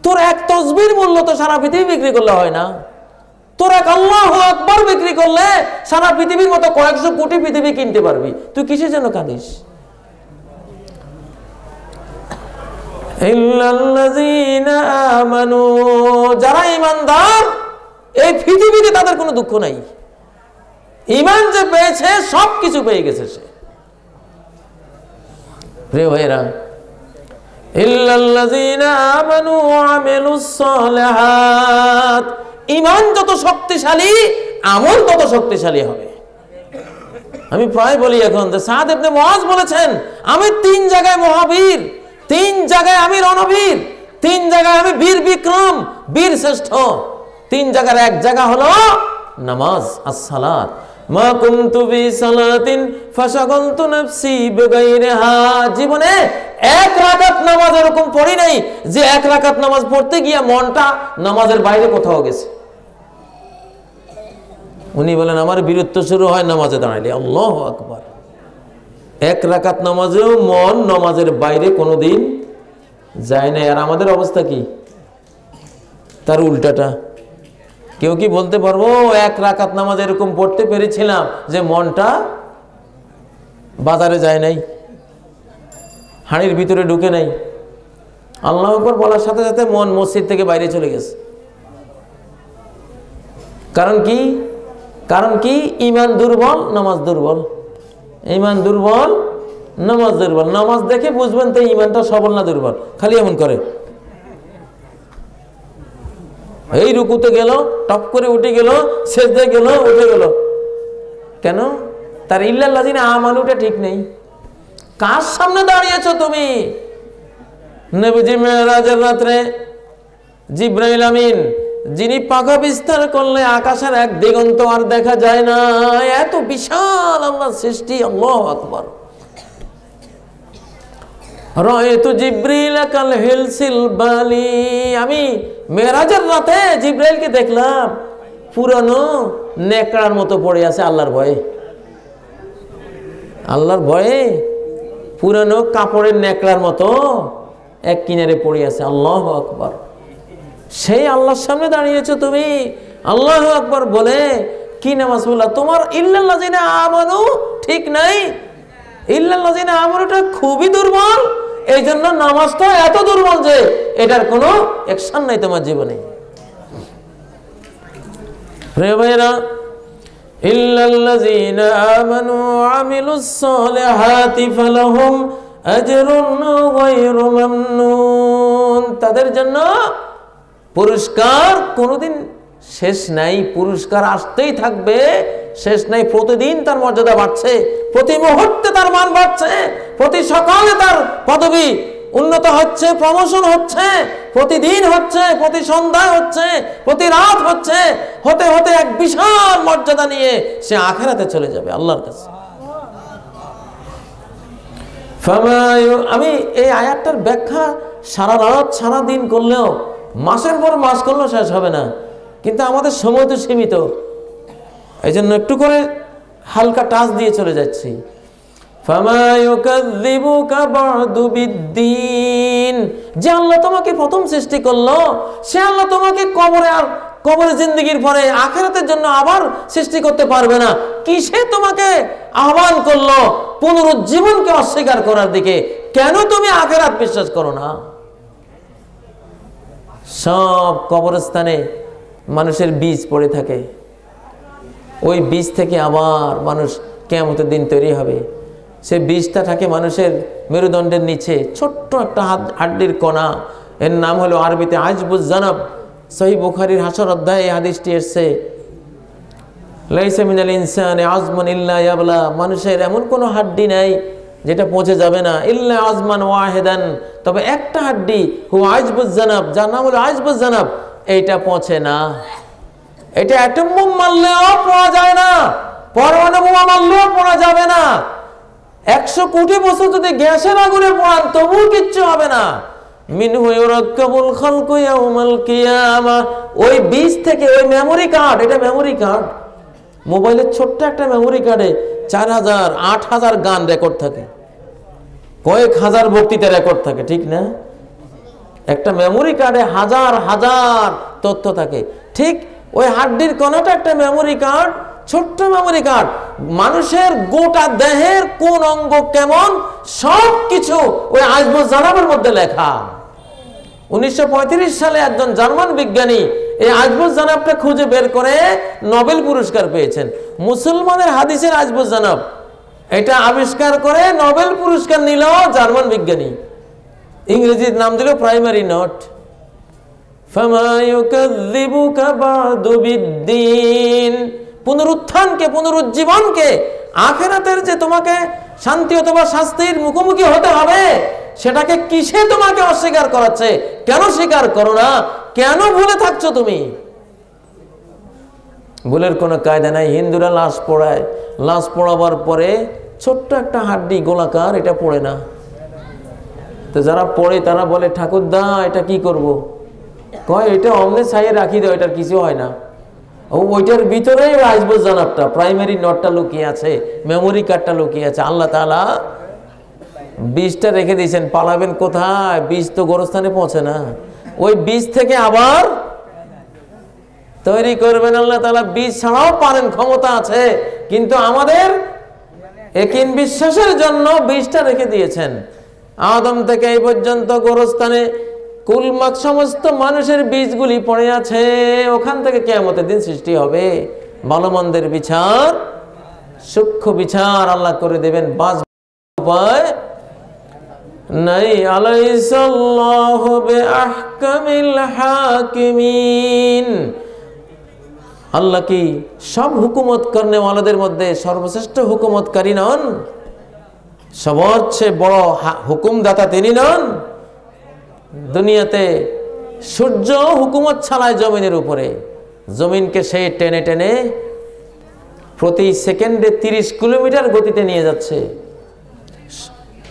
তোর এক তসবির মূল্য তো সারা পৃথিবী বিক্রি করলে হয় না। তোর এক আল্লাহু আকবার বিক্রি করলে সারা পৃথিবীর মতো কয়েকশো কোটি পৃথিবী কিনতে পারবি। তুই কিসের জন্য কাঁদিস? ইল্লাল্লাযীনা আমানু, যারা ঈমানদার, এই পৃথিবীতে তাদের কোনো দুঃখ নাই। ঈমান যে পেয়েছে সব কিছু পেয়ে গেছে সে। প্রিয় ভাইরা, ইল্লাল্লাযীনা আমানু ওয়া আমিলুস সালিহাত, ঈমান যত শক্তিশালী আমল তত শক্তিশালী হবে। আমি প্রায় বলি এখন যে সাদ ইবনে মুআজ বলেছেন, আমি 3 জায়গায় মহাবীর, 3 জায়গায় আমি রণবীর, 3 জায়গায় আমি বীর বিক্রম, বীর শ্রেষ্ঠ। 3 জায়গার এক জায়গা হলো নামাজ, as-সালাত। মা কুনতু বি সালাতিন ফাশাগালতু নাফসি বিগাইরিহা। জীবনে এক রাকাত নামাজ এরকম পড়ি নাই যে এক রাকাত নামাজ পড়তে গিয়ে মনটা নামাজের বাইরে কোথাও গেছে। উনি বলেন আমার বীরত্ব শুরু হয় নামাজে দাঁড়াইলে। আল্লাহু আকবার। এক রাকাত নামাজেও মন নামাজের বাইরে কোনোদিন যায় না। আর আমাদের অবস্থা কি? তার উল্টাটা। কেউ কি বলতে পারবো এক রাকাত নামাজ এরকম পড়তে পেরেছিলাম যে মনটা বাজারে যায় নাই, হাড়ির ভিতরে ঢুকে নাই? আল্লাহু আকবার বলার সাথে সাথে মন মসজিদ থেকে বাইরে চলে গেছে। কারণ কি? কারণ কি? ঈমান দুর্বল, নামাজ দুর্বল। ঈমান দুর্বল, নামাজ দুর্বল। নামাজ দেখে বুঝবেন তো ঈমানটা সবল না দুর্বল। খালি এমন করে, এই রুকুতে গেল, টপ করে উঠে গেল, সেজদায় গেল, উঠে গেল। কেন? তার ইল্লাল্লাযীনা আমানুটা ঠিক নেই। কার সামনে দাঁড়িয়েছো তুমি? নবীজি মেরাজের রাত্রে জিবরাইল আমিন, যিনি পাখা বিস্তার করলে আকাশের এক দিগন্ত আর দেখা যায় না, এত বিশাল আল্লাহর সৃষ্টি। আল্লাহু আকবার। রাআইতু জিবরিল কাল হিলসিল বালি। আমি মেরাজের রাতে জিবরাইলকে দেখলাম পুরানো নেকড়ার মতো পড়ে আছে আল্লাহর ভয়ে। আল্লাহর ভয়ে পুরানো কাপড়ের নেকড়ার মতো এক কিনারে পড়ে আছে। আল্লাহু আকবার। সেই আল্লাহর সামনে দাঁড়িয়েছো তুমি, আল্লাহু আকবার বলে কি নামাজ পড়লা? তোমার ইল্লাল্লাযীনা আমানু ঠিক নাই। ইল্লাল্লাযীনা আমানুটা খুবই দুর্বল। এই জন্য নামাজটা এত দুর্বল যে এটার কোনো অ্যাকশন নাই তোমার জীবনে। প্রিয় ভাইরা, ইল্লাল্লাযীনা আমানু ওয়া আমিলুস সালিহাতি ফালাহুম আজরুন গায়রু মামনুন। তাদের জন্য পুরস্কার কোনোদিন শেষ নাই, পুরস্কার আসতেই থাকবে, শেষ নাই। প্রতিদিন তার মর্যাদা বাড়ছে, প্রতি মুহূর্তে তার মান বাড়ছে, প্রতি সকালে তার পদবি উন্নত হচ্ছে, প্রমোশন হচ্ছে, প্রতিদিন হচ্ছে, প্রতি সন্ধ্যায় হচ্ছে, প্রতি রাত হচ্ছে, হতে হতে এক বিশাল মর্যাদা নিয়ে সে আখিরাতে চলে যাবে আল্লাহর কাছে। আমি এই আয়াতটার ব্যাখ্যা সারা রাত সারা দিন করলেও, মাসের পর মাস করলেও শেষ হবে না, কিন্তু আমাদের সময় তো সীমিত, এই জন্য একটু করে হালকা টাচ দিয়ে চলে যাচ্ছি। যে আল্লাহ তোমাকে প্রথম সৃষ্টি করলো, সে আল্লাহ তোমাকে কবরে জিন্দেগির পরে আখিরাতের জন্য আবার সৃষ্টি করতে পারবে না। কিসে তোমাকে আহ্বান করলো পুনরুজ্জীবনকে অস্বীকার করার দিকে? কেন তুমি আখিরাত বিশ্বাস করো না? সব কবরস্থানে মানুষের বীজ পড়ে থাকে, ওই বীজ থেকে আবার মানুষ কিয়ামতের দিন তৈরি হবে। সে বীজটা থাকে মানুষের মেরুদণ্ডের নিচে, ছোট্ট একটা হাড্ডির কণা, এর নাম হলো আরবিতে আজবুজ জানাব। সহিহ বুখারীর হাসর অধ্যায়ে এই হাদিসটি এসেছে, লাইসা মিনাল ইনসানি আজমান ইল্লা ইয়াবলা, মানুষের এমন কোনো হাড্ডি নাই যেটা পচে যাবে না, ইল্লা আজমান ওয়াহিদান, তবে একটা হাড্ডি হু আজবুজ জানাব, যার নাম হলো আজবুজ জানাব, এইটা পচে না। এটা অ্যাটম বোম মারলেও পড়া যায় না, পরমাণু বোমা মারলেও পড়া যাবে না, 100 কোটি বছর যদি গ্যাসের আগুনে পড়ান তবুও কিচ্ছু হবে না। মিনহু ইউরাক্কাবুল খালকু ইয়াউমাল কিয়ামা, ওই বীজ থেকে ওই মেমোরি কার্ড, এটা মেমোরি কার্ড, মোবাইলের ছোট্ট একটা মেমোরি কার্ডে 4000 8000 গান রেকর্ড থাকে, কয়েক হাজার বক্তৃতা রেকর্ড থাকে, ঠিক না? একটা মেমোরি কার্ডে হাজার হাজার তথ্য থাকে। ঠিক ওই হাড্ডির কণাটা একটা মেমোরি কার্ড, ছোট্ট মেমোরি কার্ড। মানুষের গোটা দেহের কোন অঙ্গ কেমন সব কিছু ওই আজবুজ জানাবের মধ্যে লেখা। 1935 সালে একজন জার্মান বিজ্ঞানী এই আজবুজ জানাবটা খুঁজে বের করে নোবেল পুরস্কার পেয়েছেন। মুসলমানের হাদিসের আজবুজ জানাব, এটা আবিষ্কার করে নোবেল পুরস্কার নিল জার্মান বিজ্ঞানী, ইংরেজির নাম দিল প্রাইমারি নোট। পুনরুত্থানকে, পুনরুজ্জীবনকে, আখিরাতের যে তোমাকে শান্তি অথবা শাস্তির মুখোমুখি হতে হবে, সেটাকে কিসে তোমাকে অস্বীকার করাচ্ছে? কেন স্বীকার করো না? কেন ভুলে থাকছো তুমি? ভুলের কোনো কায়দা নাই। হিন্দুরা লাশ পোড়ায়, লাশ পোড়াবার পরে ছোট্ট একটা হাড্ডি গোলাকার, এটা পড়ে না। তো যারা পড়ে তারা বলে, ঠাকুরদা এটা কি করব? কয় এটা অমনে ছাইয়ে রাখি দাও, এটার কিছু হয় না। ওইটার ভিতরে আজবুজ জানাবটা, প্রাইমারি নোটটা লুকিয়ে আছে, মেমোরি কার্ডটা লুকিয়ে আছে। আল্লাহ তাআলা বীজটা রেখে দিয়েছেন, পালাবেন কোথায়? বীজ তো গোরস্থানে পৌঁছে না, ওই বীজ থেকে আবার তৈরি করবেন আল্লাহ তাআলা। বীজ ছাড়াও পারেন, ক্ষমতা আছে, কিন্তু আমাদের একিন বিশ্বাসের জন্য বীজটা রেখে দিয়েছেন। আদম থেকে এই পর্যন্ত গোরস্থানে কুলমাক সমস্ত মানুষের বীজগুলি পড়ে আছে, ওখান থেকে কিয়ামতের দিন সৃষ্টি হবে, ভালো মন্দের বিচার, সূক্ষ্ম বিচার আল্লাহ করে দেবেন। বাঁচবার উপায় নাই। আলাইসাল্লাহু বিআহকামিল হাকিমিন, আল্লাহ কি সব হুকুমত করনে ওয়ালাদের মধ্যে সর্বশ্রেষ্ঠ হুকুমতকারী নন? সবচেয়ে বড় হুকুমদাতা তিনি নন? দুনিয়াতে সূর্য হুকুমত চালায় জমিনের উপরে, জমিনকে সে টেনে টেনে প্রতি সেকেন্ডে 30 কিলোমিটার গতিতে নিয়ে যাচ্ছে।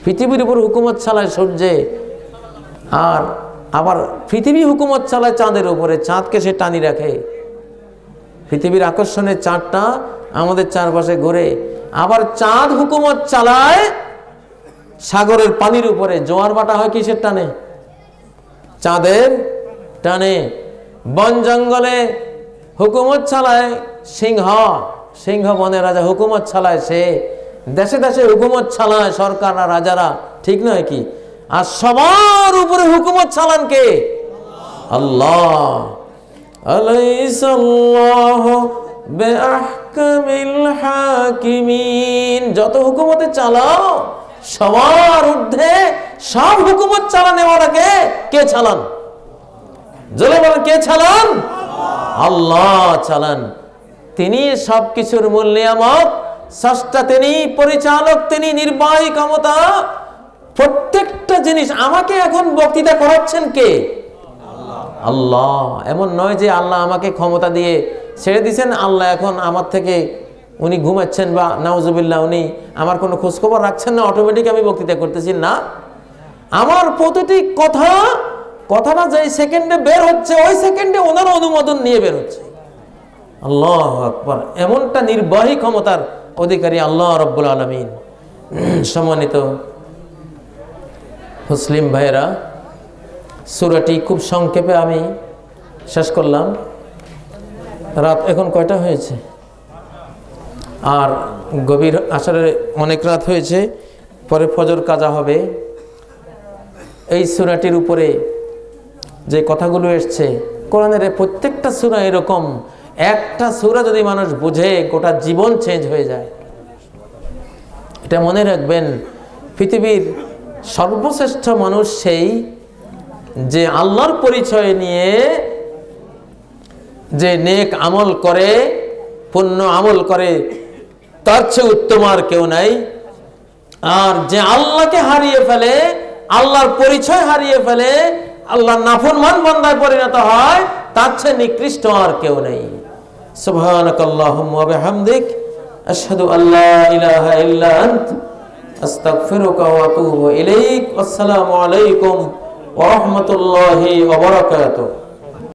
পৃথিবীর উপর হুকুমত চালায় সূর্যে, আর আবার পৃথিবী হুকুমত চালায় চাঁদের উপরে, চাঁদকে সে টানি রাখে। পৃথিবীর আকর্ষণের চাঁদটা আমাদের চারপাশে ঘুরে, আবার চাঁদ হুকুমত চালায় সাগরের পানির উপরে। জোয়ার ভাটা হয় কিসের টানে? চাঁদের টানে। বন জঙ্গলে হুকুমত চালায় সিংহ, সিংহ বনের রাজা হুকুমত চালায় সে। দেশে দেশে হুকুমত চালায় সরকাররা, রাজারা, ঠিক নয় কি? আর সবার উপরে হুকুমত চালান কে? আল্লাহ। আলাইসাল্লাহু বিআহকামিল হাকিমিন, যত হুকুমতে চালাও সবার ঊর্ধ্বে সব হুকুমত চালানেওয়ালাকে কে চালান? জোরে বলেন, কে চালান? আল্লাহ চালান। তিনি সবকিছুর মূল নিয়ামক, স্রষ্টা তিনি, পরিচালক তিনি, নির্বাহী ক্ষমতা প্রত্যেকটা জিনিস আমাকে এখন বক্তৃতা করাচ্ছেন কে? আল্লাহ। এমন নয় যে আল্লাহ আমাকে ক্ষমতা দিয়ে ছেড়ে দিয়েছেন, আল্লাহ এখন আমার থেকে উনি ঘুমাচ্ছেন বা নাউজুবিল্লাহ উনি আমার কোনো খোঁজখবর রাখছেন না, অটোমেটিক আমি বক্তৃতা করতেছি না। আমার প্রতিটি কথাটা যে সেকেন্ডে বের হচ্ছে ওই সেকেন্ডে ওনার অনুমোদন নিয়ে বের হচ্ছে। আল্লাহু আকবার। এমনটা নির্বাহী ক্ষমতার অধিকারী আল্লাহ রাব্বুল আলামিন। সম্মানিত মুসলিম ভাইয়েরা, সূরাটি খুব সংক্ষেপে আমি শেষ করলাম। রাত এখন কয়টা হয়েছে? আর গভীর আসরে অনেক রাত হয়েছে, পরে ফজর কাজা হবে। এই সূরাটির উপরে যে কথাগুলো এসছে, কোরআনের প্রত্যেকটা সূরা এরকম, একটা সূরা যদি মানুষ বুঝে গোটা জীবন চেঞ্জ হয়ে যায়। এটা মনে রাখবেন, পৃথিবীর সর্বশ্রেষ্ঠ মানুষ সেই যে আল্লাহর পরিচয় নিয়ে যে নেক আমল করে, পুণ্য আমল করে, তার চেয়ে উত্তম আর কেউ নাই। আর যে আল্লাহকে হারিয়ে ফেলে, আল্লাহর পরিচয় হারিয়ে ফেলে, আল্লাহর নাফরমান বান্দায় পরিণত হয়, তার চেয়ে নিকৃষ্ট আর কেউ নেই। সুবহানাকাল্লাহুম্মা ওয়া বিহামদিক, আশহাদু আল্লা ইলাহা ইল্লা আনত, আস্তাগফিরুকা ওয়া আতুবু ইলাইক। আসসালামু আলাইকুম ওয়া রাহমাতুল্লাহি ওয়া বারাকাতুহু।